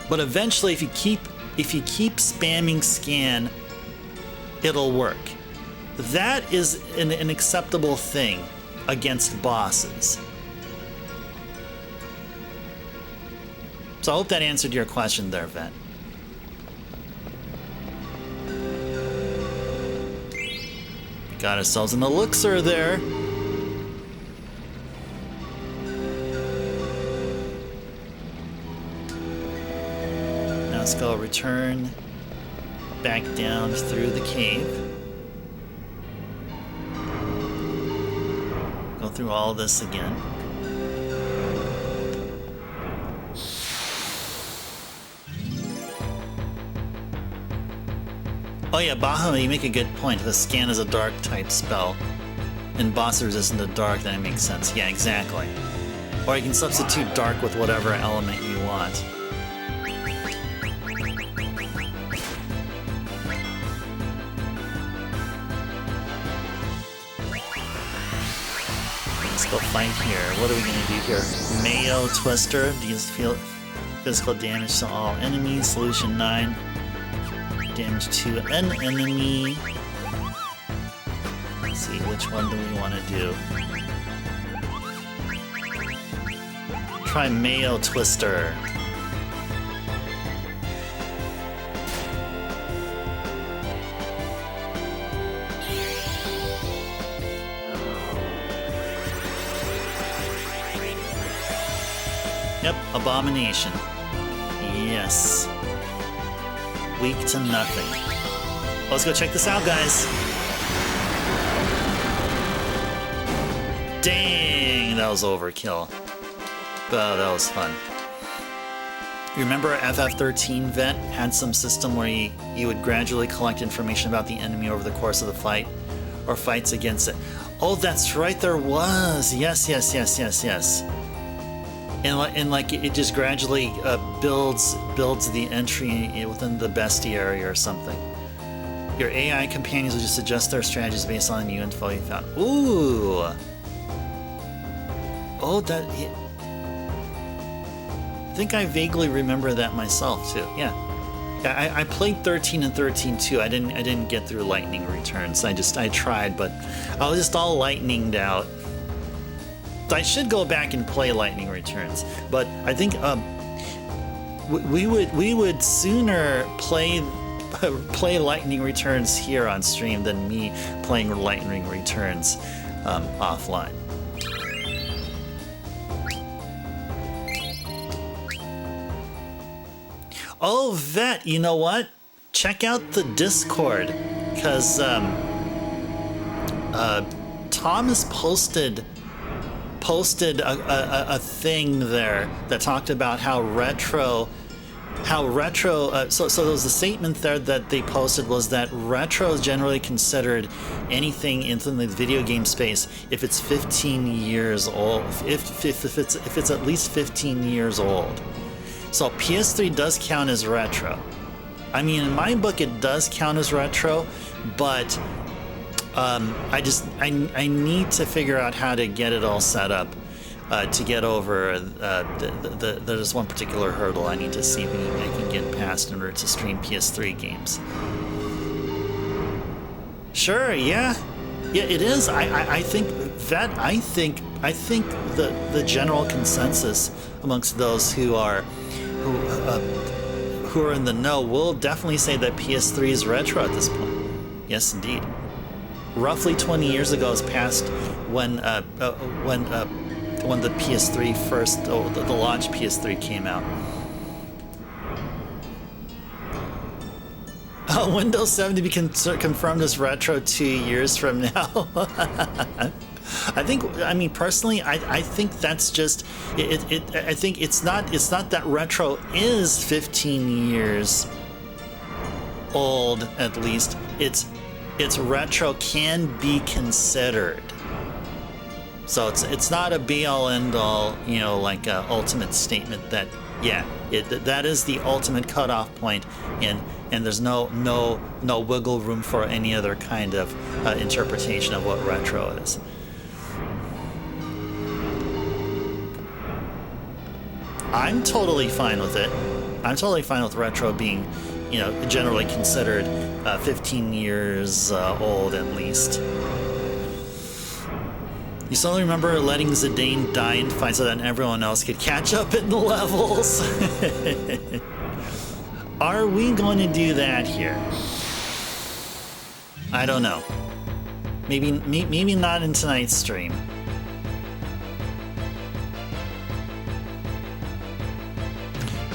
but eventually, if you keep spamming scan, it'll work. That is an acceptable thing against bosses. So I hope that answered your question there, Vet. Got ourselves an elixir there. Now let's go return back down through the cave. Go through all this again. Oh yeah, Bahamut, you make a good point. The scan is a dark type spell, and boss resistant to dark, that makes sense. Yeah, exactly. Or you can substitute dark with whatever element you want. Let's go fight here. What are we gonna do here? Mayo Twister deals physical damage to all enemies. Solution 9. Damage to an enemy. see, which one do we want to do? Try Mayo Twister. Yep, Abomination. Yes. Weak to nothing. Let's go check this out, guys. Dang, that was overkill. But that was fun. You remember FF13 Vet had some system where you would gradually collect information about the enemy over the course of the fight, or fights against it. Oh, that's right, there was. Yes. And like it just gradually builds the entry within the bestiary or something. Your AI companions will just adjust their strategies based on the new info you found. Ooh. Oh, that. I think I vaguely remember that myself too. Yeah. I played 13 and 13 too. I didn't get through Lightning Returns. I tried, but I was just all lightninged out. I should go back and play Lightning Returns, but I think we would sooner play Lightning Returns here on stream than me playing Lightning Returns offline. Oh, Vet, you know what? Check out the Discord, because Thomas posted a thing there that talked about how retro so there was a statement there that they posted was that retro is generally considered anything in the video game space if it's 15 years old, if it's at least 15 years old. So PS3 does count as retro. I mean, in my book it does count as retro, but I need to figure out how to get it all set up to get over there's one particular hurdle I need to see if I can get past in order to stream PS3 games. Sure, yeah, it is. I think the general consensus amongst those who are in the know will definitely say that PS3 is retro at this point. Yes, indeed. Roughly 20 years ago has passed when the PS3 first, the launch PS3 came out. Windows 7 to be confirmed as retro 2 years from now. I mean, personally, I think that's just it. I think it's not that retro is 15 years old. At least it's retro can be considered. So it's not a be all end all, like a ultimate statement that that is the ultimate cutoff point, and there's no wiggle room for any other kind of interpretation of what retro is. I'm totally fine with it. I'm totally fine with retro being, generally considered 15 years old at least. You suddenly remember letting Zidane die in fights so that everyone else could catch up in the levels. Are we going to do that here? I don't know. Maybe not in tonight's stream.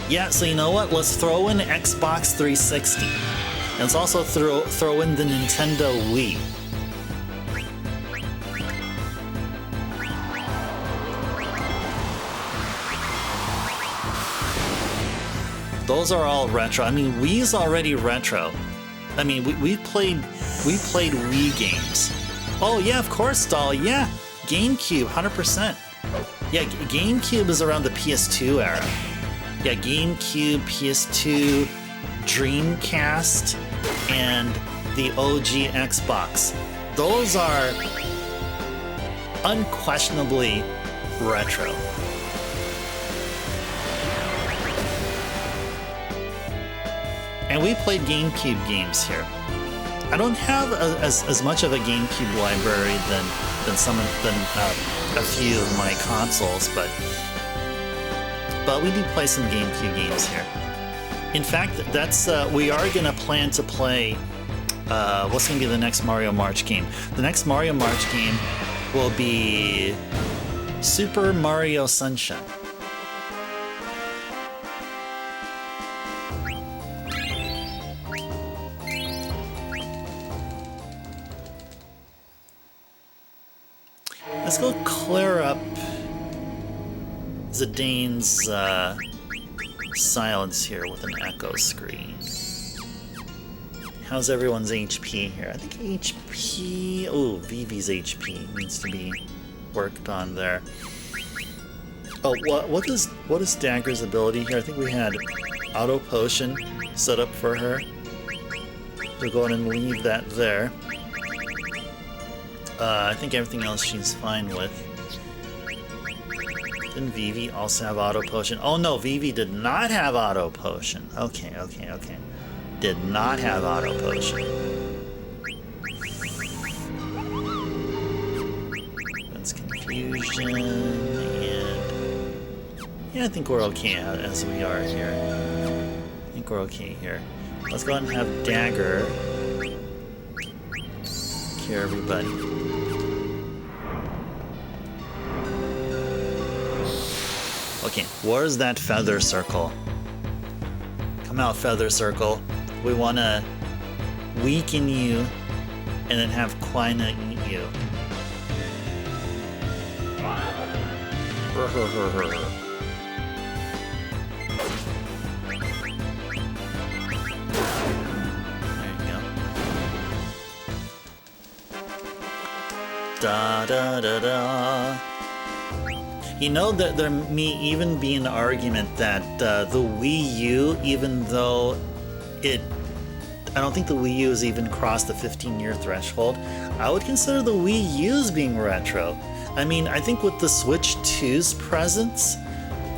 Yeah, so you know what? Let's throw in Xbox 360. And let's also throw in the Nintendo Wii. Those are all retro. I mean, Wii's already retro. I mean, we played Wii games. Oh yeah, of course, Doll. Yeah, GameCube, 100%. Yeah, GameCube is around the PS2 era. Yeah, GameCube, PS2, Dreamcast, and the OG Xbox. Those are unquestionably retro. And we played GameCube games here. I don't have as much of a GameCube library than a few of my consoles, but we do play some GameCube games here. In fact, that's we are gonna plan to play. What's gonna be the next Mario March game? The next Mario March game will be Super Mario Sunshine. Let's go clear up Zidane's silence here with an echo screen. How's everyone's HP here? I think HP... Oh, Vivi's HP needs to be worked on there. Oh, what is Dagger's ability here? I think we had Auto Potion set up for her. We'll go ahead and leave that there. I think everything else she's fine with. Didn't Vivi also have Auto Potion? Oh no, Vivi did not have Auto Potion. Okay. Did not have Auto Potion. That's confusion, and... Yeah, I think we're okay as we are here. I think we're okay here. Let's go ahead and have Dagger cure everybody. Okay, where's that feather circle? Come out, feather circle. We want to weaken you and then have Quina eat you. There you go. Da da da da. You know that there may even be an argument that the Wii U, even though I don't think the Wii U has even crossed the 15-year threshold, I would consider the Wii U as being retro. I mean, I think with the Switch 2's presence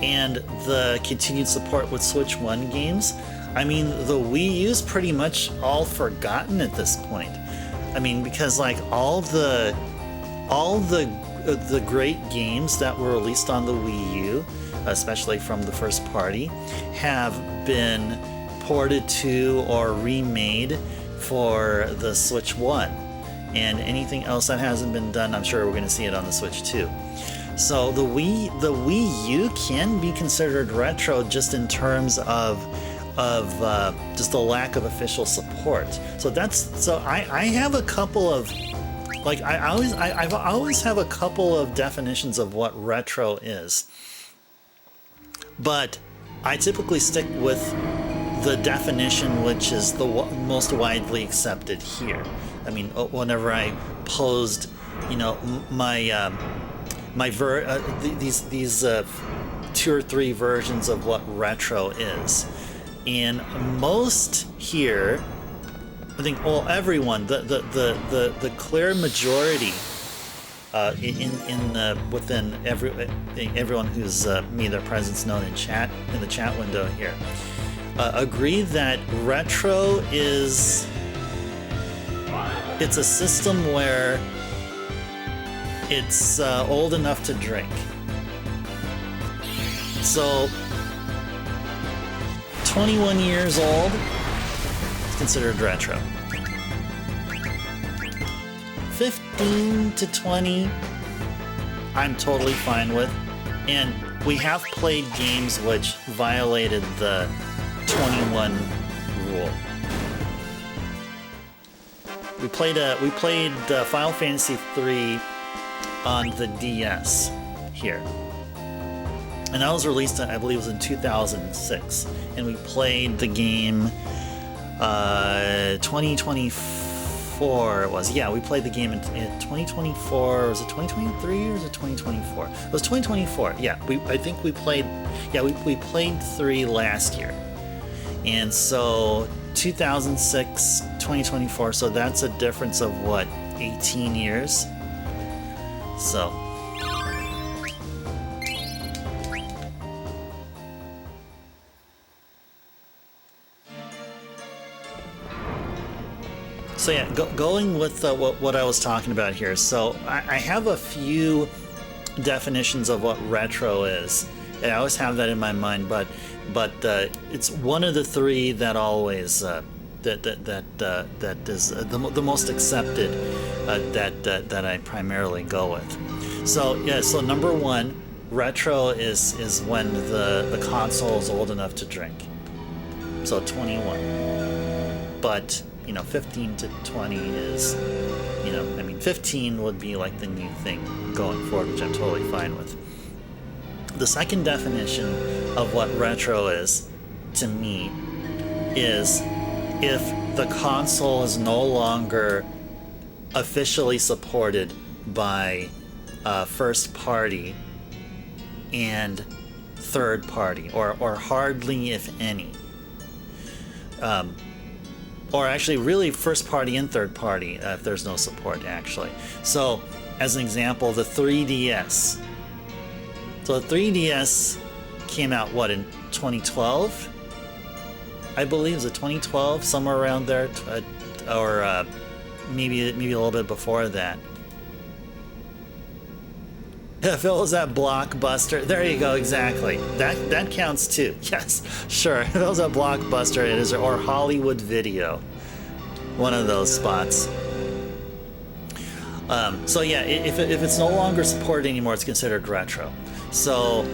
and the continued support with Switch 1 games, I mean, the Wii U's pretty much all forgotten at this point. I mean, because like all the great games that were released on the Wii U, especially from the first party, have been ported to or remade for the Switch 1. And anything else that hasn't been done, I'm sure we're going to see it on the Switch 2. So the Wii U can be considered retro just in terms of just the lack of official support. So I have a couple of, like, I always have a couple of definitions of what retro is, but I typically stick with the definition which is the most widely accepted here. I mean, whenever I posed, you know, these 2 or 3 versions of what retro is, and most here, I think, well, everyone, the clear majority within everyone who's made their presence known in the chat window here, agree that retro it's a system where it's old enough to drink. So 21 years old is considered retro. 15 to 20, I'm totally fine with. And we have played games which violated the 21 rule. We played Final Fantasy III on the DS here. And that was released, I believe it was in 2006. And we played the game 2024 it was. Yeah, we played the game in 2024. Was it 2023 or was it 2024? It was 2024. Yeah, I think we played 3 last year. And so 2006, 2024, so that's a difference of what, 18 years? So So yeah, going with what I was talking about here. So I have a few definitions of what retro is. I always have that in my mind, but it's one of the three that always that is the most accepted that I primarily go with. So yeah, so number one, retro is when the console is old enough to drink. So 21, but 15 to 20 is, I mean, 15 would be like the new thing going forward, which I'm totally fine with. The second definition of what retro is, to me, is if the console is no longer officially supported by first party and third party, or hardly if any. Or actually really first party and third party if there's no support, actually. So as an example, the 3DS. So the 3DS came out, what, in 2012? I believe, is it 2012, somewhere around there, or maybe a little bit before that. If it was at Blockbuster, there you go, exactly. That counts too. Yes, sure. If it was at Blockbuster, it is, or Hollywood Video, one of those spots. So yeah, if it's no longer supported anymore, it's considered retro. So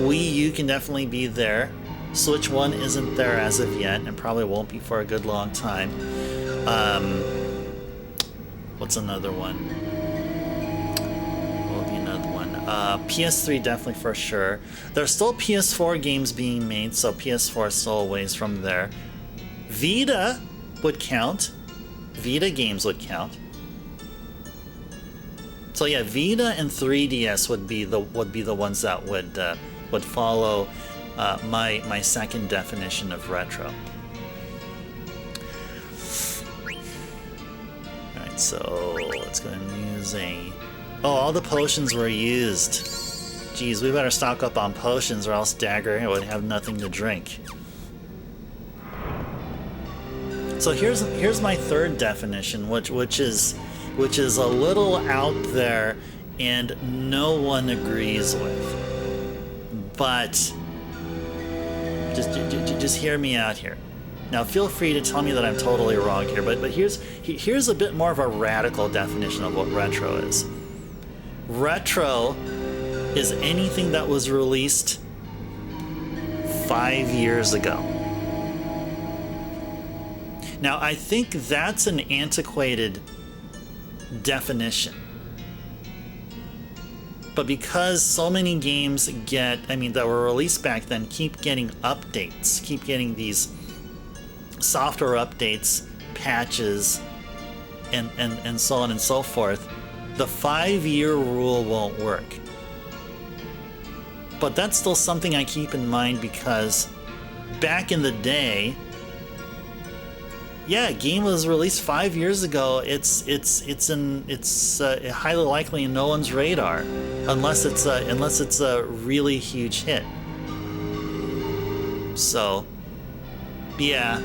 Wii U can definitely be there. Switch 1 isn't there as of yet, and probably won't be for a good long time. What's another one? What will be another one? PS3 definitely for sure. There's still PS4 games being made, so PS4 is still a ways from there. Vita would count. Vita games would count. So yeah, Vita and 3DS would be the ones that would follow my second definition of retro. Alright, so let's go ahead and use a... Oh, all the potions were used. Geez, we better stock up on potions or else Dagger would have nothing to drink. So here's my third definition, which is a little out there and no one agrees with. But just hear me out here. Now feel free to tell me that I'm totally wrong here, but here's a bit more of a radical definition of what retro is. Retro is anything that was released 5 years ago. Now I think that's an antiquated definition. But because so many games that were released back then keep getting updates, keep getting these software updates, patches, and so on and so forth, the 5-year rule won't work. But that's still something I keep in mind because back in the day, yeah, a game was released 5 years ago. It's highly likely in no one's radar, unless it's a really huge hit. So, yeah,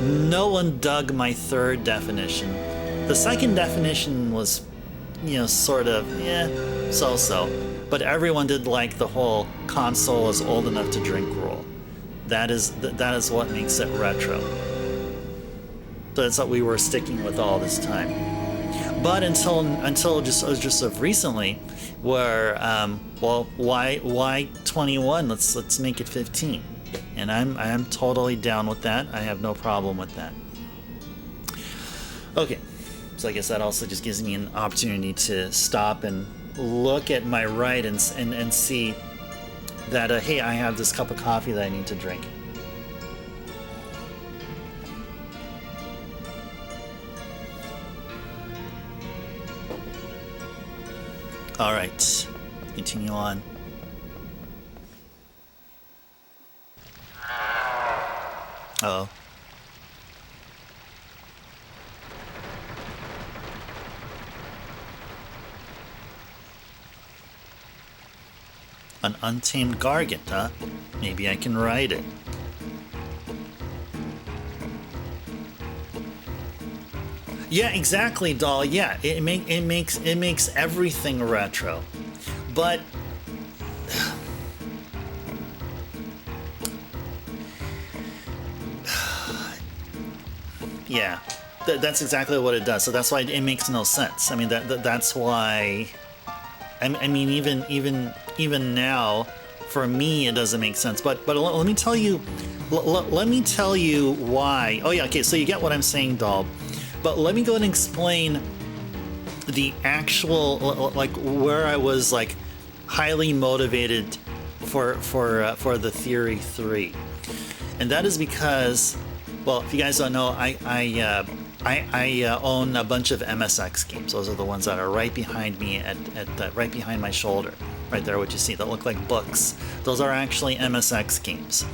no one dug my third definition. The second definition was, sort of, so-so. But everyone did like the whole console is old enough to drink rule. That is what makes it retro. So that's what we were sticking with all this time. But until just of recently, where why 21? Let's make it 15, and I'm totally down with that. I have no problem with that. Okay, so I guess that also just gives me an opportunity to stop and look at my right and see that hey, I have this cup of coffee that I need to drink. All right, let's continue on. Uh-oh. An untamed gargant, huh? Maybe I can ride it. Yeah, exactly, doll. Yeah, it makes everything retro, but yeah, that's exactly what it does. So that's why it makes no sense. I mean, that's why. I mean, even now, for me, it doesn't make sense. But let me tell you, let me tell you why. Oh yeah, okay. So you get what I'm saying, doll. But let me go and explain the actual, like, where I was like highly motivated for the Theory 3, and that is because, well, if you guys don't know, I own a bunch of MSX games. Those are the ones that are right behind me at right behind my shoulder, right there. What you see that look like books. Those are actually MSX games.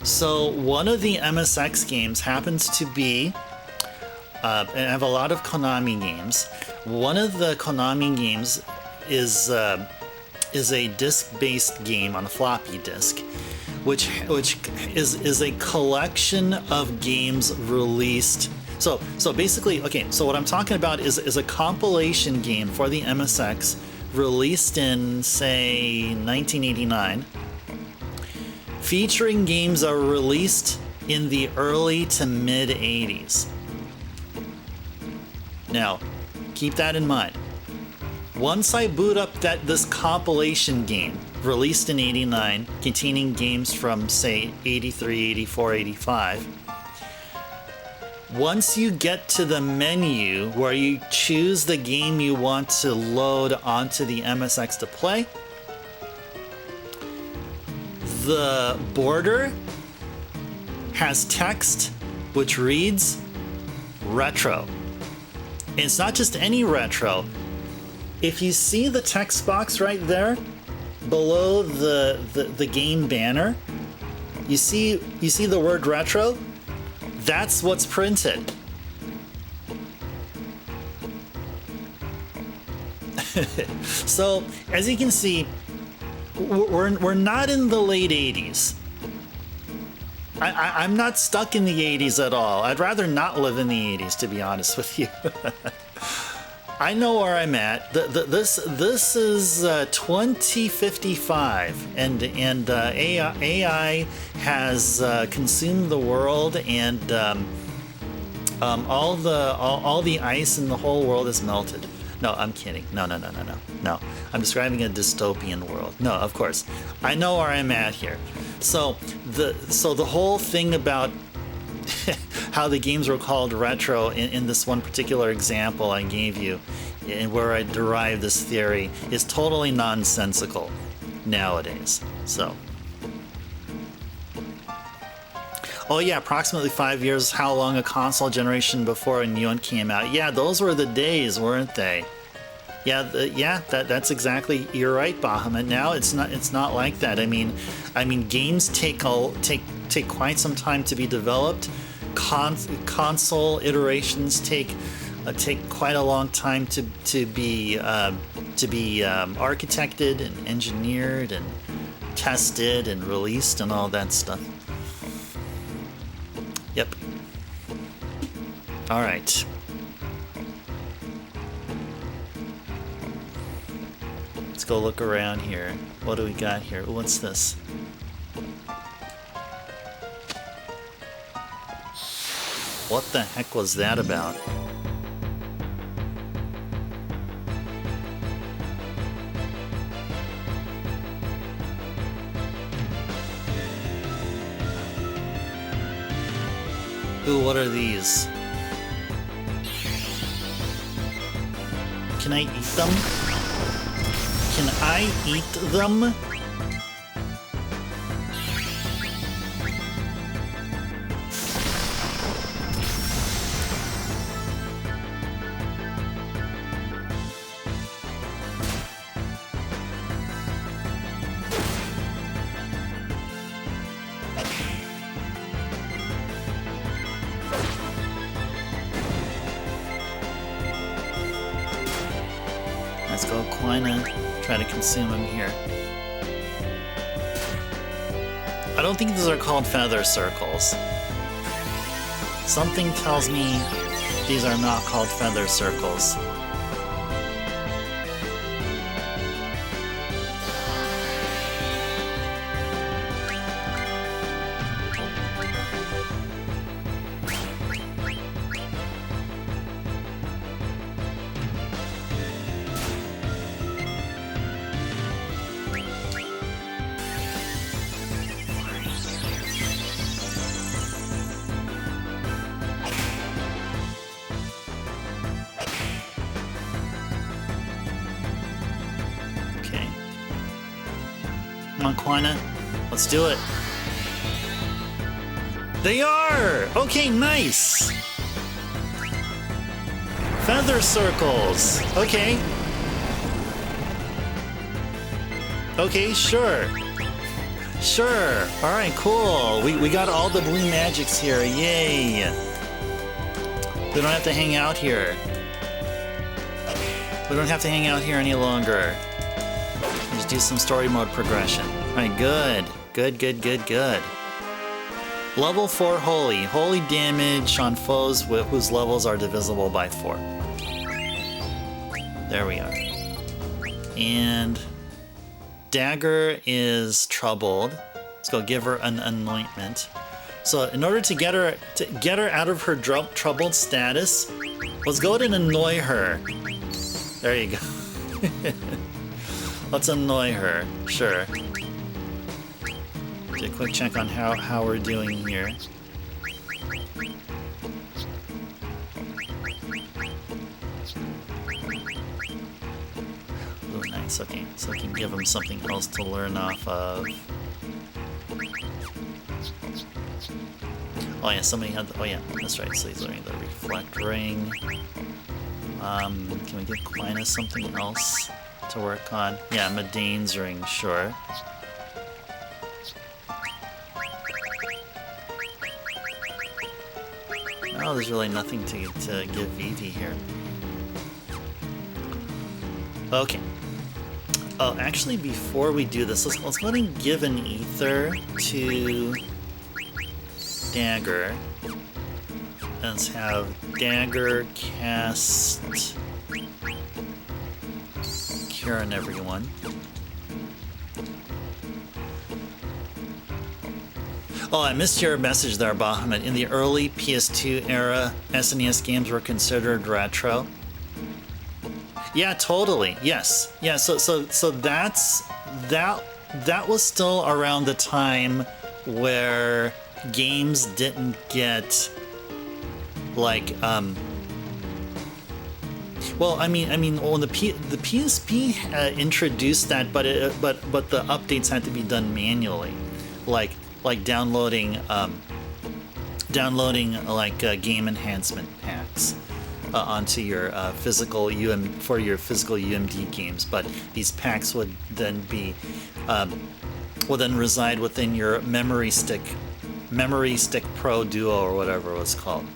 So one of the MSX games happens to be. And I have a lot of Konami games. One of the Konami games is a disc-based game on a floppy disk, which is a collection of games released. So basically, okay. So what I'm talking about is a compilation game for the MSX released in, say, 1989, featuring games that were released in the early to mid 80s. Now, keep that in mind. Once I boot up this compilation game released in 89, containing games from, say, 83, 84, 85, once you get to the menu where you choose the game you want to load onto the MSX to play, the border has text which reads retro. And it's not just any retro. If you see the text box right there below the game banner, you see the word retro? That's what's printed. So, as you can see, we're not in the late 80s. I'm not stuck in the 80s at all. I'd rather not live in the 80s, to be honest with you. I know where I'm at. This is 2055, and AI has consumed the world, and all the ice in the whole world is melted. No, I'm kidding. No. I'm describing a dystopian world. No, of course. I know where I'm at here. So the whole thing about how the games were called retro in this one particular example I gave you, and where I derived this theory, is totally nonsensical nowadays. So, oh yeah, approximately 5 years, how long a console generation before a new one came out. Yeah, those were the days, weren't they? Yeah, that's exactly. You're right, Bahamut. Now it's not like that. I mean, games take quite some time to be developed. Console iterations take quite a long time to be architected and engineered and tested and released and all that stuff. Yep. All right. Let's go look around here. What do we got here? What's this? What the heck was that about? Ooh, what are these? Can I eat them? Can I eat them? Let's go, Quina. Try to consume him here. I don't think these are called feather circles. Something tells me These are not called feather circles. Come on, Quina. Let's do it. They are! Okay, nice! Feather circles. Okay. Okay, sure. Sure. Alright, cool. We got all the blue magics here. Yay! We don't have to hang out here. We don't have to hang out here any longer. Just do some story mode progression. Alright, good. Good. Level 4 Holy. Holy damage on foes whose levels are divisible by 4. There we are. And Dagger is troubled. Let's go give her an anointment. So in order to get her out of her troubled status, let's go ahead and annoy her. There you go. Let's annoy her. Sure. Do a quick check on how we're doing here. Oh, nice. Okay, so we can give him something else to learn off of. Oh yeah, somebody had. Oh yeah, that's right. So he's learning the reflect ring. Can we give Quina something else to work on? Yeah, Medane's ring, sure. Oh, there's really nothing to give Vivi here. Okay. Oh, actually, before we do this, let's go ahead and give an ether to Dagger. Let's have Dagger cast Cure on everyone. Oh, I missed your message there, Bahamut. In the early PS2 era, SNES games were considered retro. Yeah, totally. Yes. Yeah. So that was still around the time where games didn't get like well, I mean, when the PSP introduced that, but the updates had to be done manually, like downloading like game enhancement packs onto your physical UMD games. But these packs would then be reside within your Memory Stick Pro Duo or whatever it was called.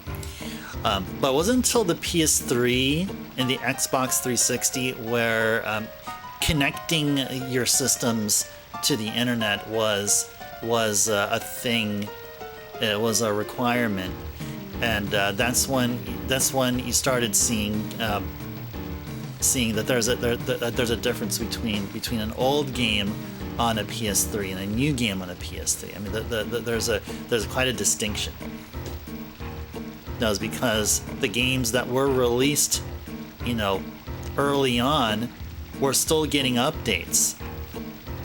But it wasn't until the PS3 and the Xbox 360 where connecting your systems to the internet was a thing. It was a requirement, and that's when you started seeing that there's a difference between an old game on a PS3 and a new game on a PS3. I mean, there's quite a distinction. That was because the games that were released, early on, were still getting updates.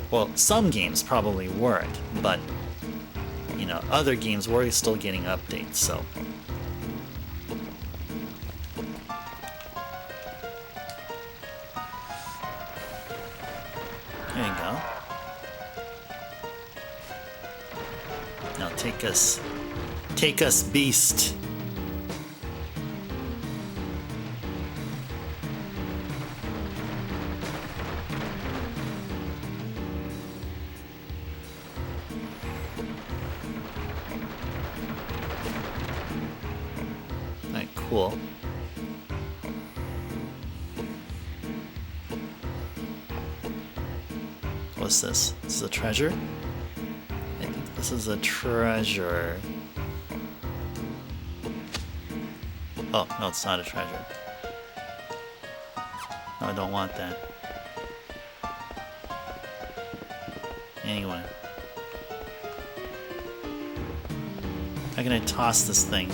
Well, some games probably weren't, but other games were still getting updates. So. There you go. Now take us, beast. Alright, cool. What's this? This is a treasure? I think this is a treasure. Oh, no, it's not a treasure. No, I don't want that. Anyway. How can I toss this thing?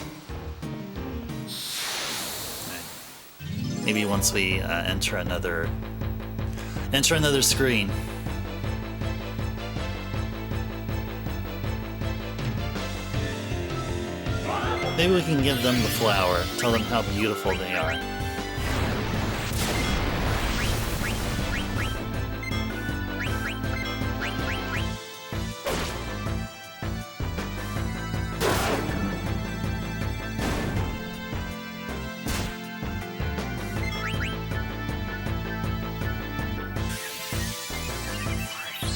Right. Maybe once we enter another screen. Maybe we can give them the flower, tell them how beautiful they are.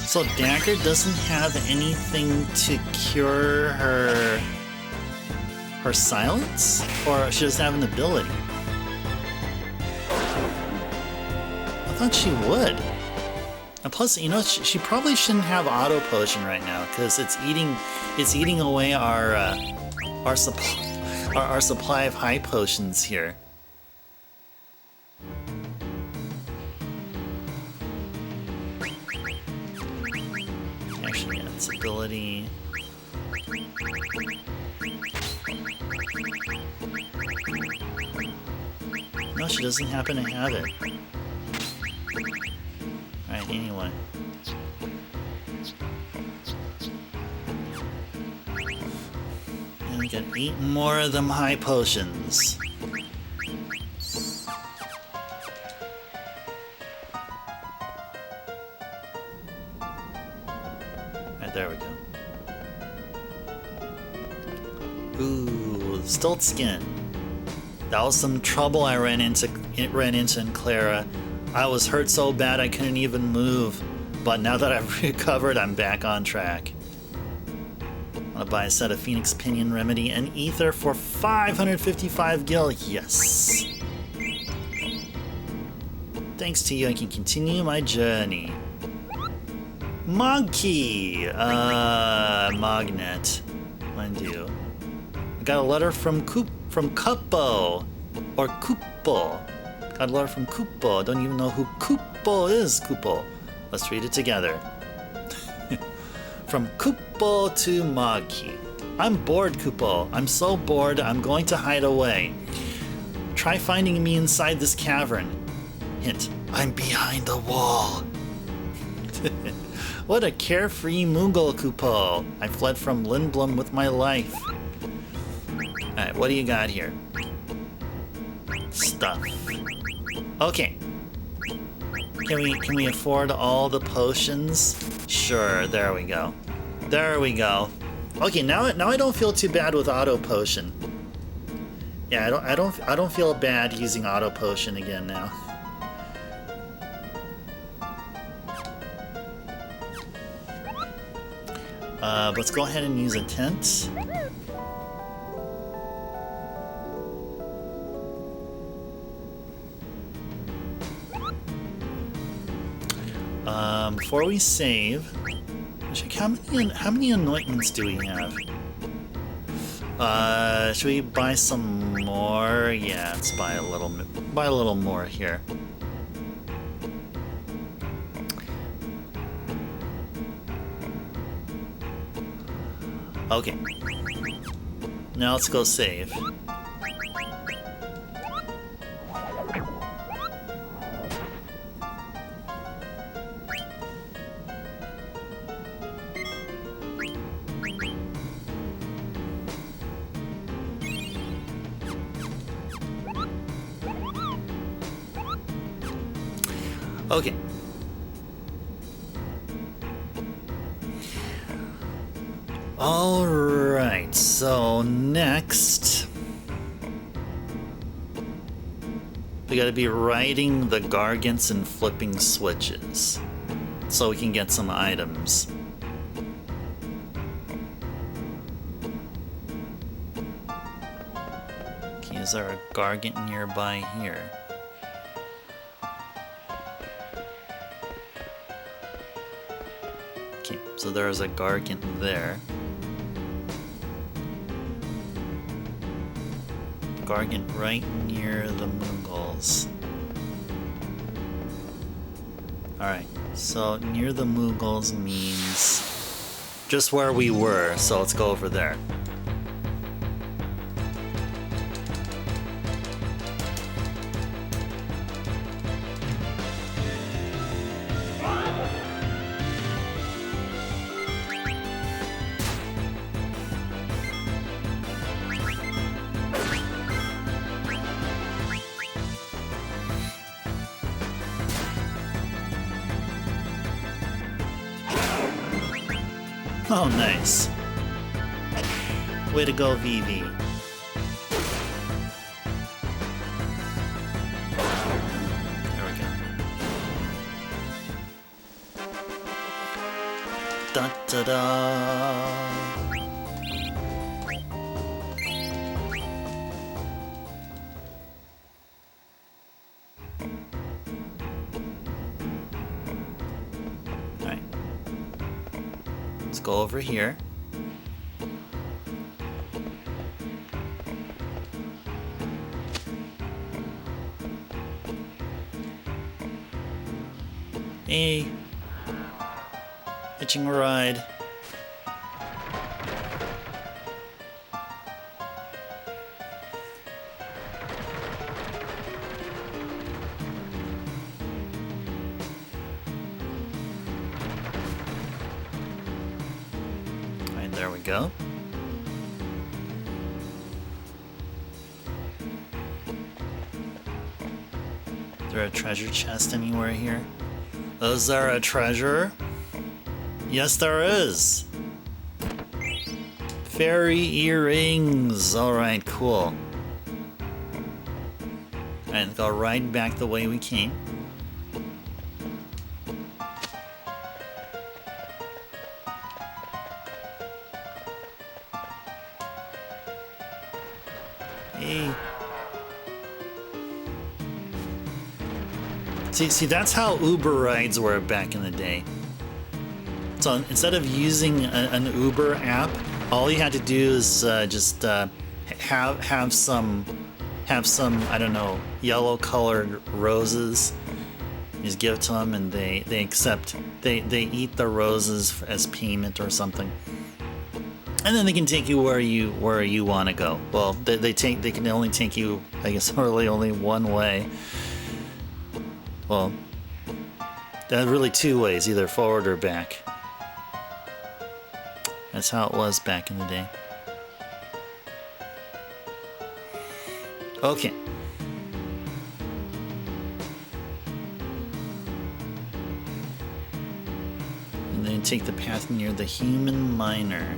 So Dagger doesn't have anything to cure her silence? Or she doesn't have an ability? I thought she would. And plus, you know, she probably shouldn't have auto potion right now because it's eating away our supply of high potions here. Actually, yeah, its ability. No, she doesn't happen to have it. Alright, anyway. And we got 8 more of them high potions. Alright, there we go. Ooh, Stilt Skin. That was some trouble I ran into in Clara. I was hurt so bad I couldn't even move. But now that I've recovered, I'm back on track. I'm gonna buy a set of Phoenix Pinion Remedy and Ether for 555 gil. Yes. Thanks to you, I can continue my journey. Monkey! Magnet. Mind you. I got a letter from Kupo. Or Kupo. Got a letter from Kupo. Don't even know who Kupo is, Kupo. Let's read it together. From Kupo to Maki. I'm bored, Kupo. I'm so bored, I'm going to hide away. Try finding me inside this cavern. Hint, I'm behind the wall. What a carefree Moogle, Kupo. I fled from Lindblom with my life. Alright, what do you got here? Stuff. Okay. Can we afford all the potions? Sure, there we go. There we go. Okay, now I don't feel too bad with auto potion. Yeah, I don't feel bad using auto potion again now. Let's go ahead and use a tent. Before we save, check how many anointments do we have? Should we buy some more? Yeah, let's buy a little more here. Okay. Now let's go save. Okay. Alright, so next we gotta be riding the gargants and flipping switches so we can get some items. Okay, is there a gargant nearby here? Okay, so there's a gargant there. Gargant right near the Mughals. Alright, so near the Mughals means just where we were, so let's go over there. Oh, nice. Way to go, VV. There we go. Da da da. Go over here. Hey, hitching a ride. There we go. Is there a treasure chest anywhere here? Is there a treasure? Yes, there is. Fairy earrings. Alright, cool. Alright, go right back the way we came. See, that's how Uber rides were back in the day. So instead of using an Uber app, all you had to do is just have some I don't know, yellow colored roses. You just give it to them, and they accept. They eat the roses as payment or something, and then they can take you where you want to go. Well, they can only take you, I guess, really only one way. Well, there's really two ways, either forward or back. That's how it was back in the day. Okay. And then take the path near the human miner.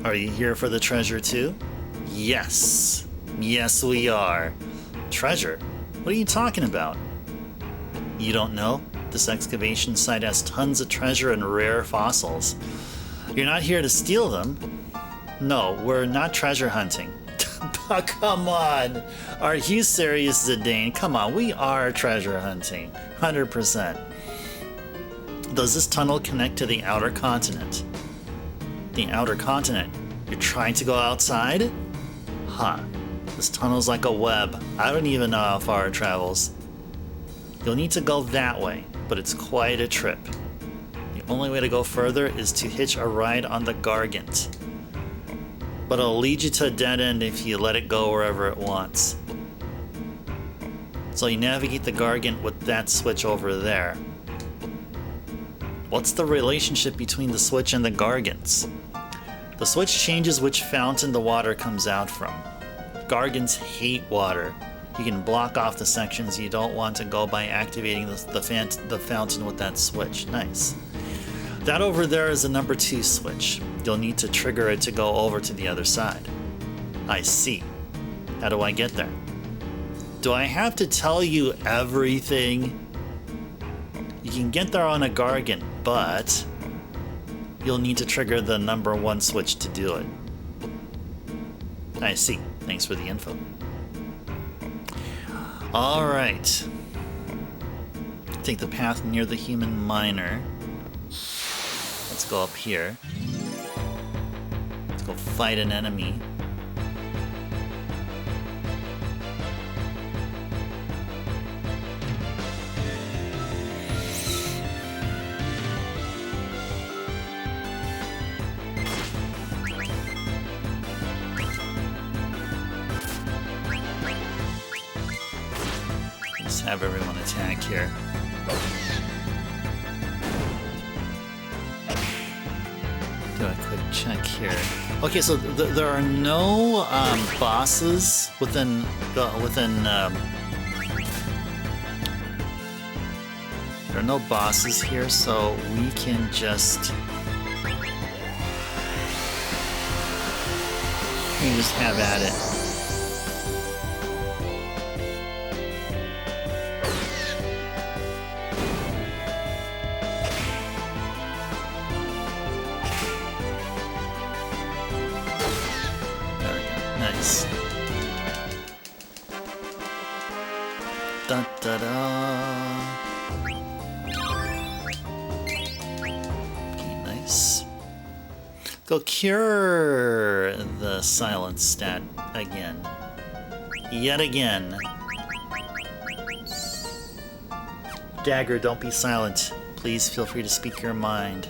Are you here for the treasure too? Yes. Yes, we are. Treasure? What are you talking about? You don't know? This excavation site has tons of treasure and rare fossils. You're not here to steal them. No, we're not treasure hunting. Come on. Are you serious, Zidane? Come on, we are treasure hunting. 100%. Does this tunnel connect to the outer continent? The outer continent. You're trying to go outside? Huh. This tunnel's like a web. I don't even know how far it travels. You'll need to go that way, but it's quite a trip. The only way to go further is to hitch a ride on the Gargant. But it'll lead you to a dead end if you let it go wherever it wants. So you navigate the Gargant with that switch over there. What's the relationship between the switch and the Gargants? The switch changes which fountain the water comes out from. Gargants hate water. You can block off the sections you don't want to go by activating the fountain with that switch. Nice. That over there is a number 2 switch. You'll need to trigger it to go over to the other side. I see. How do I get there? Do I have to tell you everything? You can get there on a Gargant, but you'll need to trigger the number 1 switch to do it. I see. Thanks for the info. Alright. Take the path near the human miner. go up here. Let's go fight an enemy. Just have everyone attack here. Do a quick check here. Okay, so there are no bosses within there are no bosses here, so we can just have at it. Da da da. Okay, nice. Go cure the silence stat again. Yet again. Dagger, don't be silent. Please feel free to speak your mind.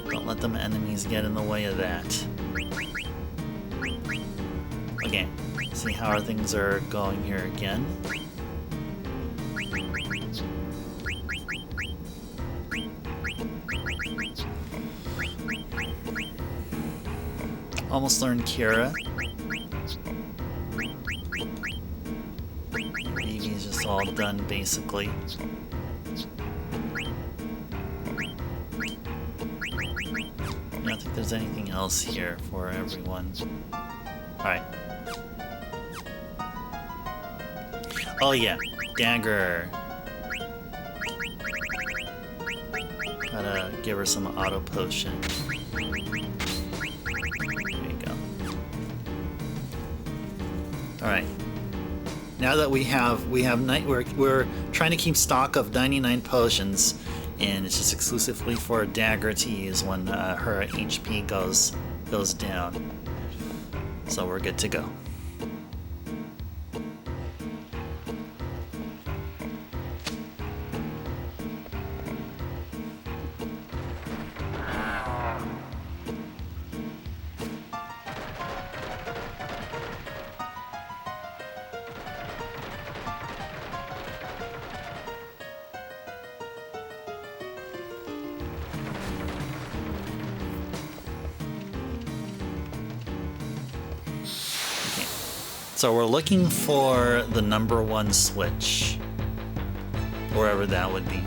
Don't let them enemies get in the way of that. Okay, see how our things are going here again. Almost learned Kira. Evie's just all done, basically. I don't think there's anything else here for everyone. Alright. Oh yeah, dagger. Gotta give her some auto potion. Alright. Now that we're trying to keep stock of 99 potions, and it's just exclusively for a dagger to use when her HP goes down. So we're good to go. So we're looking for the #1 switch, wherever that would be.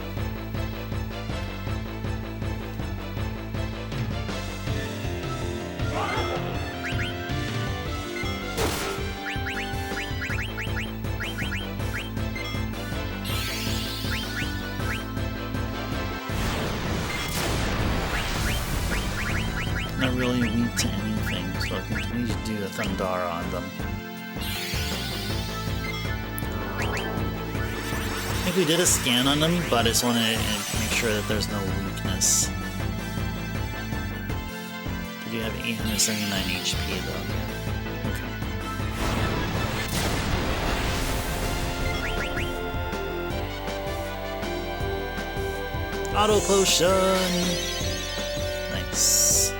Not really weak to anything, so I think we should do a Thundara on them. I think we did a scan on them, but I just want to make sure that there's no weakness. They do have 879 HP though, yeah. Okay. Auto potion! Nice.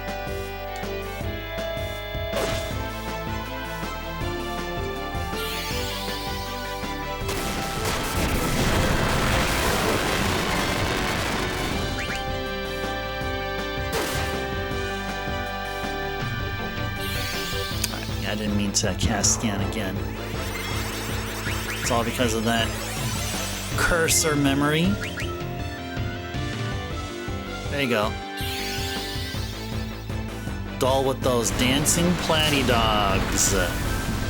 I didn't mean to cast scan again. It's all because of that cursor memory. There you go. Dull with those dancing platy dogs.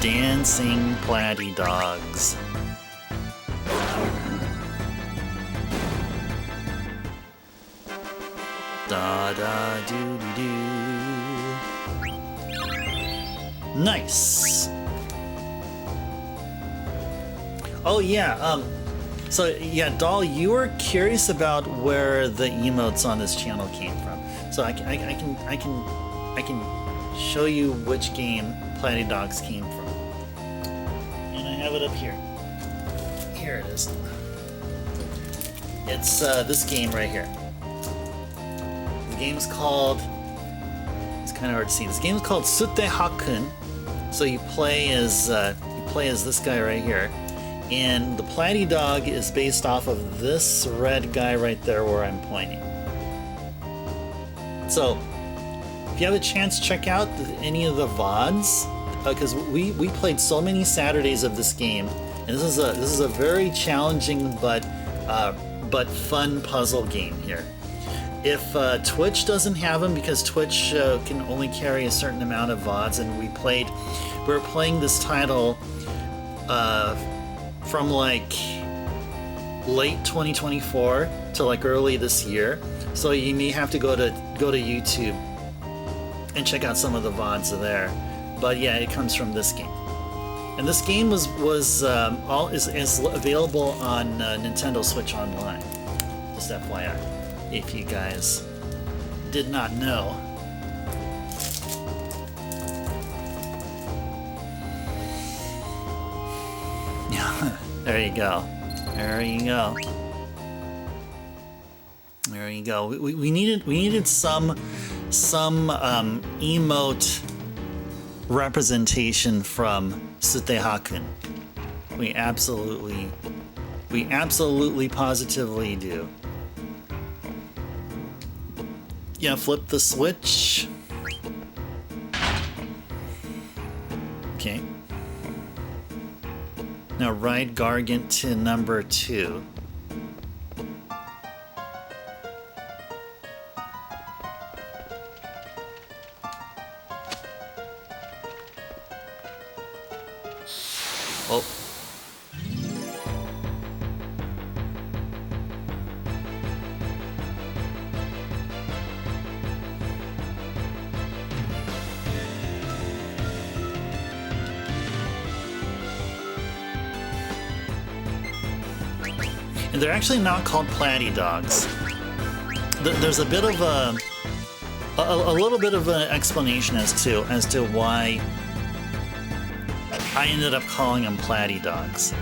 Dancing platy dogs. Da da doo doo doo. Nice. Oh yeah, so yeah, Doll, you were curious about where the emotes on this channel came from. So I can show you which game Platy Dogs came from. And I have it up here. Here it is. It's this game right here. The game's called, it's kind of hard to see. This game's called Sute Hakun. So you play as this guy right here. And the Platy Dog is based off of this red guy right there where I'm pointing. So if you have a chance, check out any of the VODs, because we played so many Saturdays of this game, and this is a very challenging but fun puzzle game here. If Twitch doesn't have them, because Twitch can only carry a certain amount of VODs, and we were playing this title from like late 2024 to like early this year, so you may have to go to YouTube and check out some of the VODs there. But yeah, it comes from this game, and this game is available on Nintendo Switch Online. Just FYI, if you guys did not know. Yeah, there you go. There you go. There you go. We needed some emote representation from Sute Hakun. We absolutely positively do. Yeah, flip the switch. Okay. Now ride Gargant to number 2. Oh. And they're actually not called Platy Dogs. There's a bit of a little bit of an explanation as to why I ended up calling them Platy Dogs.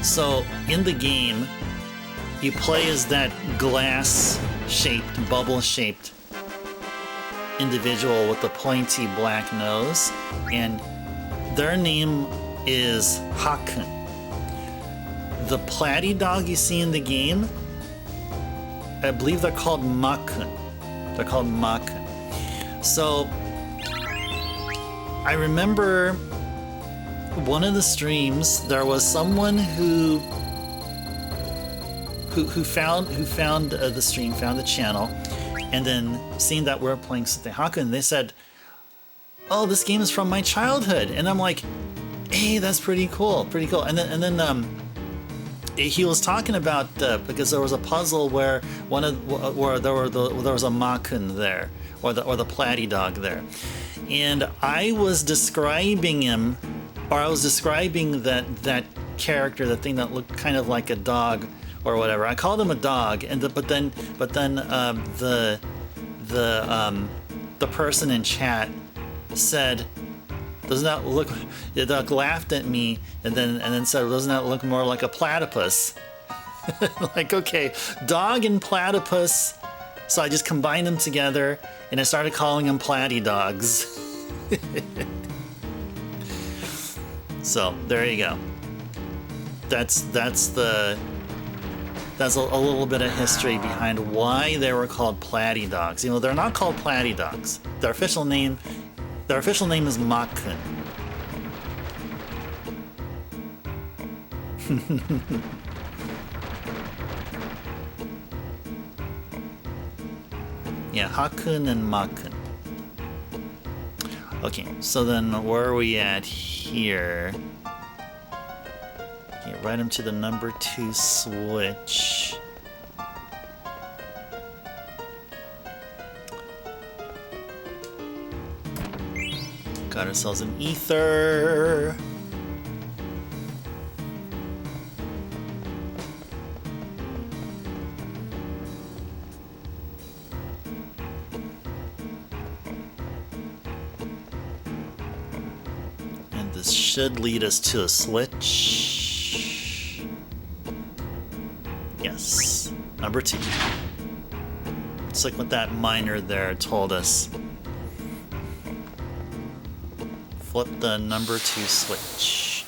So in the game, you play as that glass-shaped, bubble-shaped individual with the pointy black nose, and their name is Hakun. The Platy Dog you see in the game, I believe they're called Makun. They're called Makun. So I remember one of the streams, there was someone who found the stream, found the channel, and then seeing that we're playing Sute Hakun, they said, "Oh, this game is from my childhood," and I'm like, "Hey, that's pretty cool, pretty cool." And then he was talking about because there was a puzzle where there was a Makun there, or the Platy Dog there, and I was describing him, or I was describing that character, the thing that looked kind of like a dog or whatever. I called him a dog, and but then the person in chat said, "Doesn't that look?" The dog laughed at me and then said, "Doesn't that look more like a platypus?" Like, okay, dog and platypus. So I just combined them together and I started calling them Platy Dogs. So there you go. That's a little bit of history behind why they were called Platy Dogs. You know, they're not called Platy Dogs. Their official name is Makun. Yeah, Hakun and Makun. Okay, so then where are we at here? Okay, right him to the number 2 switch. Got ourselves an ether. should lead us to a switch. Yes, number 2. It's like what that miner there told us. Flip the number 2 switch.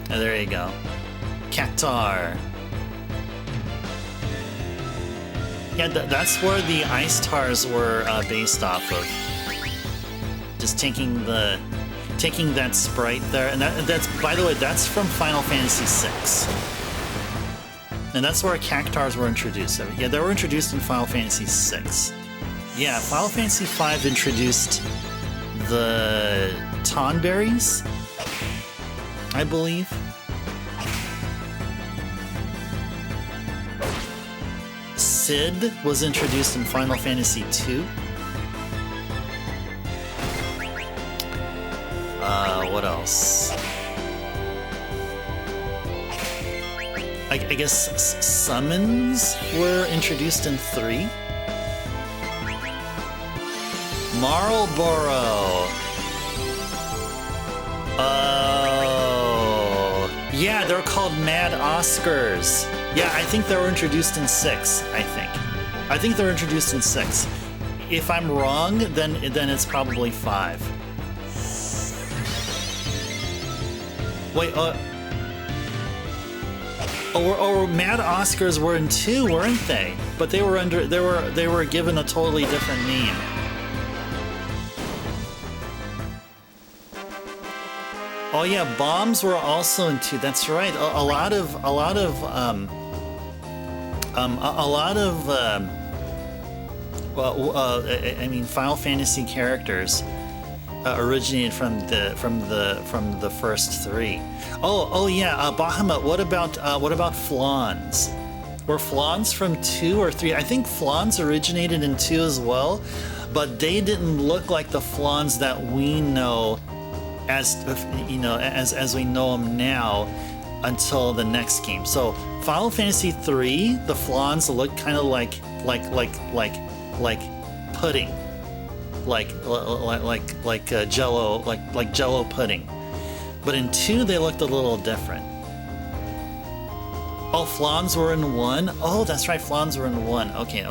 Oh, there you go. Cactar. Yeah, that's where the ice tars were based off of. Just taking that sprite there, and that's, by the way, that's from Final Fantasy VI. And that's where cactars were introduced. I mean, yeah, they were introduced in Final Fantasy VI. Yeah, Final Fantasy V introduced the tonberries, I believe. Sid was introduced in Final Fantasy II. What else? I guess summons were introduced in 3. Marlboro. Oh. Yeah, they're called Mad Oscars. Yeah, I think they were introduced in 6, I think they were introduced in 6. If I'm wrong, then it's probably 5. Wait, or Mad Oscars were in 2, weren't they? But they were given a totally different name. Oh yeah, bombs were also in 2. That's right. A lot of I mean, Final Fantasy characters originated from the first 3. Oh yeah, Bahamut. What about Flans? Were Flans from 2 or 3? I think Flans originated in 2 as well, but they didn't look like the Flans that we know as we know them now until the next game. So Final Fantasy 3, the Flans look kind of like pudding. Like Jello, like Jello pudding, but in 2 they looked a little different. Oh, Flans were in 1. Oh, that's right, Flans were in 1. Okay.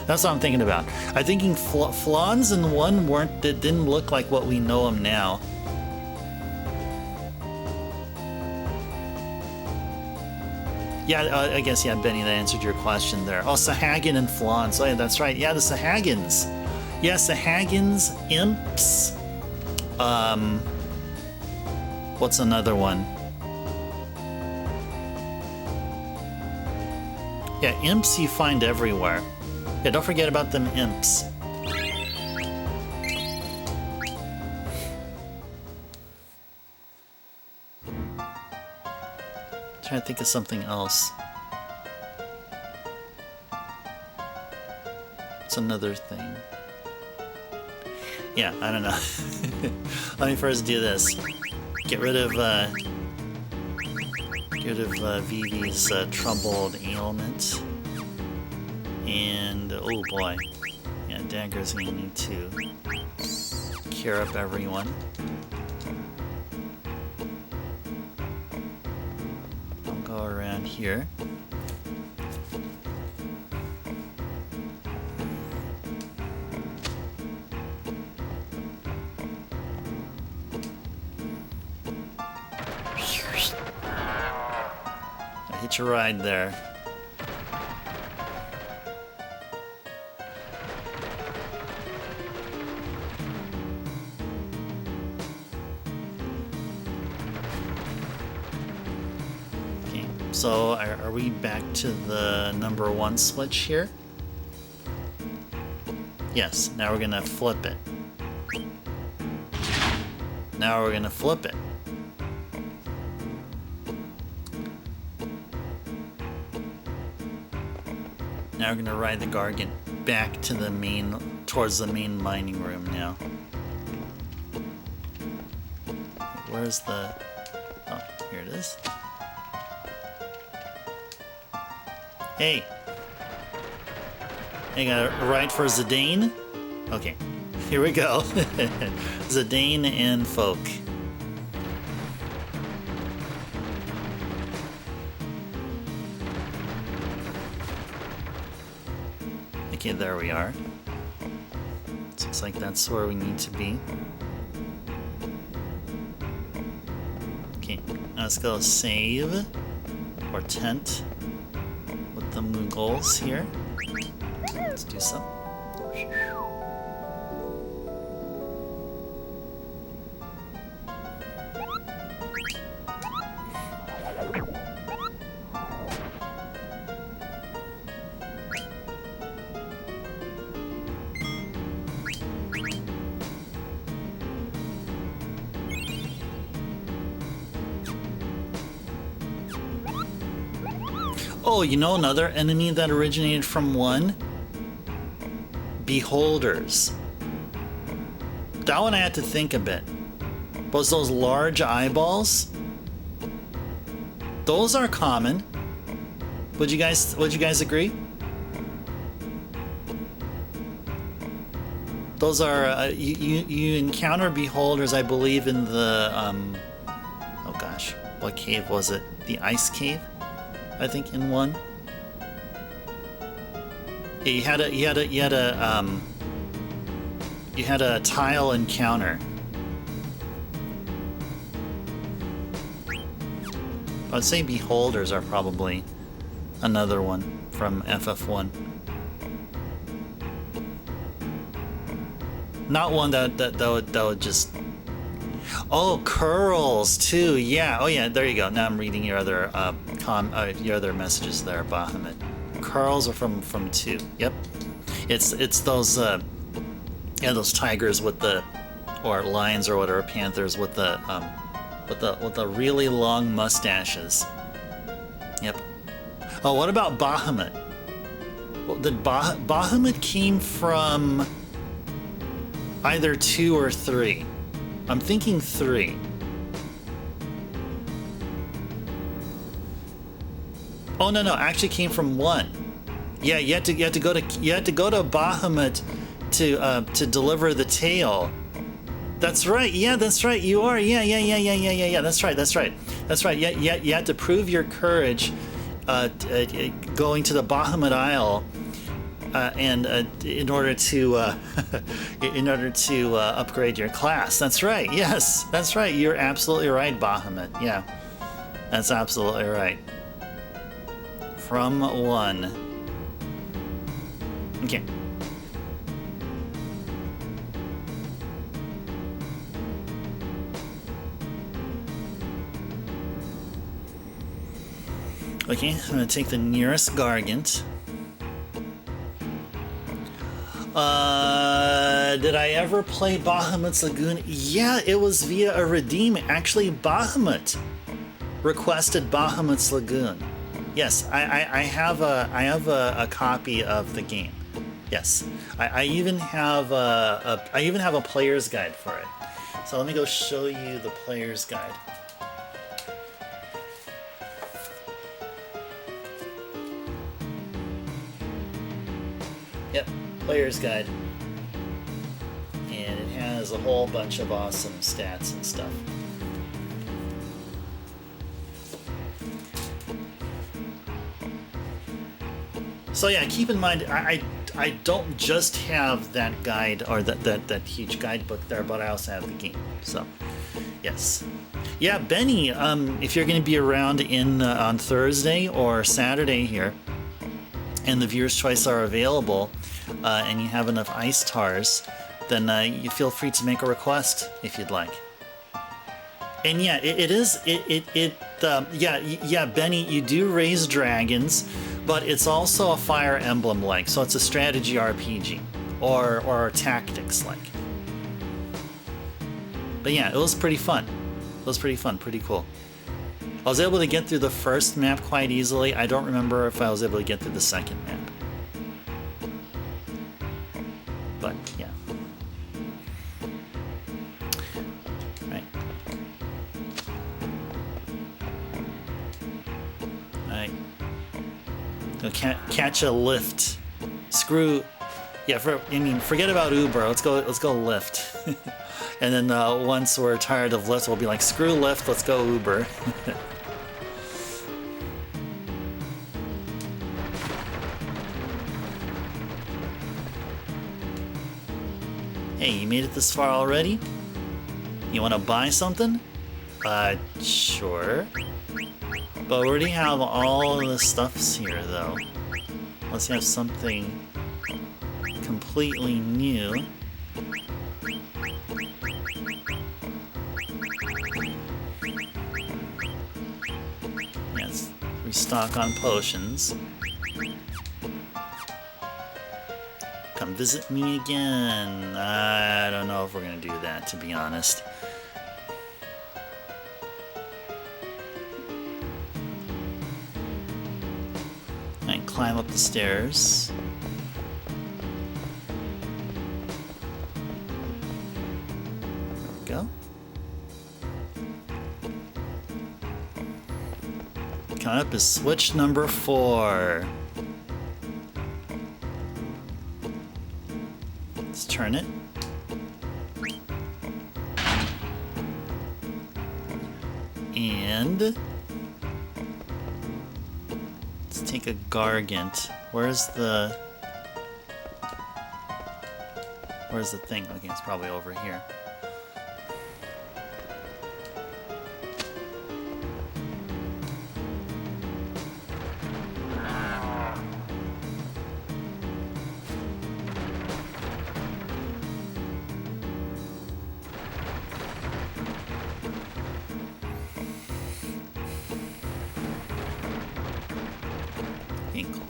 That's what I'm thinking about. I'm thinking Flans in 1 didn't look like what we know them now. Yeah, I guess, yeah, Benny, that answered your question there. Oh, Sahagin and Flans. Oh, yeah, that's right. Yeah, the Sahagins. Yeah, Sahagins, imps. What's another one? Yeah, imps you find everywhere. Yeah, don't forget about them imps. Trying to think of something else. It's another thing. Yeah, I don't know. Let me first do this. Get rid of Vivi's troubled ailment. And oh boy. Yeah, Dagger's gonna need to cure up everyone. I'll go around here. Hitch a ride there. Okay, so are we back to the number 1 switch here? Yes, now we're gonna flip it. Now we're gonna flip it. Now we're gonna ride the Gargant back to the towards the main mining room now. Where's the... Oh, here it is. Hey! Hey, got a ride for Zidane? Okay, here we go. Zidane and Folk. Okay, there we are. Looks like that's where we need to be. Okay, let's go save or tent with the Mughals here. Let's do so. Oh, you know another enemy that originated from 1? Beholders. That one I had to think a bit. Was those large eyeballs? Those are common. Would you guys agree? Those are you encounter beholders, I believe, in the oh gosh, what cave was it? The ice cave, I think, in 1. Yeah, you had a tile encounter. I'd say beholders are probably another one from FF1. Not one that would just. Oh, curls too. Yeah. Oh yeah. There you go. Now I'm reading your other your other messages there, Bahamut. Curls are from 2. Yep. It's those those tigers with the, or lions or whatever, panthers with the really long mustaches. Yep. Oh, what about Bahamut? Well, Bahamut came from either 2 or 3. I'm thinking 3. Oh no, actually came from 1. Yeah, you had to go to Bahamut to deliver the tail. That's right. Yeah, that's right. You are. Yeah. That's right. Yeah, you had to prove your courage going to the Bahamut Isle. And in order to upgrade your class. That's right. Yes, that's right. You're absolutely right, Bahamut. Yeah, that's absolutely right. From 1. Okay. Okay, I'm gonna take the nearest Gargant. Did I ever play Bahamut's Lagoon? Yeah, it was via a redeem. Actually, Bahamut requested Bahamut's Lagoon. Yes, I have a copy of the game. Yes, I even have a player's guide for it. So let me go show you the player's guide. Yep, player's guide. And it has a whole bunch of awesome stats and stuff. So yeah, keep in mind, I don't just have that guide or that huge guidebook there, but I also have the game. So, yes. Yeah, Benny, if you're going to be around on Thursday or Saturday here, and the viewer's choice are available, and you have enough ice tars, then you feel free to make a request if you'd like. And yeah, Benny, you do raise dragons, but it's also a Fire Emblem-like, so it's a strategy RPG or tactics-like. But yeah, it was pretty fun. It was pretty fun, pretty cool. I was able to get through the first map quite easily. I don't remember if I was able to get through the second map. But yeah. Right. Alright. Go catch a lift. Screw Yeah, forget about Uber. Let's go Lyft. And then once we're tired of Lyft, we'll be like, screw Lyft, let's go Uber. Hey, you made it this far already? You want to buy something? Sure. But we already have all the stuffs here, though. Unless you have something completely new. Yes, restock on potions. Come visit me again. I don't know if we're gonna do that, to be honest. And climb up the stairs. There we go. Coming up is switch number 4. Let's turn it. And let's take a Gargant. Where's the thing? Okay, it's probably over here.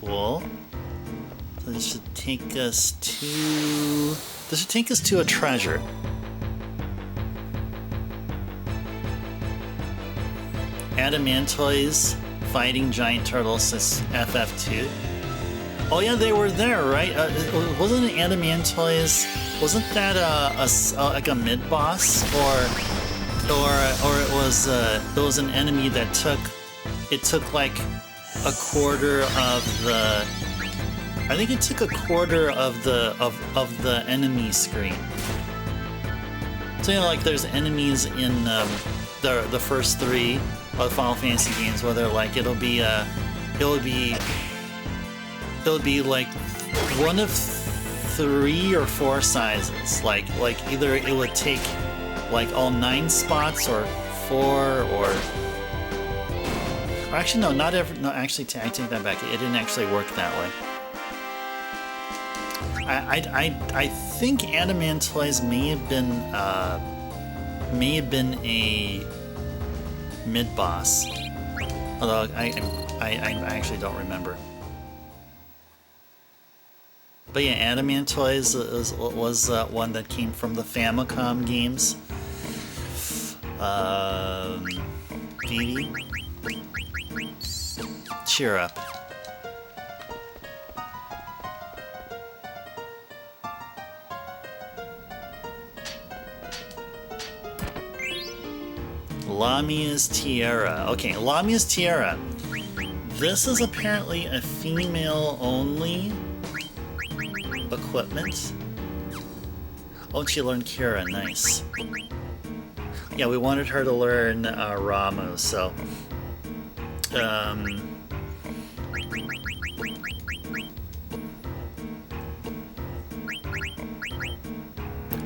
Cool. So this should take us to a treasure. Adamantoise fighting giant turtles is FF2. Oh yeah, they were there, right? Wasn't it Adamantoise? Wasn't that like a mid boss, or it was an enemy that took like a quarter of the. I think it took a quarter of the enemy screen. So you know, like there's enemies in the first 3 of Final Fantasy games, where they're like it'll be like one of 3 or 4 sizes. Like either it would take like all 9 spots, or 4, or actually no, not every. No, actually, I take that back. It didn't actually work that way. I think Adamantoise may have been a mid boss, although I actually don't remember. But yeah, Adamantoise was one that came from the Famicom games. Petey, cheer up. Lamia's Tiara. Okay, Lamia's Tiara. This is apparently a female-only equipment. Oh, she learned Kira. Nice. Yeah, we wanted her to learn Ramu, so...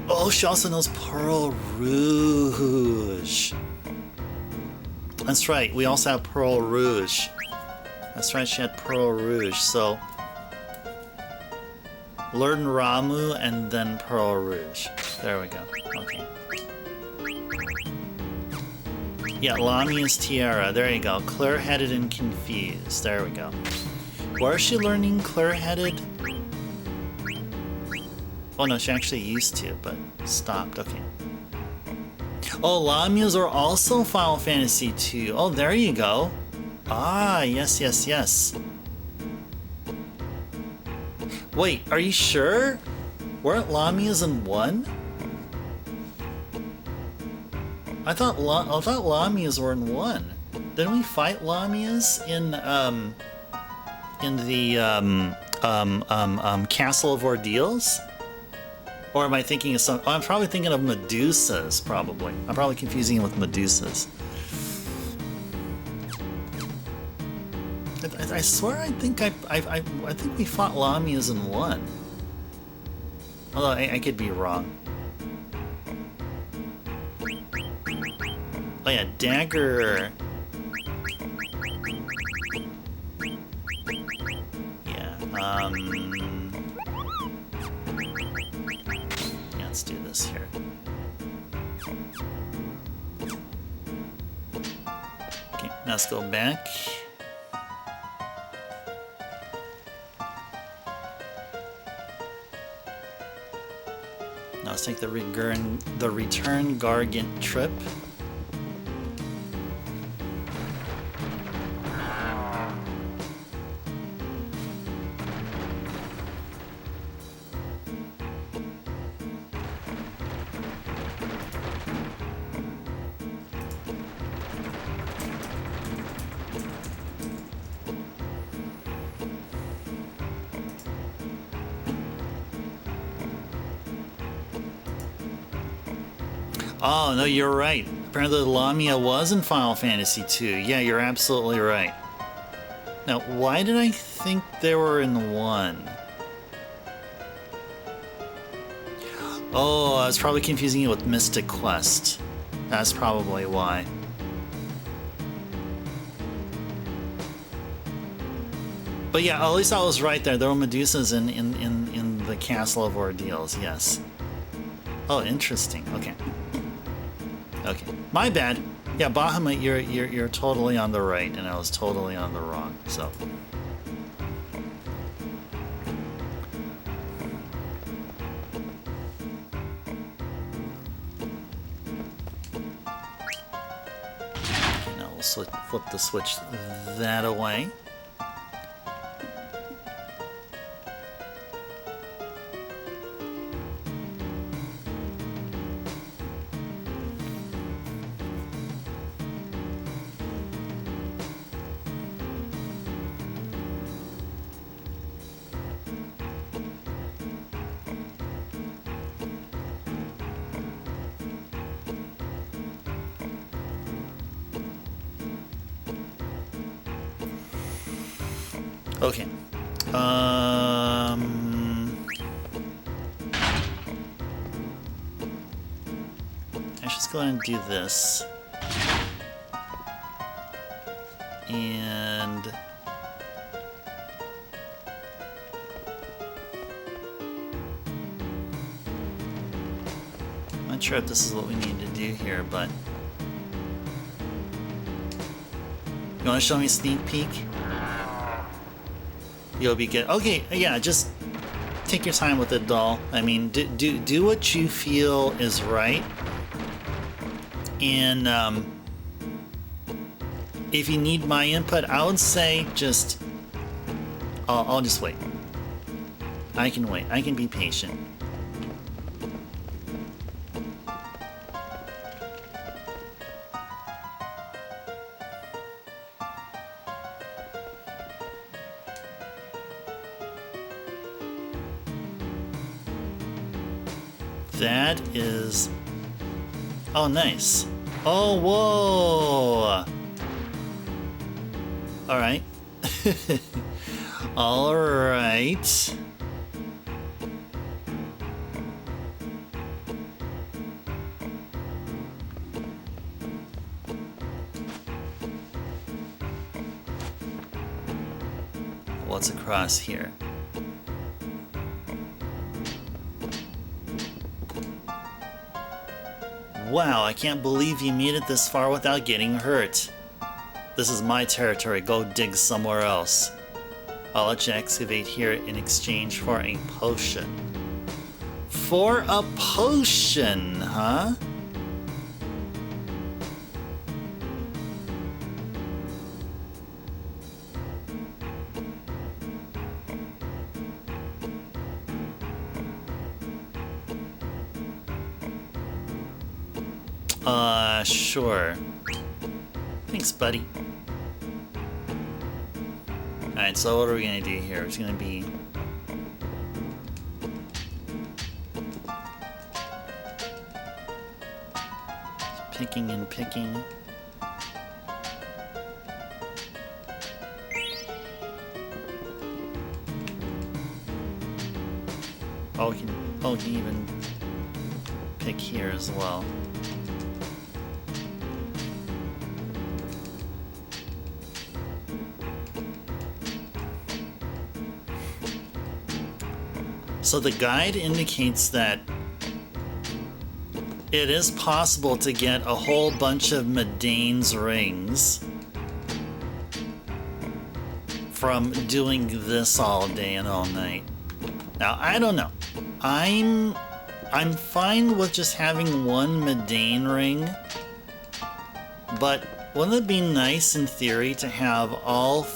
Oh, she also knows Pearl Rouge. That's right, we also have Pearl Rouge. That's right, she had Pearl Rouge, so... Learn Ramu and then Pearl Rouge. There we go, okay. Yeah, Lamia's Tiara, there you go. Clear-headed and confused, there we go. Where is she learning clear-headed? Oh no, she actually used to, but stopped, okay. Oh, Lamias are also Final Fantasy II. Oh, there you go. Ah, yes, yes, yes. Wait, are you sure? Weren't Lamias in 1? I thought Lamias were in 1. Didn't we fight Lamias in the Castle of Ordeals? Or am I thinking of some... Oh, I'm probably thinking of Medusas, probably. I'm probably confusing it with Medusas. I swear I think I think we fought Lamias in one. Although I could be wrong. Oh yeah, Dagger... Yeah, let's do this here. Okay, now let's go back. Now let's take the return Gargant trip. Oh, no, you're right. Apparently Lamia was in Final Fantasy II. Yeah, you're absolutely right. Now, why did I think they were in 1? Oh, I was probably confusing it with Mystic Quest. That's probably why. But yeah, at least I was right there. There were Medusas in the Castle of Ordeals, yes. Oh, interesting. Okay. Okay, my bad. Yeah, Bahamut, you're totally on the right, and I was totally on the wrong. So. Okay, now we'll flip the switch that away. Okay. I should just go ahead and do this. And I'm not sure if this is what we need to do here, but you want to show me a sneak peek? You'll be good. Okay, yeah, just take your time with it, doll. I mean, do what you feel is right. And if you need my input, I would say just I'll just wait. I can wait. I can be patient. That is... Oh, nice. Oh, whoa! Alright. Alright. What's across here? Wow, I can't believe you made it this far without getting hurt. This is my territory, go dig somewhere else. I'll let you excavate here in exchange for a potion. For a potion, huh? Sure. Thanks, buddy. Alright, so what are we gonna do here? It's gonna be picking and picking. Oh, we can even pick here as well. So the guide indicates that it is possible to get a whole bunch of Medane's rings from doing this all day and all night. Now, I don't know. I'm fine with just having one Medane ring, but wouldn't it be nice in theory to have all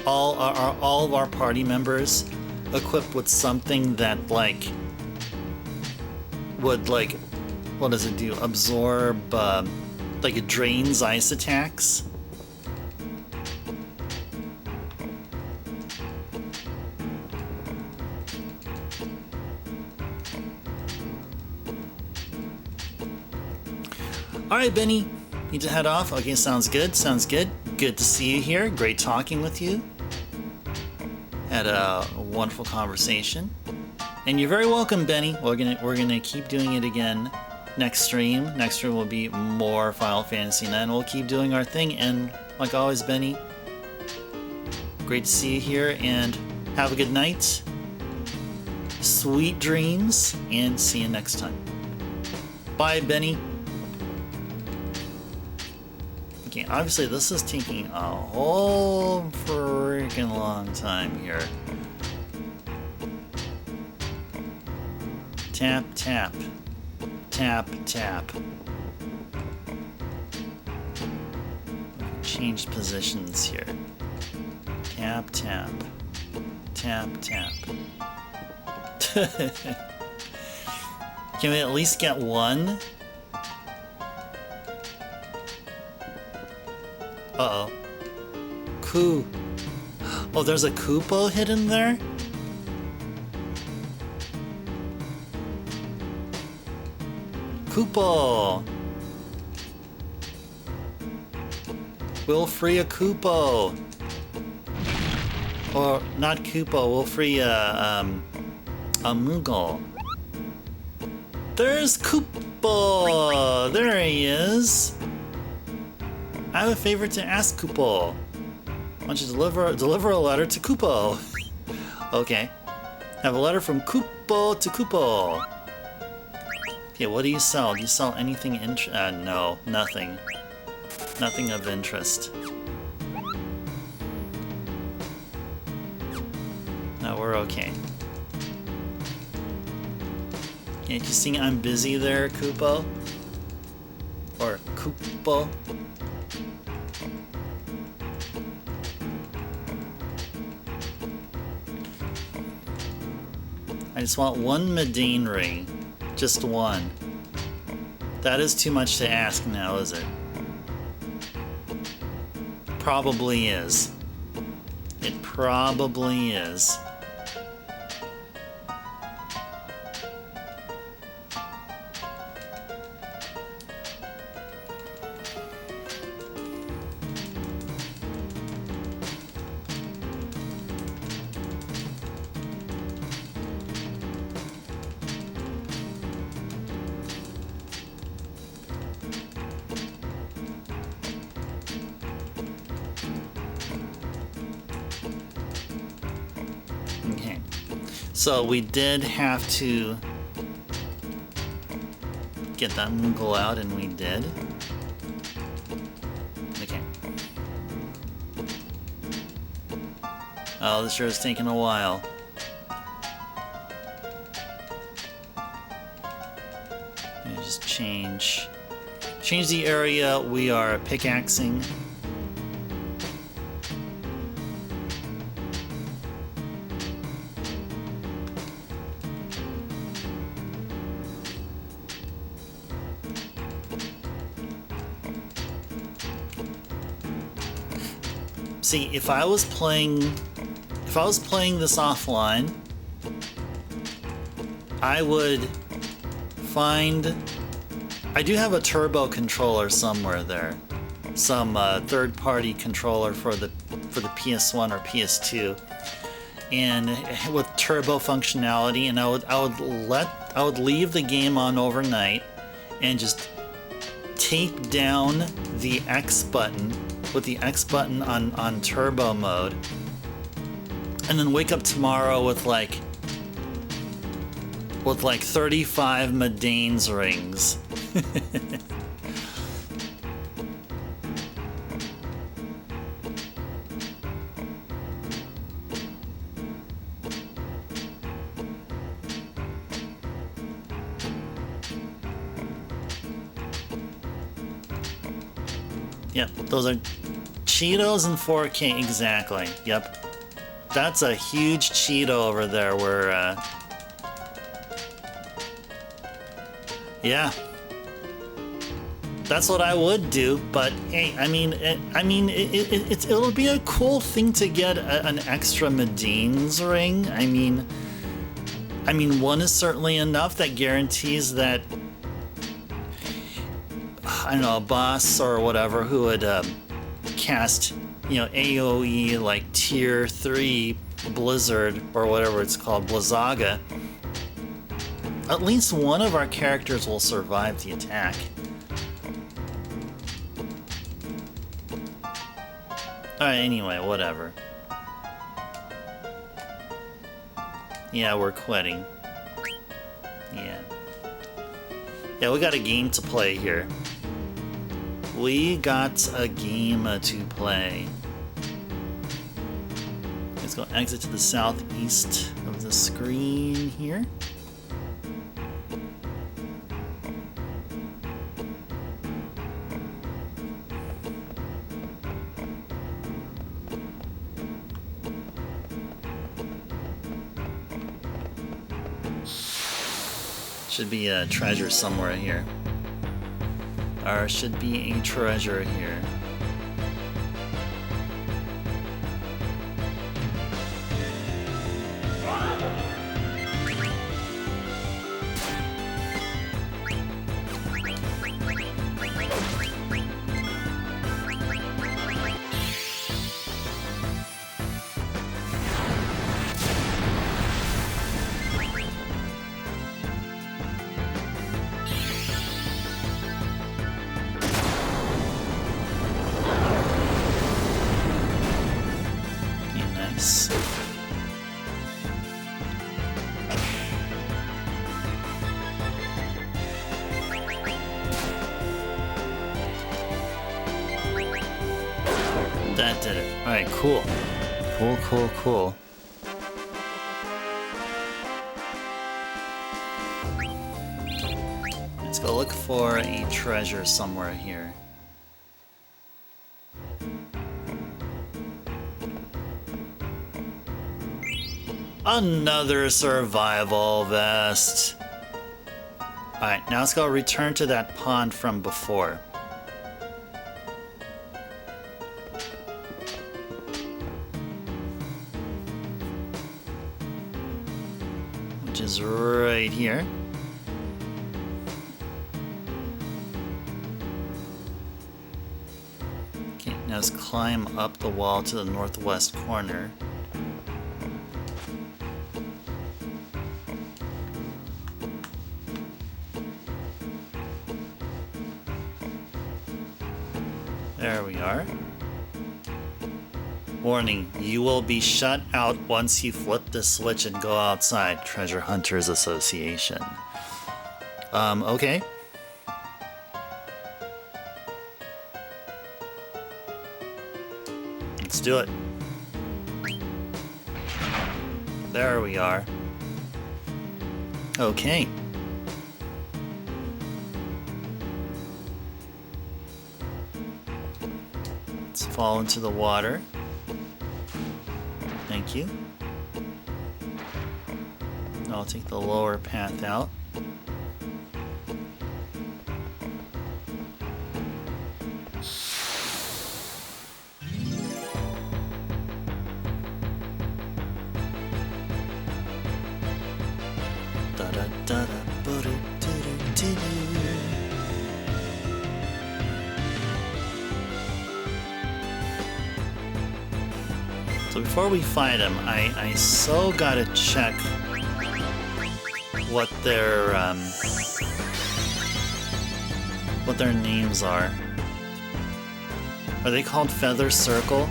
of our party members equipped with something that like would like, what does it do? Absorb like it drains ice attacks? Alright, Benny. Need to head off? Okay, sounds good. Sounds good. Good to see you here. Great talking with you. Had a wonderful conversation. And you're very welcome, Benny. We're gonna keep doing it again next stream. Next stream will be more Final Fantasy IX. We'll keep doing our thing. And like always, Benny, great to see you here. And have a good night. Sweet dreams. And see you next time. Bye, Benny. Okay, obviously this is taking a whole freaking long time here. Tap, tap. Tap, tap. Change positions here. Tap, tap. Tap, tap. Can we at least get one? Uh-oh. Oh, there's a Koopo hidden there? Koopo! We'll free a Koopo! Or, not Koopo, we'll free a Moogle. There's Koopo! There he is! I have a favor to ask, Koopo. Why don't you deliver a letter to Koopo? Okay. Have a letter from Koopo to Koopo. Okay, what do you sell? Do you sell anything no, nothing. Nothing of interest. No, we're okay. Can't you see I'm busy there, Koopo? Or Koopo? I just want one Medane ring. Just one. That is too much to ask now, is it? Probably is. It probably is. So we did have to get that Moogle out, and we did. Okay. Oh, this sure is taking a while. Let me just change the area we are pickaxing. See, if I was playing this offline, I do have a turbo controller somewhere there. Some third-party controller for the PS1 or PS2, and with turbo functionality. And I would leave the game on overnight and just tape down the X button with the X button on turbo mode, and then wake up tomorrow with like 35 Medane's rings. Yep, those are Cheetos in 4K, exactly. Yep, that's a huge Cheeto over there. Where, yeah, that's what I would do. But hey, it'll be a cool thing to get an extra Medane's ring. I mean, one is certainly enough that guarantees that, I don't know, a boss or whatever who would cast, AoE like tier 3 Blizzard or whatever it's called, Blizzaga, at least one of our characters will survive the attack. Alright, anyway, whatever. Yeah, we're quitting. Yeah, we got a game to play here. We got a game to play. Let's go exit to the southeast of the screen here. Should be a treasure somewhere here. There should be a treasure here. That did it. Alright, cool. Cool. Let's go look for a treasure somewhere here. Another survival vest. Alright, now let's go return to that pond from before. Which is right here. Okay, now let's climb up the wall to the northwest corner. There we are. Warning, you will be shut out once you flip the switch and go outside. Treasure Hunters Association. Okay. Let's do it. There we are. Okay. Let's fall into the water. Thank you. I'll take the lower path out. So before we fight him, I so gotta check what their names are. Are they called Feather Circle?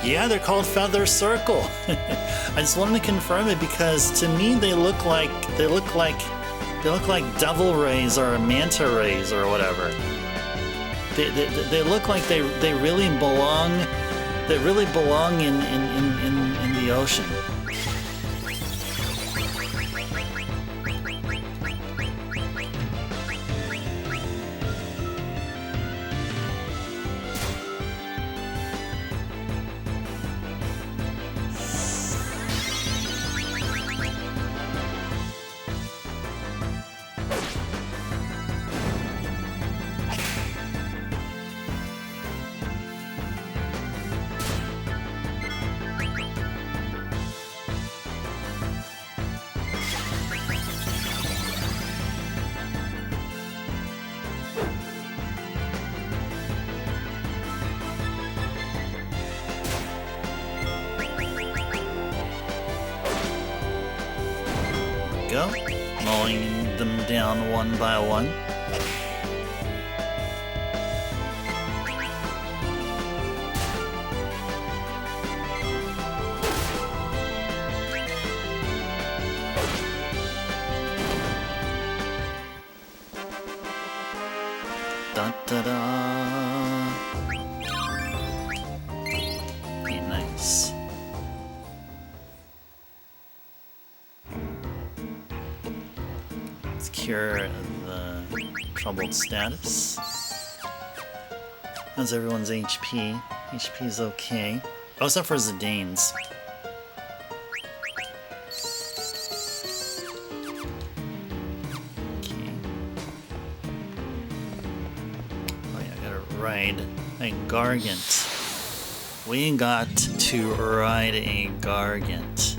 Yeah, they're called Feather Circle. I just wanted to confirm it because to me they look like devil rays or manta rays or whatever. They look like they really belong. They really belong in the ocean. Go, mowing them down one by one. Da da da. Okay, nice. Let's cure the troubled status. How's everyone's HP? HP is okay. Oh, except for Zidane's. Okay. Oh yeah, I gotta ride a Gargant. We got to ride a Gargant.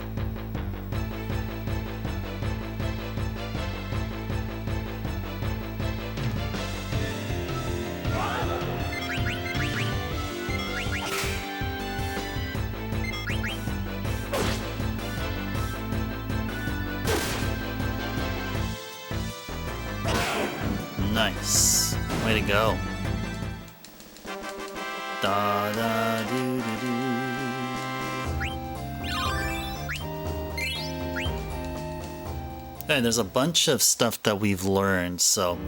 Nice. Way to go. Da da doo doo doo. Okay, there's a bunch of stuff that we've learned, so.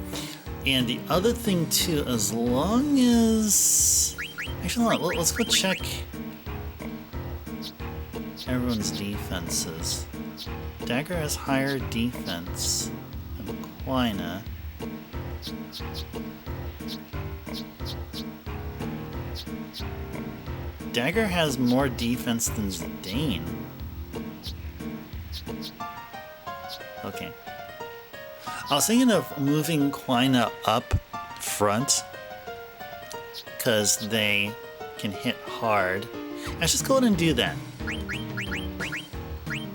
And the other thing too, as long as. Actually, let's go check everyone's defenses. Dagger has higher defense than Quina. Dagger has more defense than Zidane. Okay. I was thinking of moving Quina up front because they can hit hard. Let's just go ahead and do that.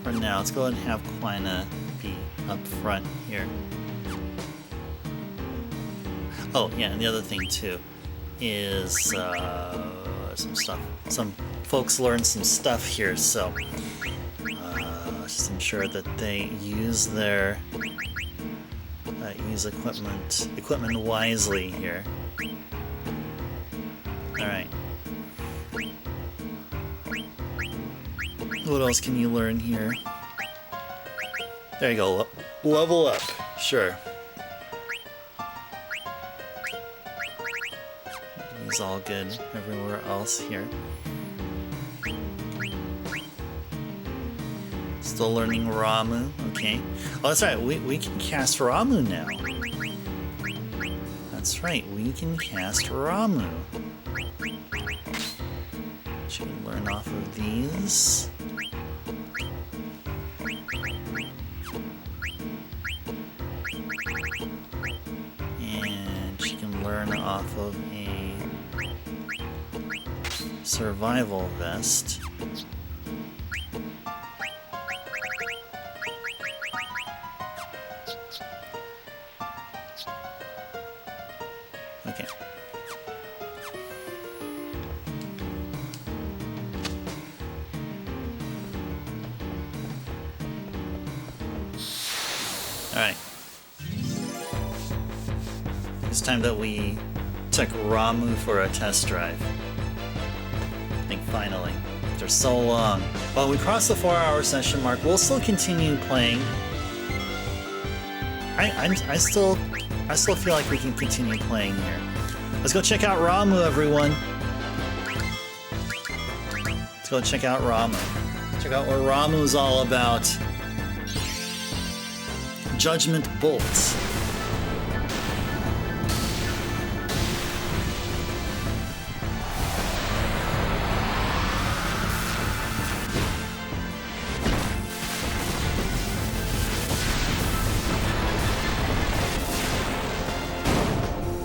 For now, let's go ahead and have Quina be up front here. Oh, yeah, and the other thing too is some stuff. Some folks learned some stuff here, so just ensure that they use their use equipment wisely here. All right. What else can you learn here? There you go. Level up. Sure. He's all good everywhere else here. Still learning Ramu. Okay. Oh, that's right. We can cast Ramu now. That's right. We can cast Ramu. Should we learn off of these? off of a survival vest. Okay. Alright. It's time that we took Ramu for a test drive. I think finally. After so long. Well, we crossed the 4-hour session mark. We'll still continue playing. I still feel like we can continue playing here. Let's go check out Ramu, everyone. Let's go check out Ramu. Check out what Ramu's all about. Judgment Bolt.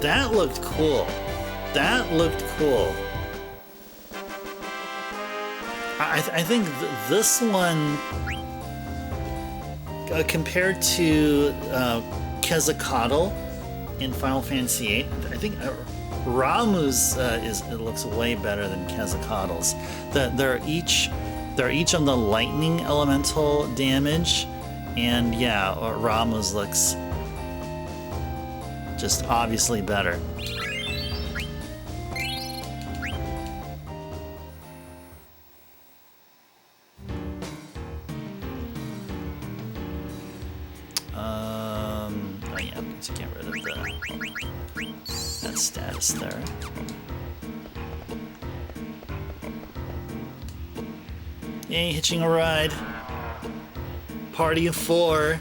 That looked cool. That looked cool. I think this one, compared to Quetzalcoatl in Final Fantasy VIII, I think Ramu's it looks way better than Quetzalcoatl's. They're each on the lightning elemental damage, and yeah, Ramu's looks just obviously better. Oh yeah, let's get rid of that status there. Yay, hitching a ride. Party of 4.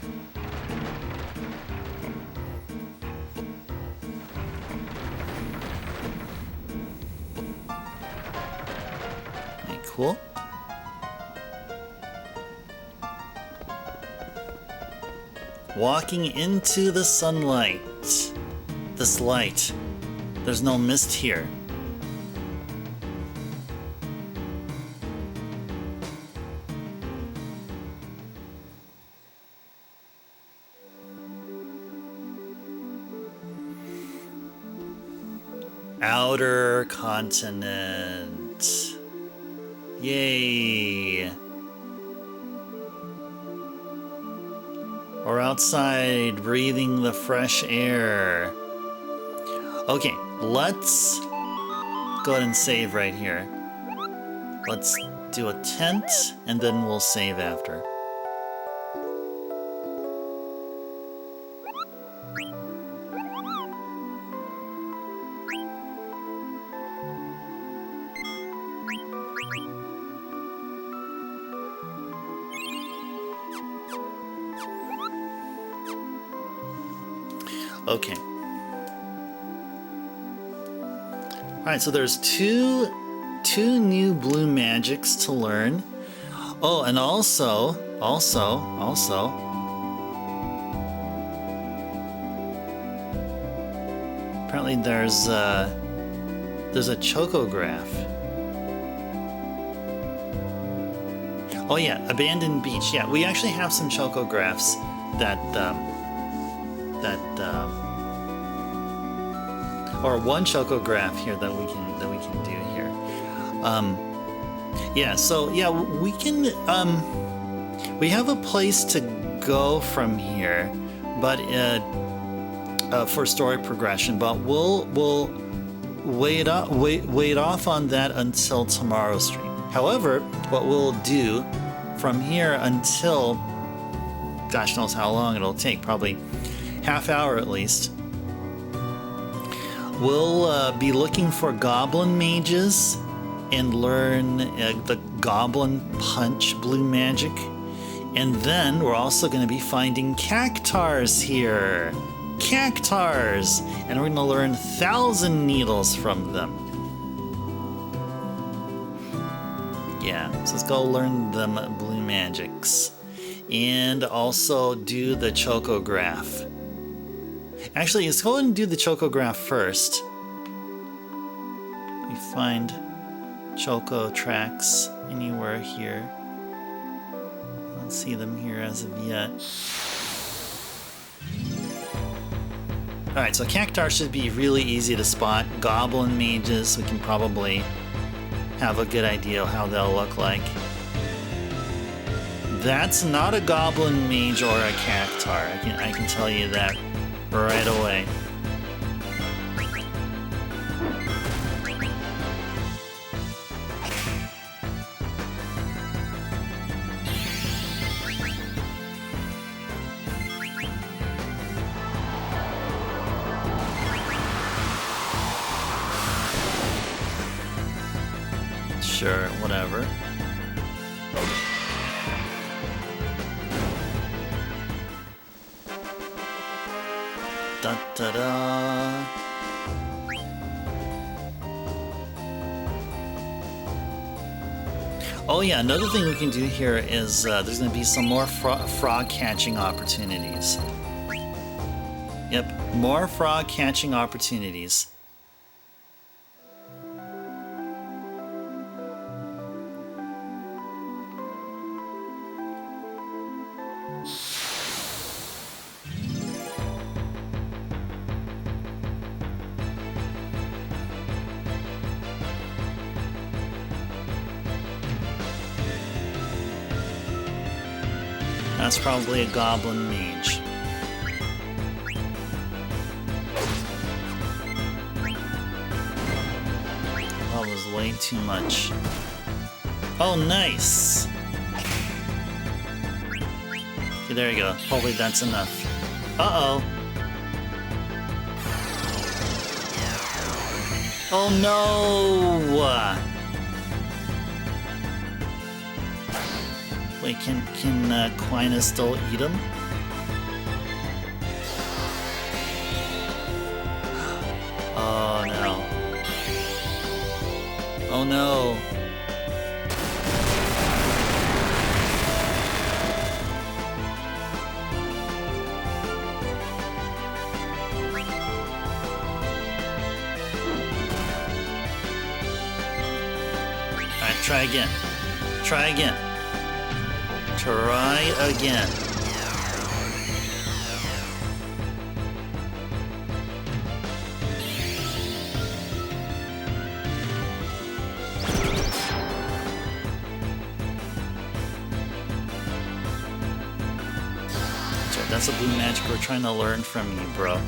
Cool. Walking into the sunlight. This light. There's no mist here. Outer continent. Yay! We're outside, breathing the fresh air. Okay, let's go ahead and save right here. Let's do a tent, and then we'll save after. Okay. Alright, so there's two new blue magics to learn. Oh, and also, apparently there's a chocograph. Oh yeah, abandoned beach. Yeah, we actually have some chocographs or one chocograph here that we can do here. Yeah, so yeah, we can we have a place to go from here, but for story progression, but we'll wait off on that until tomorrow's stream. However, what we'll do from here until gosh knows how long it'll take, probably half hour at least, we'll be looking for goblin mages and learn the goblin punch blue magic. And then we're also going to be finding cactars here. Cactars! And we're going to learn 1,000 needles from them. Yeah, so let's go learn them blue magics. And also do the chocograph. Actually, let's go ahead and do the chocograph first. we find Choco tracks anywhere here. I don't see them here as of yet. Alright, so Cactuar should be really easy to spot. Goblin mages, we can probably have a good idea of how they'll look like. That's not a goblin mage or a Cactuar. I can tell you that right away. Sure, whatever. Da da da. Oh yeah, another thing we can do here is there's going to be some more frog catching opportunities. Yep, more frog catching opportunities. That's probably a goblin mage. That was way too much. Oh, nice! Okay, there you go. Hopefully that's enough. Uh-oh. Oh no! Wait, can Quina still eat him? Oh no. Oh no. Alright, try again. Try again. Try again. That's a blue magic we're trying to learn from you, bro.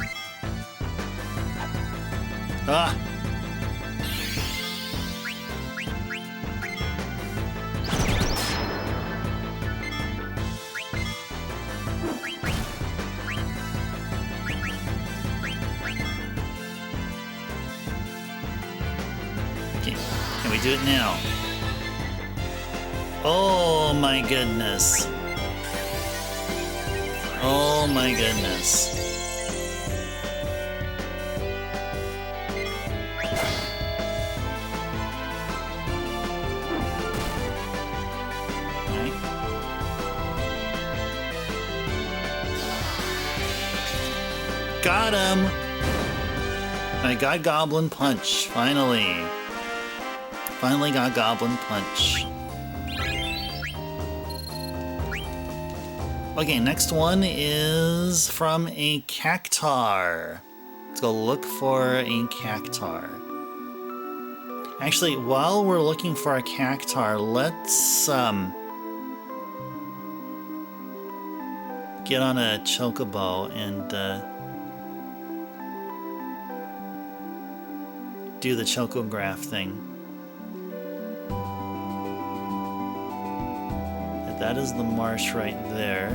Ah! Can we do it now? Oh my goodness. Oh my goodness. All right. Got him! I got Goblin Punch, finally. Finally got Goblin Punch. Okay, next one is from a Cactuar. Let's go look for a Cactuar. Actually, while we're looking for a Cactuar, let's get on a chocobo and do the chocograph thing. That is the marsh right there.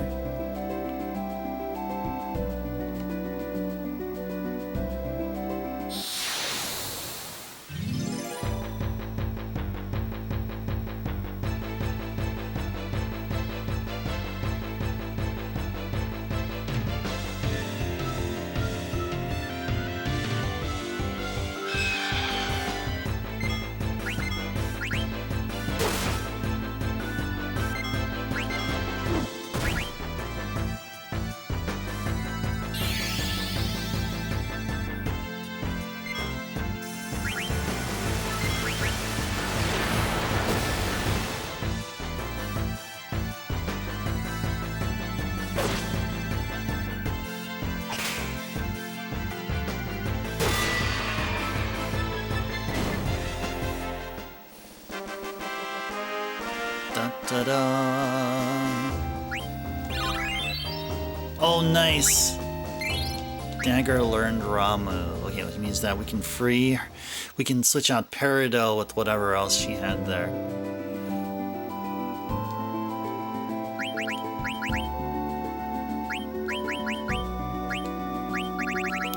Ta-da! Oh, nice! Dagger learned Ramu. Okay, which means that we can switch out Peridot with whatever else she had there.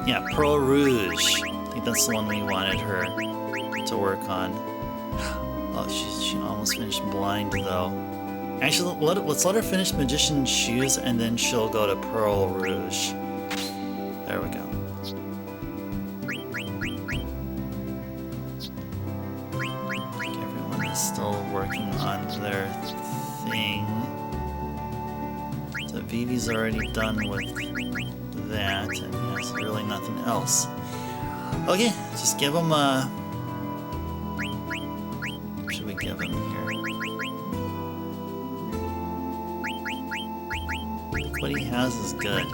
Yeah, Pearl Rouge. I think that's the one we wanted her to work on. Oh, she almost finished Blind though. Actually, let's let her finish Magician's Shoes and then she'll go to Pearl Rouge. There we go. Everyone is still working on their thing. So Vivi's already done with that, and there's really nothing else. Okay, just give him a... What should we give him here? What he has is good.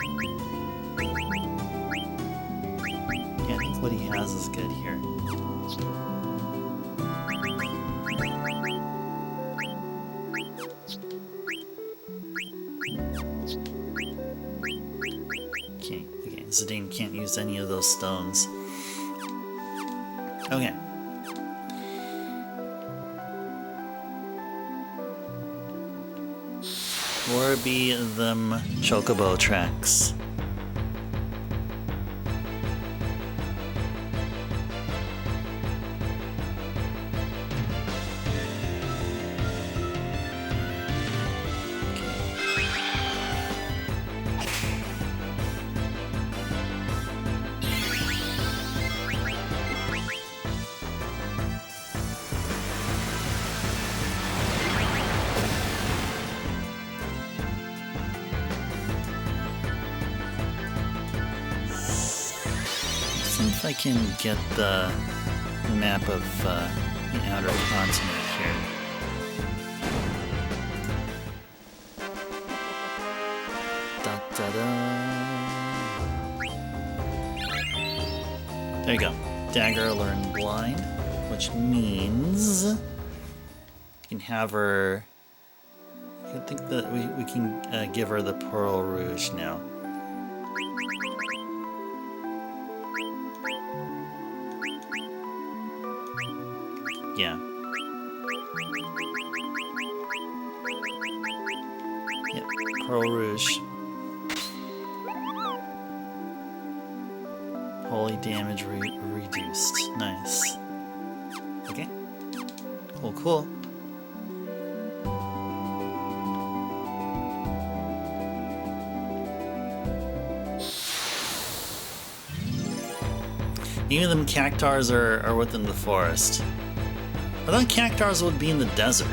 Yeah, I think what he has is good here. Okay, Zidane can't use any of those stones. Okay. Or be them chocobo tracks. If I can get the map of the outer continent here. Da, da, da. There you go. Dagger learn Blind, which means you can have her. I think that we can give her the Pearl Rouge now. Yeah. Yep, Pearl Rouge. Holy damage reduced. Nice. Okay. Cool, cool. Even them cactars are within the forest. I thought cactars would be in the desert.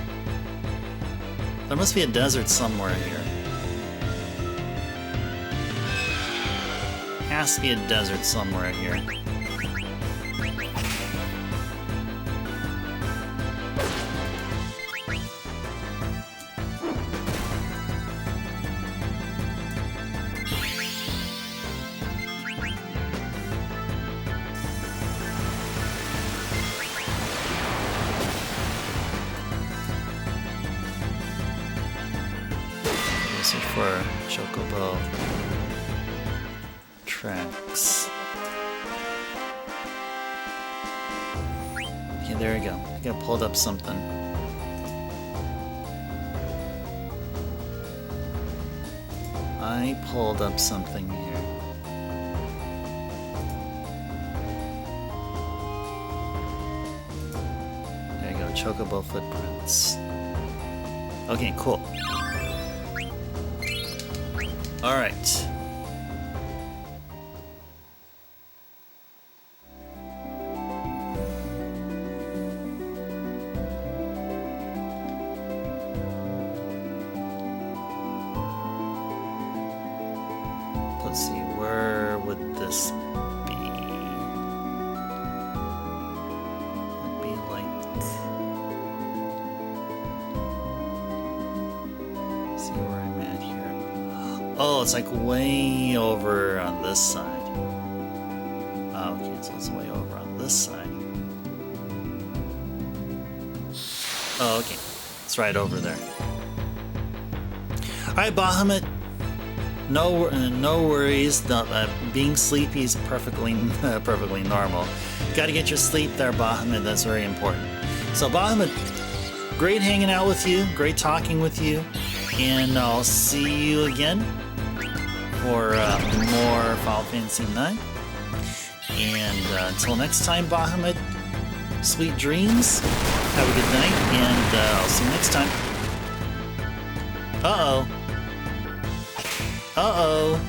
There must be a desert somewhere here. Has to be a desert somewhere here. For chocobo tracks. Okay, there we go. I think I pulled up something. I pulled up something here. There you go, chocobo footprints. Okay, cool. All right. Let's see, where would this be? It'd be like... Let's see where I'm at here. Oh, it's like way over on this side. Oh, okay, so it's way over on this side. Oh, okay. It's right over there. Alright, Bahamut. No worries. Being sleepy is perfectly normal. Gotta get your sleep there, Bahamut. That's very important. So, Bahamut, great hanging out with you. Great talking with you. And I'll see you again for more Final Fantasy IX. And until next time, Bahamut, sweet dreams. Have a good night, and I'll see you next time. Uh-oh. Uh-oh.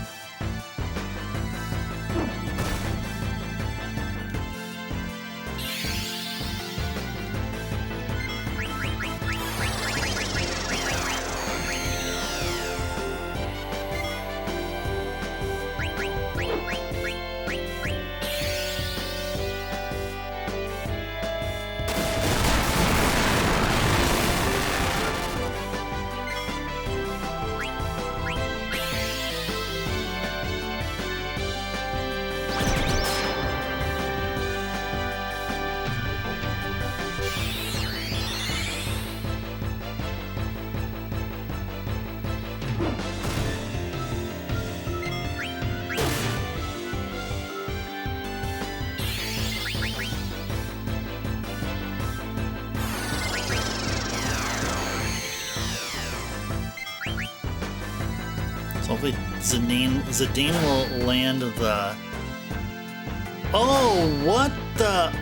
So hopefully Zidane will land the... Oh, what the...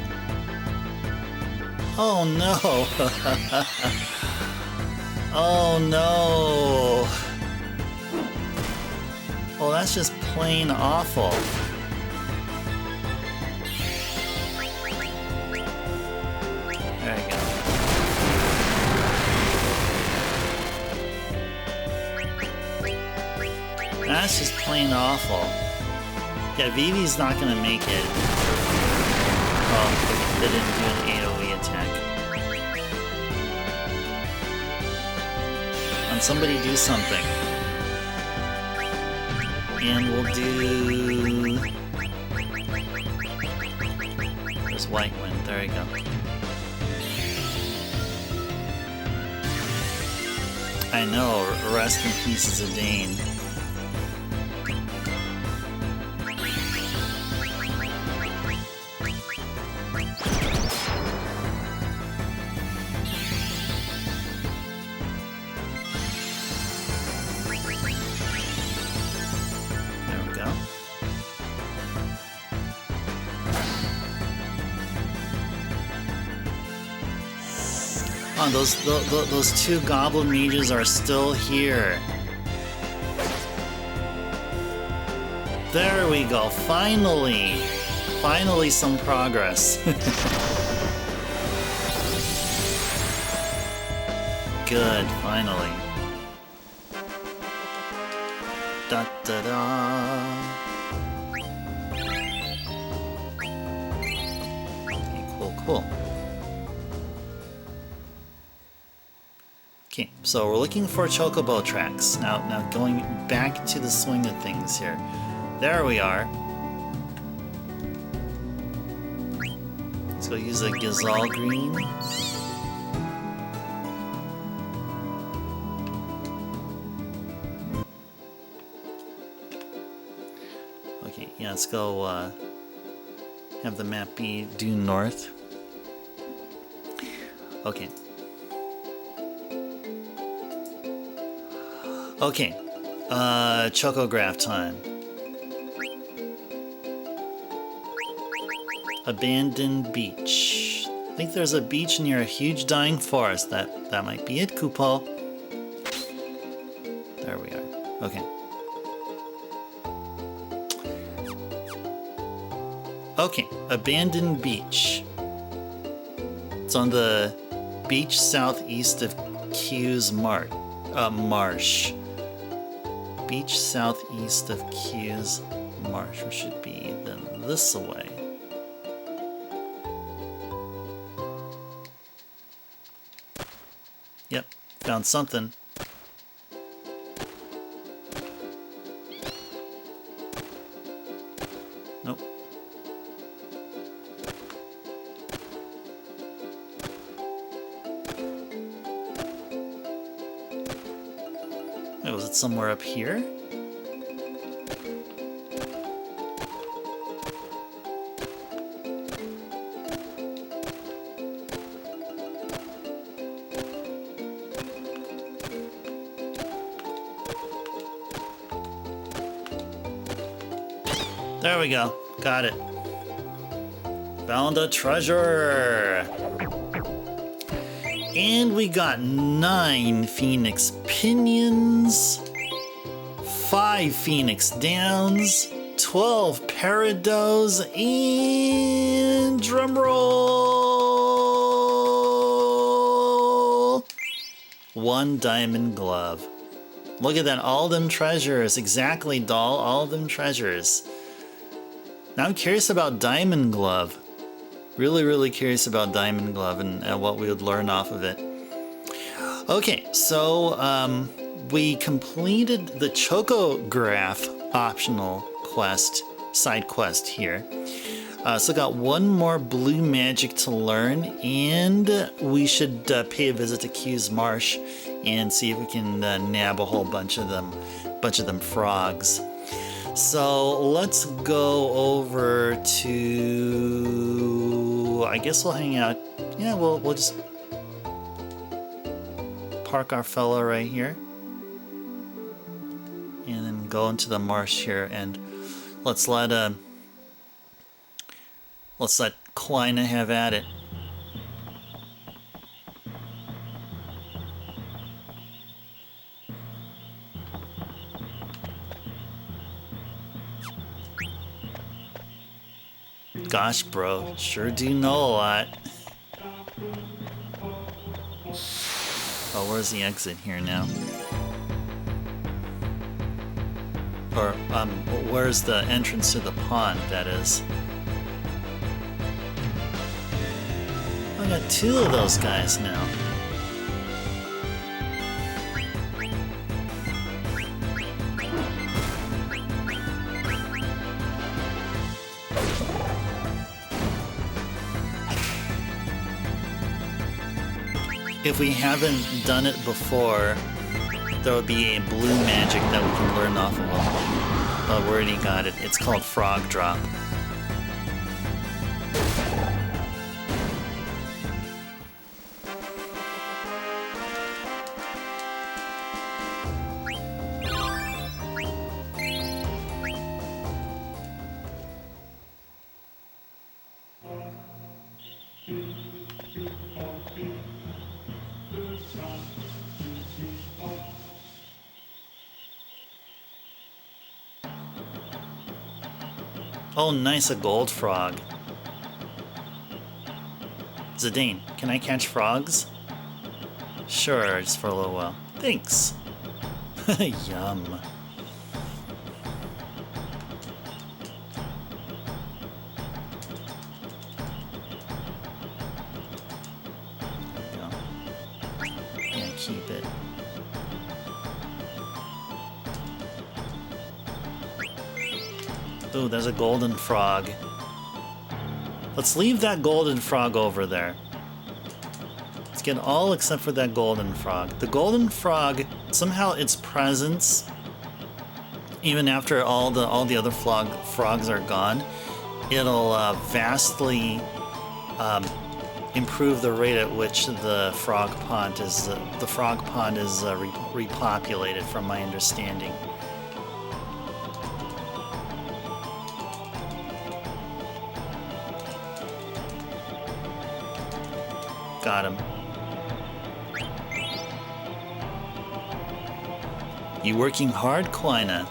Oh no! Oh no! Oh, that's just plain awful. There you go. That's just plain awful. Yeah, Vivi's not gonna make it. Oh, they didn't do an AoE attack. And somebody do something. And we'll do... There's White Wind, there you go. I know, rest in peace, Zidane. Oh, those two goblin mages are still here. There we go. Finally! Finally some progress. Good, finally. Da da da. Okay, cool. Okay, so we're looking for chocobo tracks. Now going back to the swing of things here. There we are. Let's go use a Gazelle Green. Okay, yeah, let's go have the map be due north. Okay. Okay, chocograph time. Abandoned beach. I think there's a beach near a huge dying forest. That might be it, Kupo. There we are. Okay. Okay, abandoned beach. It's on the beach southeast of Q's marsh. Beach southeast of Q's marsh, which should be then this way. Yep, found something. Nope. Wait, was it somewhere up here? There we go. Got it. Found a treasure! And we got 9 Phoenix Pinions, 5 Phoenix Downs, 12 Parados, and drumroll! 1 Diamond Glove. Look at that, all them treasures. Exactly, doll, all them treasures. Now I'm curious about Diamond Glove. Really curious about Diamond Glove and what we would learn off of it. Okay, so we completed the chocograph optional quest, side quest here. So got 1 more blue magic to learn, and we should pay a visit to Q's Marsh and see if we can nab a whole bunch of them frogs. So let's go over to, I guess we'll hang out. Yeah, we'll just park our fella right here and then go into the marsh here, and let's let Quina have at it. Gosh, bro, sure do know a lot. Oh, where's the exit here now? Or, where's the entrance to the pond, that is? I got 2 of those guys now. If we haven't done it before, there would be a blue magic that we can learn off of them. But we already got it. It's called Frog Drop. Oh, nice, a gold frog. Zidane, can I catch frogs? Sure, just for a little while. Thanks. Yum. There we go. Yeah, keep it. Ooh, there's a golden frog. Let's leave that golden frog over there. Let's get all except for that golden frog. The golden frog, somehow its presence, even after all the other frogs are gone, it'll vastly improve the rate at which the frog pond is repopulated, from my understanding. Got him. You working hard, Quina?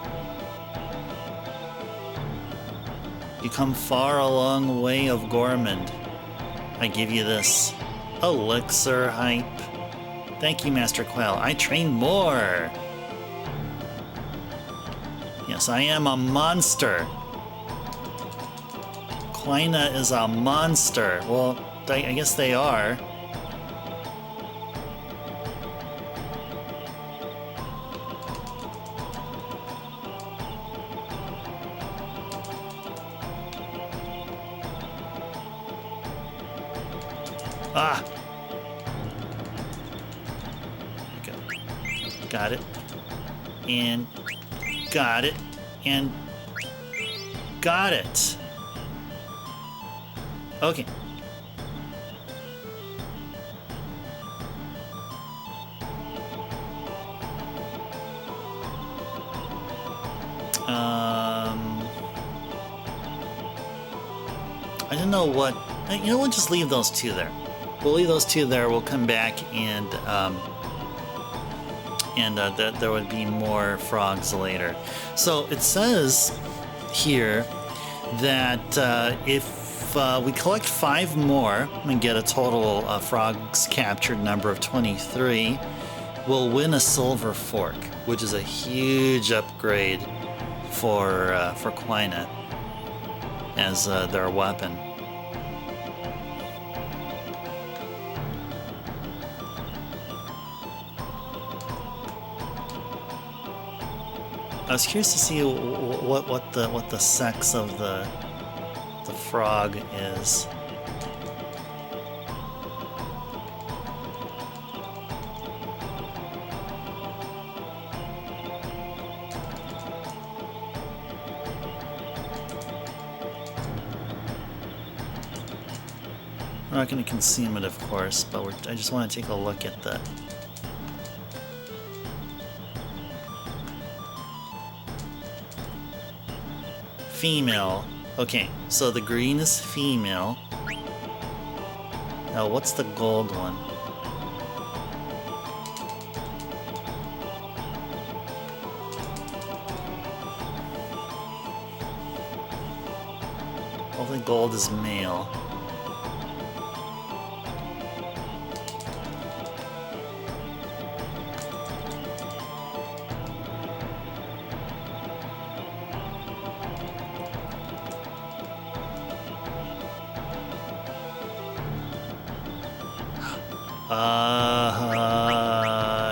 You come far a long way of Gormand. I give you this elixir hype. Thank you, Master Quail. I train more. Yes, I am a monster. Quina is a monster. Well, I guess they are. Ah! There we go. Got it. And got it. And got it. Okay. I don't know what... You know, we'll just leave those two there. We'll leave those two there. We'll come back and there would be more frogs later. So it says here that if we collect 5 more and get a total frogs captured number of 23, we'll win a silver fork, which is a huge upgrade for Quina as their weapon. I was curious to see what the sex of the frog is. We're not going to consume it, of course, but I just want to take a look at the... Female. Okay, so the green is female. Now, what's the gold one? Well, the gold is male.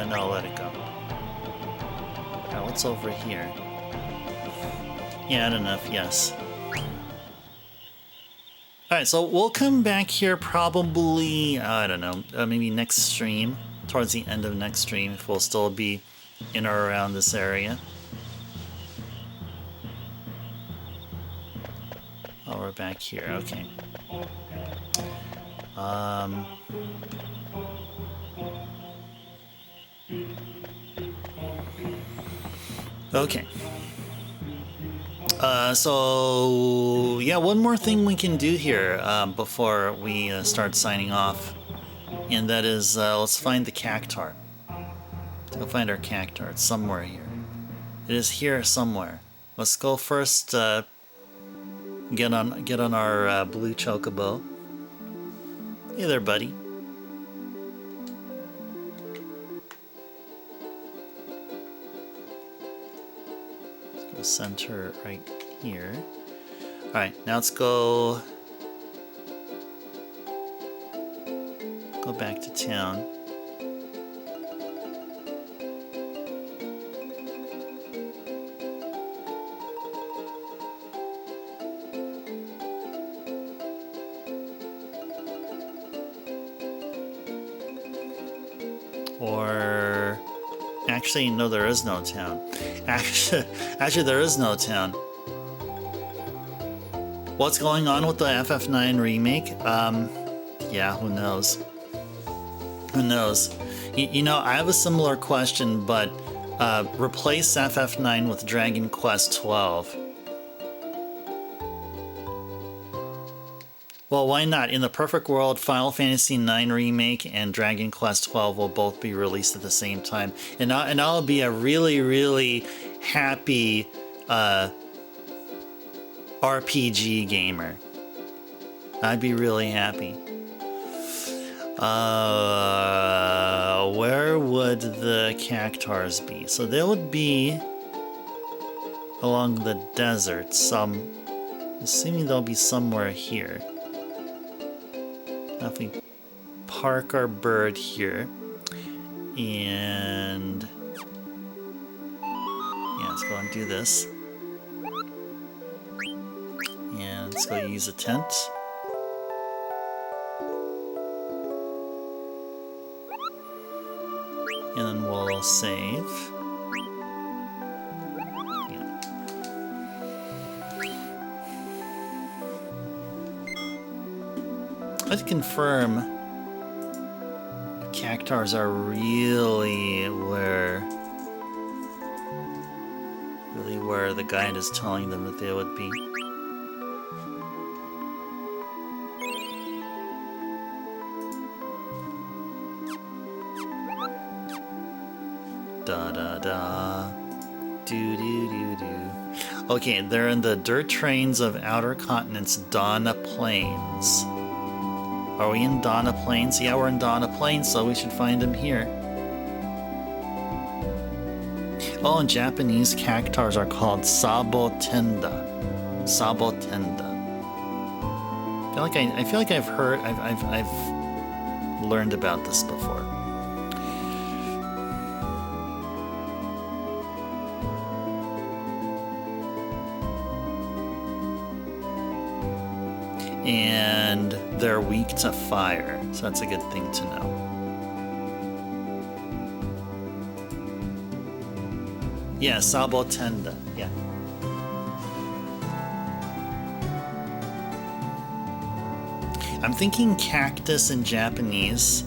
No, let it go. Now, what's over here? Yeah, not enough, yes. Alright, so we'll come back here probably, I don't know, maybe next stream, towards the end of next stream, if we'll still be in or around this area. Oh, we're back here, okay. Okay. So, yeah, one more thing we can do here before we start signing off, and that is, let's find the cactar. Let's go find our cactar. It's somewhere here. It is here somewhere. Let's go first, get on our blue chocobo. Hey there, buddy. Center right here. All right, now let's go back to town. Or actually, no, there is no town. Actually, there is no town. What's going on with the FF9 remake? Yeah, who knows? Who knows? You know, I have a similar question, but replace FF9 with Dragon Quest 12. Well, why not? In the perfect world, Final Fantasy IX Remake and Dragon Quest 12 will both be released at the same time. And I'll be a really, really happy RPG gamer. I'd be really happy. Where would the cactars be? So they would be along the desert. Assuming they'll be somewhere here. If we park our bird here, and yeah, let's go and do this, and let's go use a tent, and then we'll save. Let's confirm if cactars are really where the guide is telling them that they would be. Da da da. Do do do do. Okay, they're in the dirt trains of Outer Continent's Donna Plains. Are we in Donna Plains? Yeah, we're in Donna Plains, so we should find them here. Oh, in Japanese, cactars are called sabotenda. Sabotenda. I feel like I've learned about this before. And they're weak to fire, so that's a good thing to know. Yeah, sabotenda, yeah. I'm thinking cactus in Japanese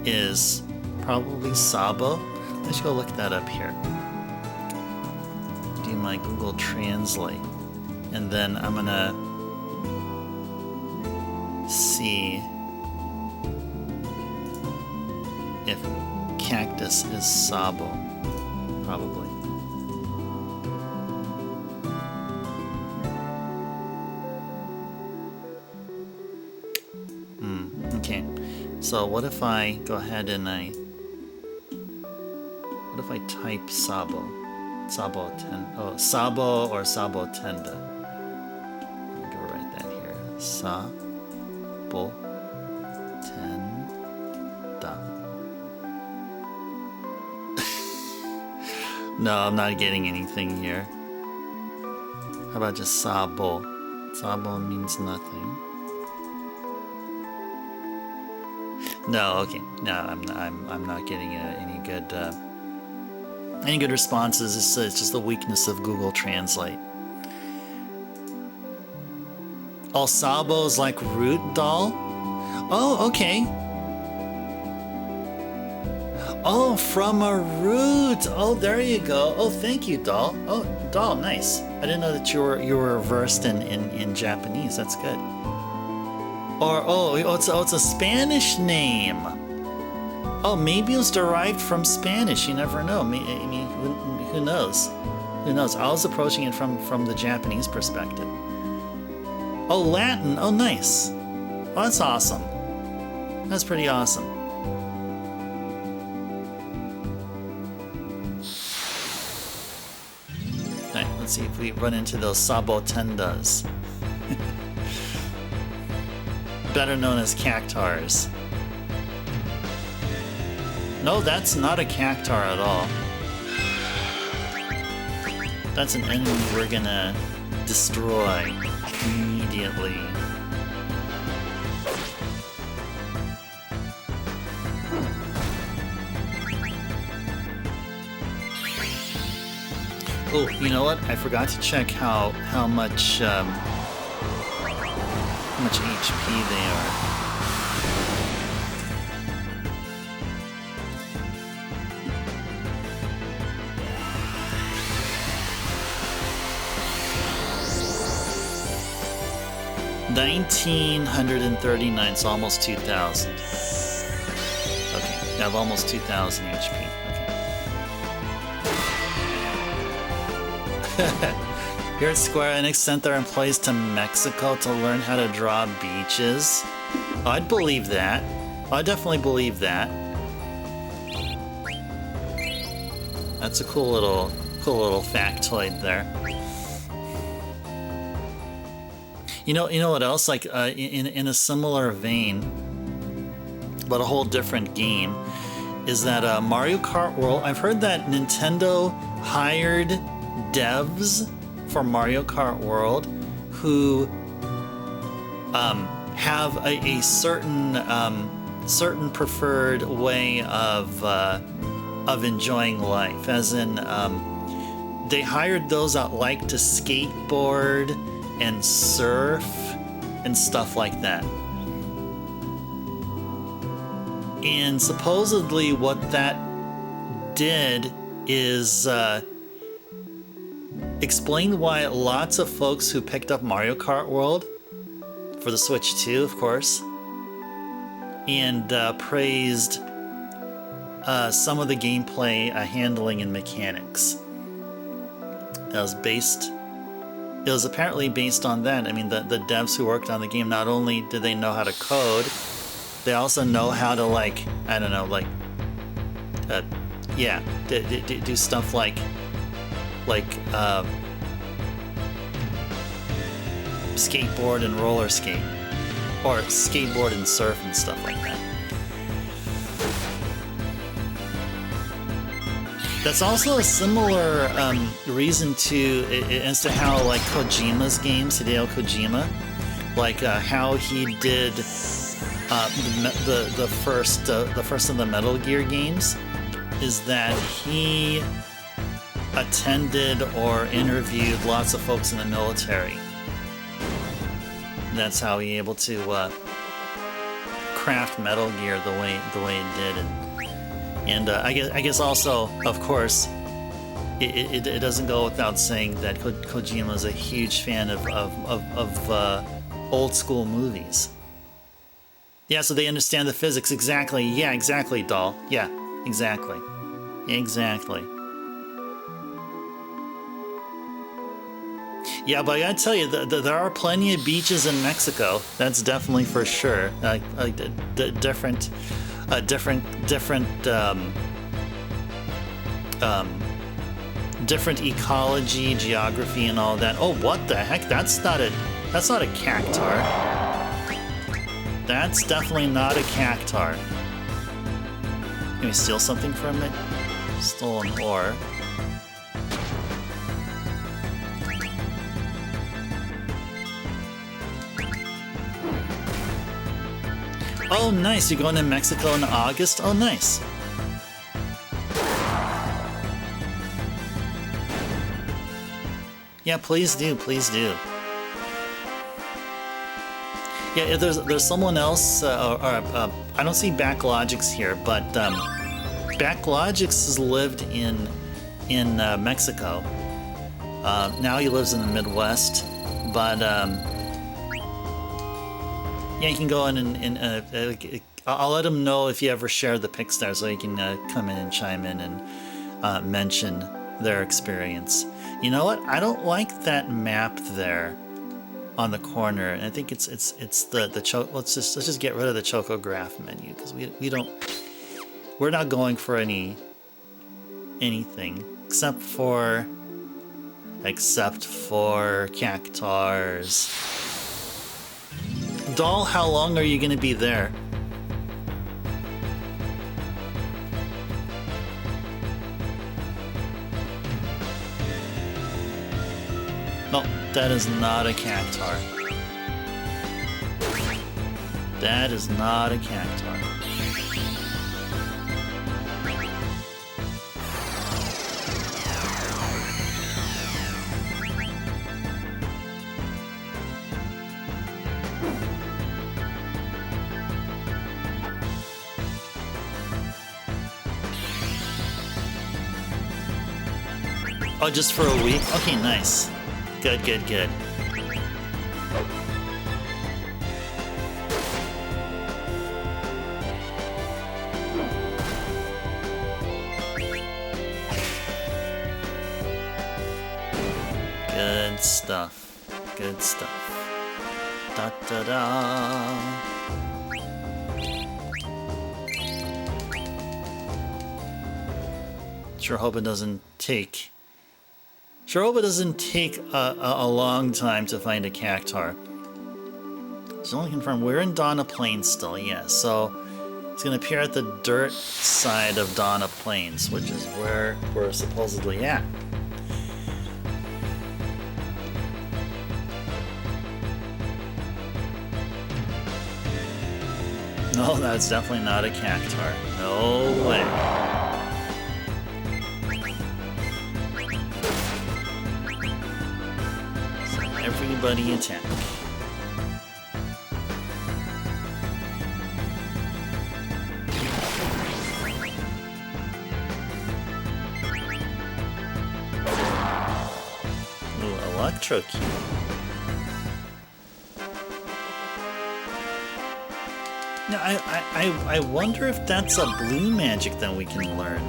is probably sabo. Let's go look that up here. Do my Google Translate, and then I'm gonna see if cactus is sabo. Probably. Okay. So what if I go ahead and what if I type sabo? Sabo or sabotenda. I'm gonna write that here. Sabotenda. No, I'm not getting anything here. How about just sabo? Sabo means nothing. No, okay. No, I'm not getting any good responses. It's just the weakness of Google Translate. Oh, sabo's like root doll? Oh, okay. Oh, from a root. Oh, there you go. Oh, thank you, doll. Oh, doll, nice. I didn't know that you were versed in Japanese. That's good. Or it's a Spanish name. Oh, maybe it was derived from Spanish. You never know. I mean, who knows? Who knows? I was approaching it from the Japanese perspective. Oh, Latin. Oh, nice. Oh, that's awesome. That's pretty awesome. All right, let's see if we run into those sabotendas. Better known as cactars. No, that's not a cactar at all. That's an enemy we're gonna destroy immediately. Oh, you know what? I forgot to check how much HP they are. $1,939, so almost 2,000. Okay, I have almost 2,000 HP. Okay. Here at Square Enix sent their employees to Mexico to learn how to draw beaches. Oh, I'd believe that. Oh, I definitely believe that. That's a cool little factoid there. You know what else? Like in a similar vein, but a whole different game, is that Mario Kart World. I've heard that Nintendo hired devs for Mario Kart World who have a certain preferred way of enjoying life, as in they hired those that like to skateboard and surf and stuff like that. And supposedly what that did is explain why lots of folks who picked up Mario Kart World for the Switch 2, of course, and praised some of the gameplay handling and mechanics. It was apparently based on that. I mean, the devs who worked on the game, not only did they know how to code, they also know how to, like, I don't know, like, do stuff like skateboard and roller skate, or skateboard and surf and stuff like that. That's also a similar reason as to how, like, Kojima's games, Hideo Kojima, like how he did the first of the Metal Gear games, is that he attended or interviewed lots of folks in the military. And that's how he able to craft Metal Gear the way it did. And I guess also, of course, it doesn't go without saying that Kojima is a huge fan of old school movies. Yeah, so they understand the physics. Exactly. Yeah, exactly, doll. Yeah, exactly. Exactly. Yeah, but I gotta tell you, there are plenty of beaches in Mexico. That's definitely for sure. Different ecology, geography, and all that. Oh, what the heck? That's not a cactar. That's definitely not a cactar. Can we steal something from it? Stolen ore. Oh, nice. You're going to Mexico in August? Oh, nice. Yeah, please do. Please do. Yeah, there's someone else, I don't see Backlogix here, but Backlogix has lived in Mexico. Now he lives in the Midwest, but yeah, you can go in and I'll let him know if you ever share the pics there, so he can come in and chime in and mention their experience. You know what? I don't like that map there on the corner, and I think it's the let's just get rid of the chocograph menu, because we're not going for anything except for cactars. Doll, how long are you gonna be there? No, that is not a cactar. That is not a cactar. Oh, just for a week? Okay, nice. Good, good, good. Good stuff. Good stuff. Da da da. Sure hope it doesn't take a long time to find a cactar. It's only confirmed we're in Donna Plains still, yeah. So it's gonna appear at the dirt side of Donna Plains, which is where we're supposedly at. No, that's definitely not a cactar. No way. Everybody attack. electrocute. Now, I wonder if that's a blue magic that we can learn.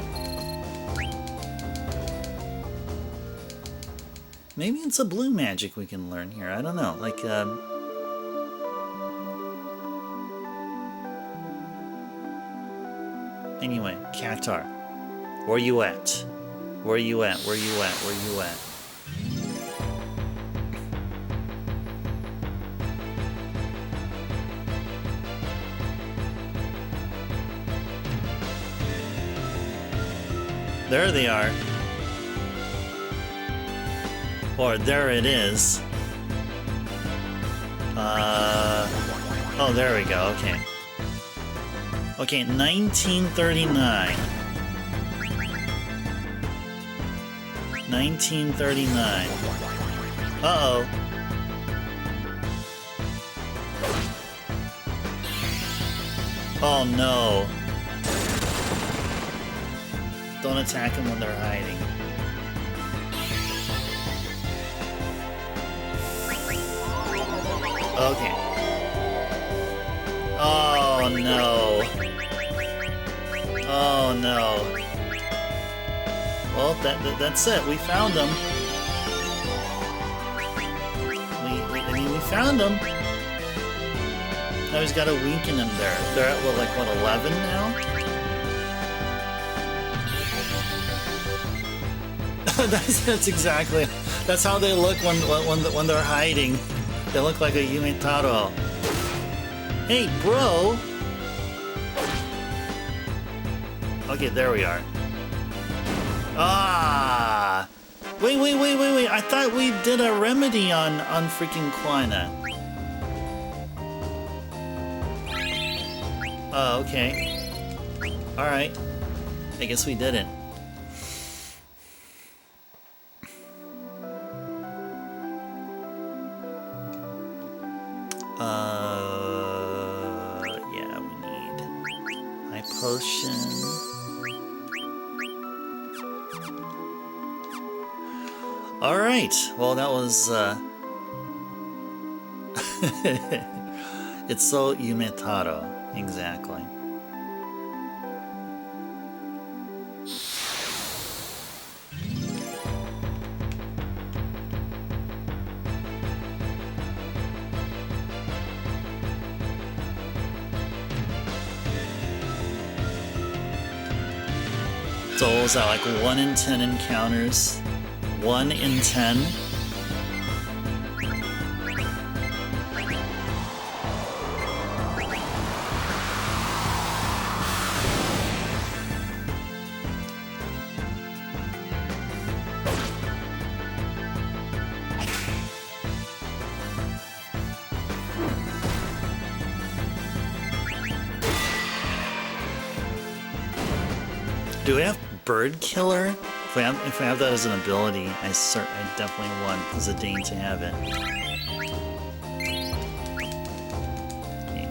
Maybe it's a blue magic we can learn here. I don't know. Like, anyway, Qatar. Where you at? Where you at? Where you at? Where you at? There they are. Or there it is. Oh, there we go. Okay. Okay, 1939. 1939. Uh-oh. Oh no. Don't attack them when they're hiding. Okay. Oh no. Oh no. Well, that's it. We found them. I mean, we found them. Now he's got a wink in him there. They're at what, like what, 11 now? that's exactly. That's how they look when they're hiding. They look like a Yume Taro. Hey, bro! Okay, there we are. Ah! Wait! I thought we did a remedy on freaking Quina. Oh, okay. Alright. I guess we didn't. Yeah, we need my potion. Alright, well that was, it's so Yumetaro, exactly. So what was that, like 1 in 10 encounters? 1 in 10? Do we have Bird Killer? If we have that as an ability, I definitely want Zidane to have it. Okay.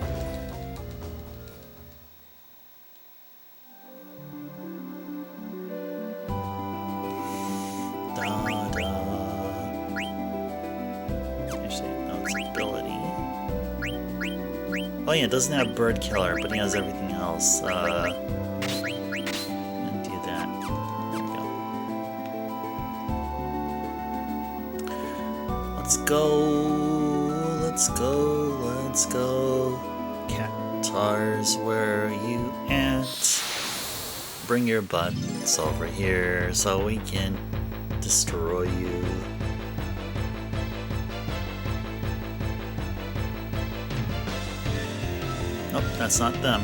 Actually, no, it's ability. Oh yeah, it doesn't have Bird Killer, but he has everything else. Let's go. Qatar's, where are you at? Bring your butts over here so we can destroy you. Nope, that's not them.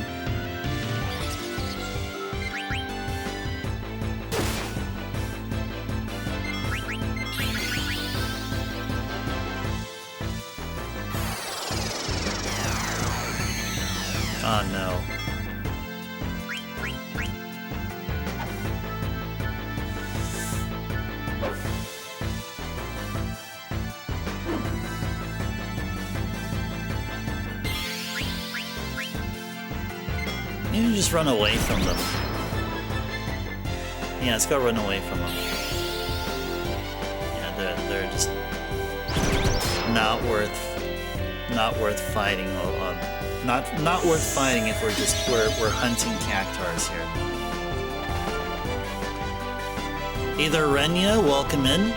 Oh no. You just run away from them. Yeah, let's go run away from them. Yeah, they're just not worth fighting. Not worth fighting if we're hunting cactars here. Either Renya, welcome in.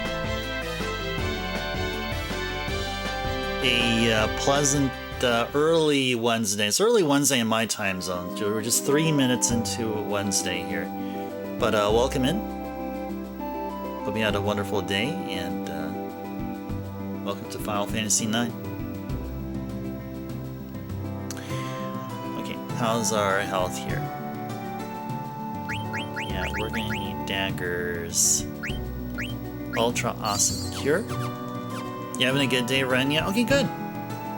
A pleasant early Wednesday. It's early Wednesday in my time zone. We're just 3 minutes into Wednesday here. But welcome in. Hope you had a wonderful day, and welcome to Final Fantasy IX. Okay, how's our health here? Yeah, we're gonna need daggers. Ultra awesome cure. You having a good day, Renya? Okay, good.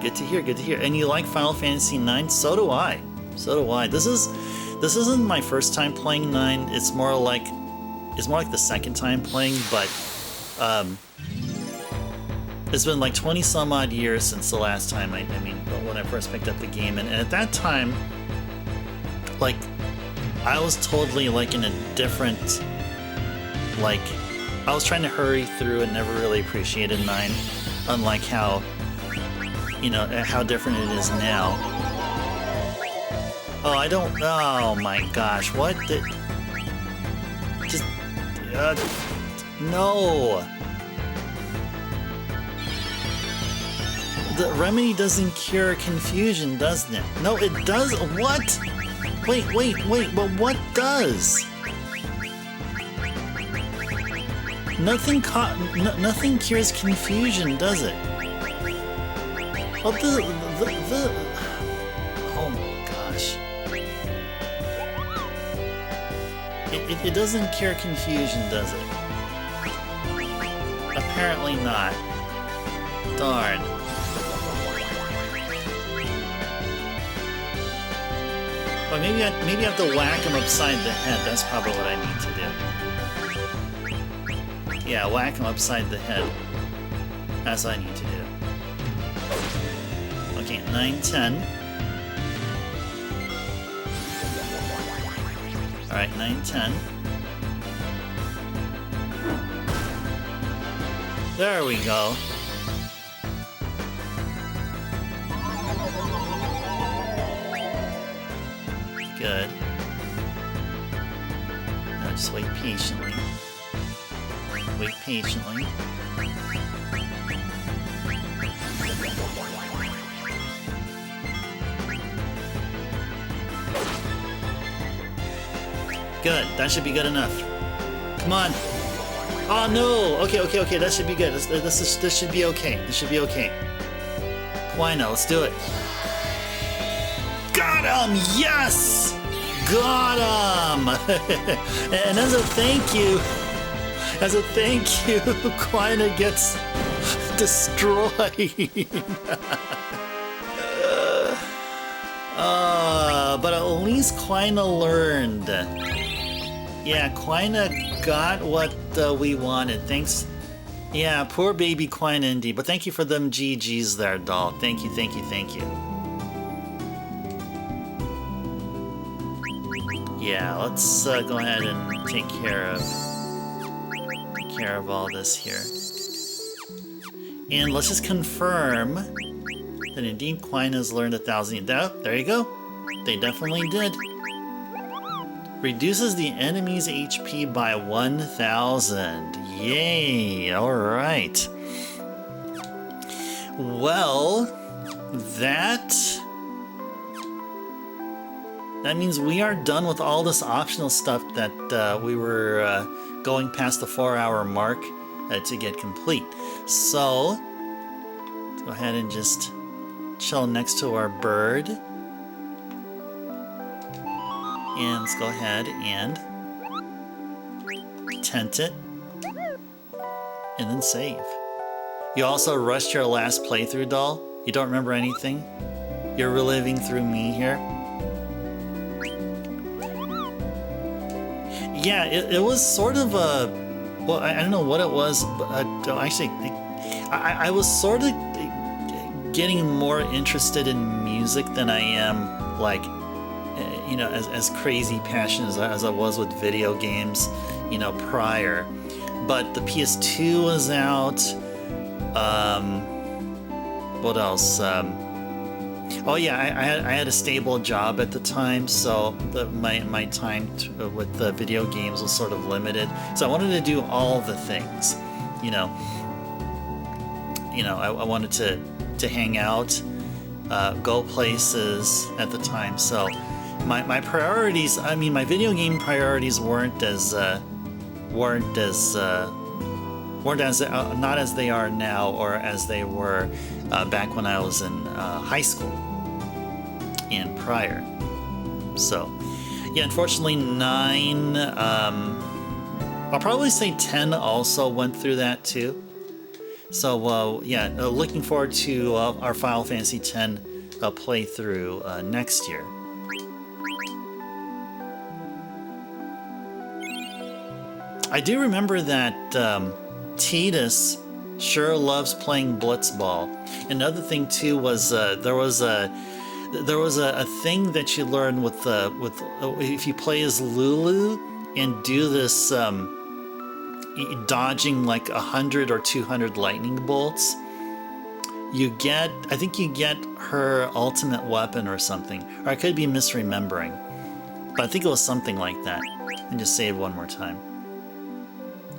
Good to hear, good to hear. And you like Final Fantasy IX? So do I. So do I. This isn't my first time playing 9. It's more like the second time playing, but it's been like 20 some odd years since the last time when I first picked up the game, and at that time, like, I was totally like in a different, like, I was trying to hurry through and never really appreciated 9, unlike how, you know, how different it is now. Oh my gosh, what the, just, no. The remedy doesn't cure confusion, doesn't it? No, it does, what? Wait, but what does? Nothing cures confusion, does it? Well, oh my gosh. It doesn't cure confusion, does it? Apparently not. Darn. Well, maybe I have to whack him upside the head. That's probably what I need to do. Yeah, whack him upside the head. That's what I need to do. Okay, 9, 10. Alright, 9, 10. There we go. Good. Now just wait patiently. Wait patiently. Good. That should be good enough. Come on. Oh no. Okay. That should be good. This should be okay. This should be okay. Quina, let's do it. Got him! Yes! Got him! And as a thank you, Quina gets destroyed. But at least Quina learned. Yeah, Quina got what we wanted. Thanks. Yeah, poor baby Quina indeed. But thank you for them GGs there, doll. Thank you. Yeah, let's go ahead and take care of all this here. And let's just confirm that indeed Quina's learned 1,000. There you go. They definitely did. Reduces the enemy's HP by 1,000. Yay! Alright. Well, that means we are done with all this optional stuff that we were going past the 4-hour mark to get complete. So, let's go ahead and just chill next to our bird. And let's go ahead and tent it. And then save. You also rushed your last playthrough, doll? You don't remember anything? You're reliving through me here? Yeah, it was sort of a... Well, I don't know what it was, but actually, I was sort of getting more interested in music than I am, like, you know, as crazy passionate as I was with video games, you know, prior. But the PS2 was out, what else? Oh yeah, I had a stable job at the time, so my time with the video games was sort of limited. So I wanted to do all the things, you know. I wanted to hang out, go places at the time. So my priorities, I mean, my video game priorities weren't as not as they are now, or as they were back when I was in high school and prior. So yeah, unfortunately 9, I'll probably say 10 also went through that too. So yeah, looking forward to our Final Fantasy X playthrough next year. I do remember that Tidus sure loves playing Blitzball. Another thing too was there was a thing that you learn with if you play as Lulu and do this dodging like 100 or 200 lightning bolts. I think you get her ultimate weapon or something, or I could be misremembering, but I think it was something like that. And just say it one more time.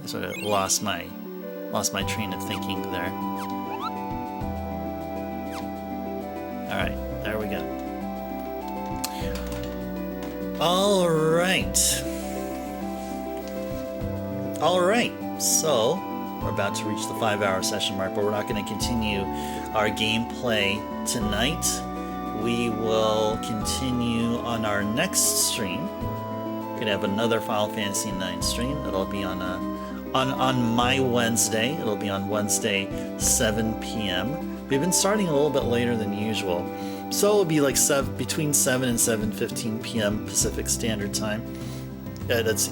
I sort of lost my train of thinking there. All right, there we go. All right, so we're about to reach the 5-hour session mark, but we're not going to continue our gameplay tonight. We will continue on our next stream. We're going to have another Final Fantasy IX stream. It'll be on my Wednesday. It'll be on Wednesday, 7 p.m. We've been starting a little bit later than usual, so it'll be like between 7 and 7:15 p.m. Pacific Standard Time. That's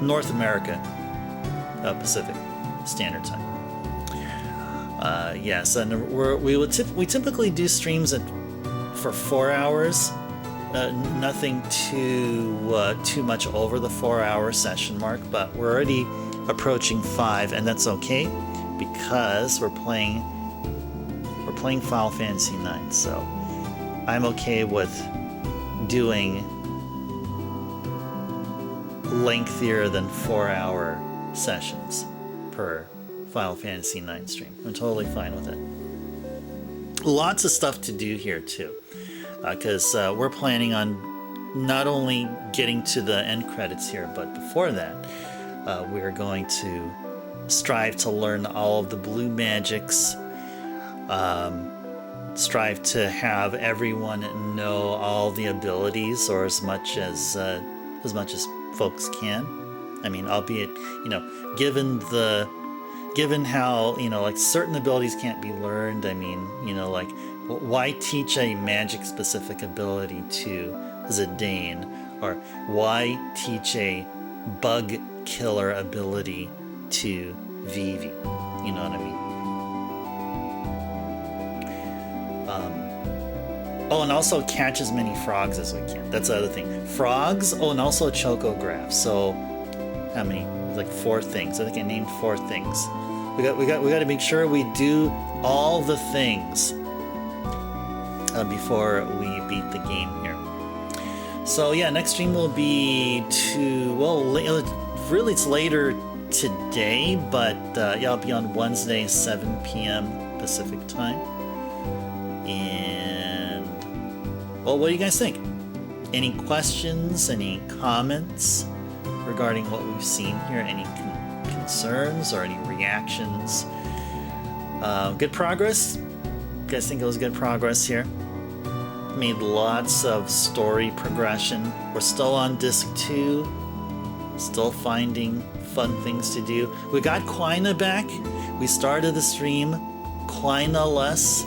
North America Pacific Standard Time. Yes, and we typically do streams for 4 hours. Nothing too much over the 4-hour session mark, but we're already approaching 5, and that's okay because we're playing Final Fantasy IX. So I'm okay with doing lengthier than 4-hour sessions per Final Fantasy IX stream. I'm totally fine with it. Lots of stuff to do here too, because we're planning on not only getting to the end credits here, but before that, we're going to strive to learn all of the blue magics, strive to have everyone know all the abilities, or as much as folks can. I mean, albeit, given how, like certain abilities can't be learned. I mean, like why teach a magic specific ability to Zidane, or why teach a bug killer ability to Vivi? You know what I mean? Oh, and also catch as many frogs as we can. That's the other thing. Frogs. Oh, and also chocograph. So, how many? Like 4 things. I think I named 4 things. We got to make sure we do all the things before we beat the game here. So yeah, next stream will be really it's later today, but yeah, it'll be on Wednesday, 7 p.m. Pacific time. And well, what do you guys think? Any questions? Any comments regarding what we've seen here? Any concerns or any reactions? Good progress? You guys think it was good progress here? Made lots of story progression. We're still on disc 2. Still finding fun things to do. We got Quina back. We started the stream Quina-less,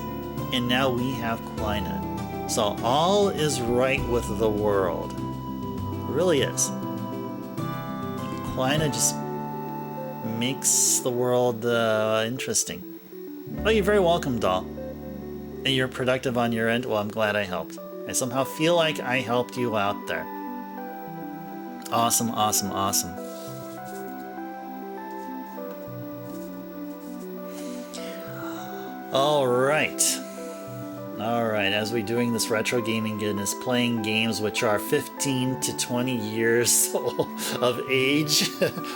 and now we have Quina. So all is right with the world. It really is. Quina just makes the world interesting. Oh, you're very welcome, doll. And you're productive on your end? Well, I'm glad I helped. I somehow feel like I helped you out there. Awesome, awesome, awesome. All right. All right, as we're doing this retro gaming goodness, playing games which are 15 to 20 years of age,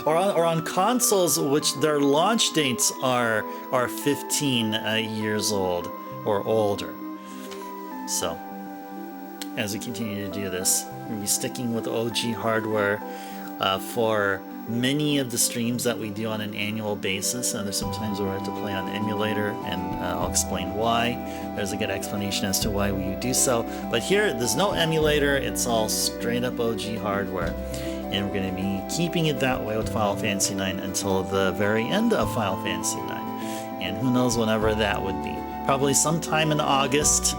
or on consoles which their launch dates are 15 years old or older. So, as we continue to do this, we'll be sticking with OG hardware for many of the streams that we do on an annual basis, and there's sometimes where we have to play on emulator, and I'll explain why. There's a good explanation as to why we do so. But here, there's no emulator, it's all straight up OG hardware. And we're going to be keeping it that way with Final Fantasy IX until the very end of Final Fantasy IX. And who knows whenever that would be. Probably sometime in August.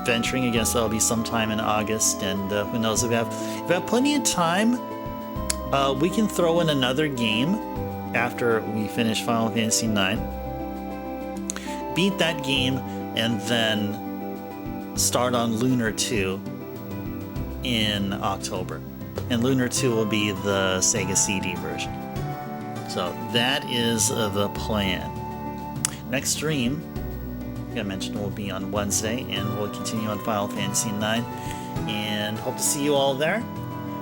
Venturing a guess that'll be sometime in August, and who knows, if we have plenty of time, we can throw in another game after we finish Final Fantasy IX, beat that game, and then start on Lunar 2 in October. And Lunar 2 will be the Sega CD version. So that is the plan. Next stream, I mentioned, will be on Wednesday, and we'll continue on Final Fantasy IX, and hope to see you all there.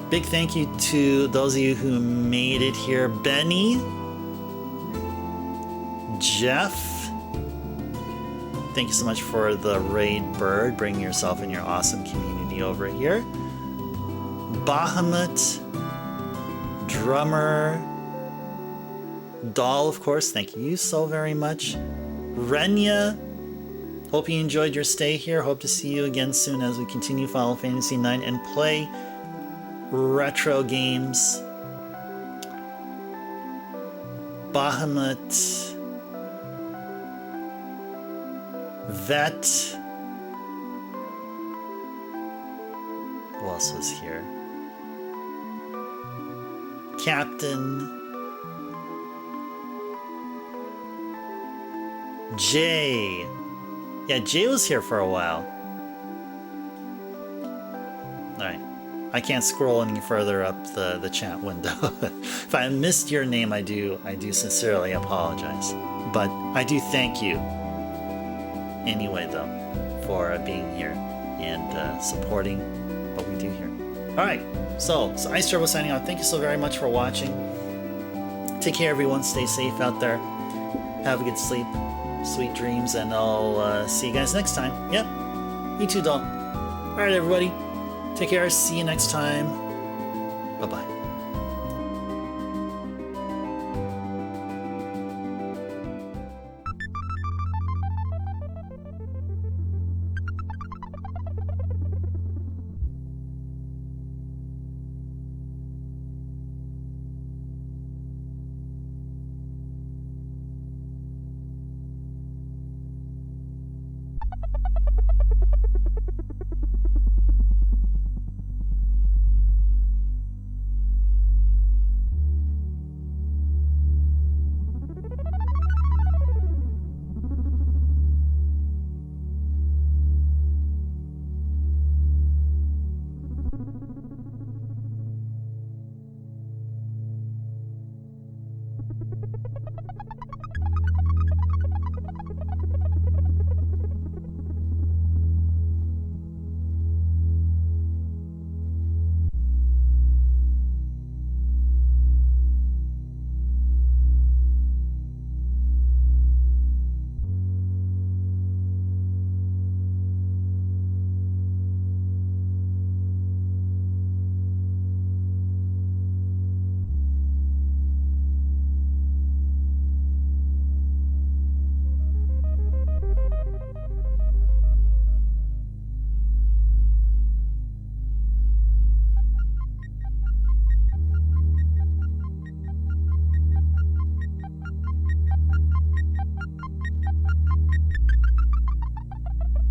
Big thank you to those of you who made it here. Benny, Jeff, thank you so much for the raid bird, bringing yourself and your awesome community over here. Bahamut, Drummer, Doll, of course, thank you so very much. Renya, hope you enjoyed your stay here. Hope to see you again soon as we continue Final Fantasy IX and play retro games. Bahamut, Vet, who else was here? Captain, Jay. Yeah, Jay was here for a while. Alright. I can't scroll any further up the chat window. If I missed your name, I do sincerely apologize. But I do thank you anyway, though, for being here and supporting what we do here. Alright, so Ice Turbo signing off. Thank you so very much for watching. Take care, everyone. Stay safe out there. Have a good sleep. Sweet dreams, and I'll see you guys next time. Yep, you too, doll. Alright, everybody. Take care. See you next time. Bye-bye.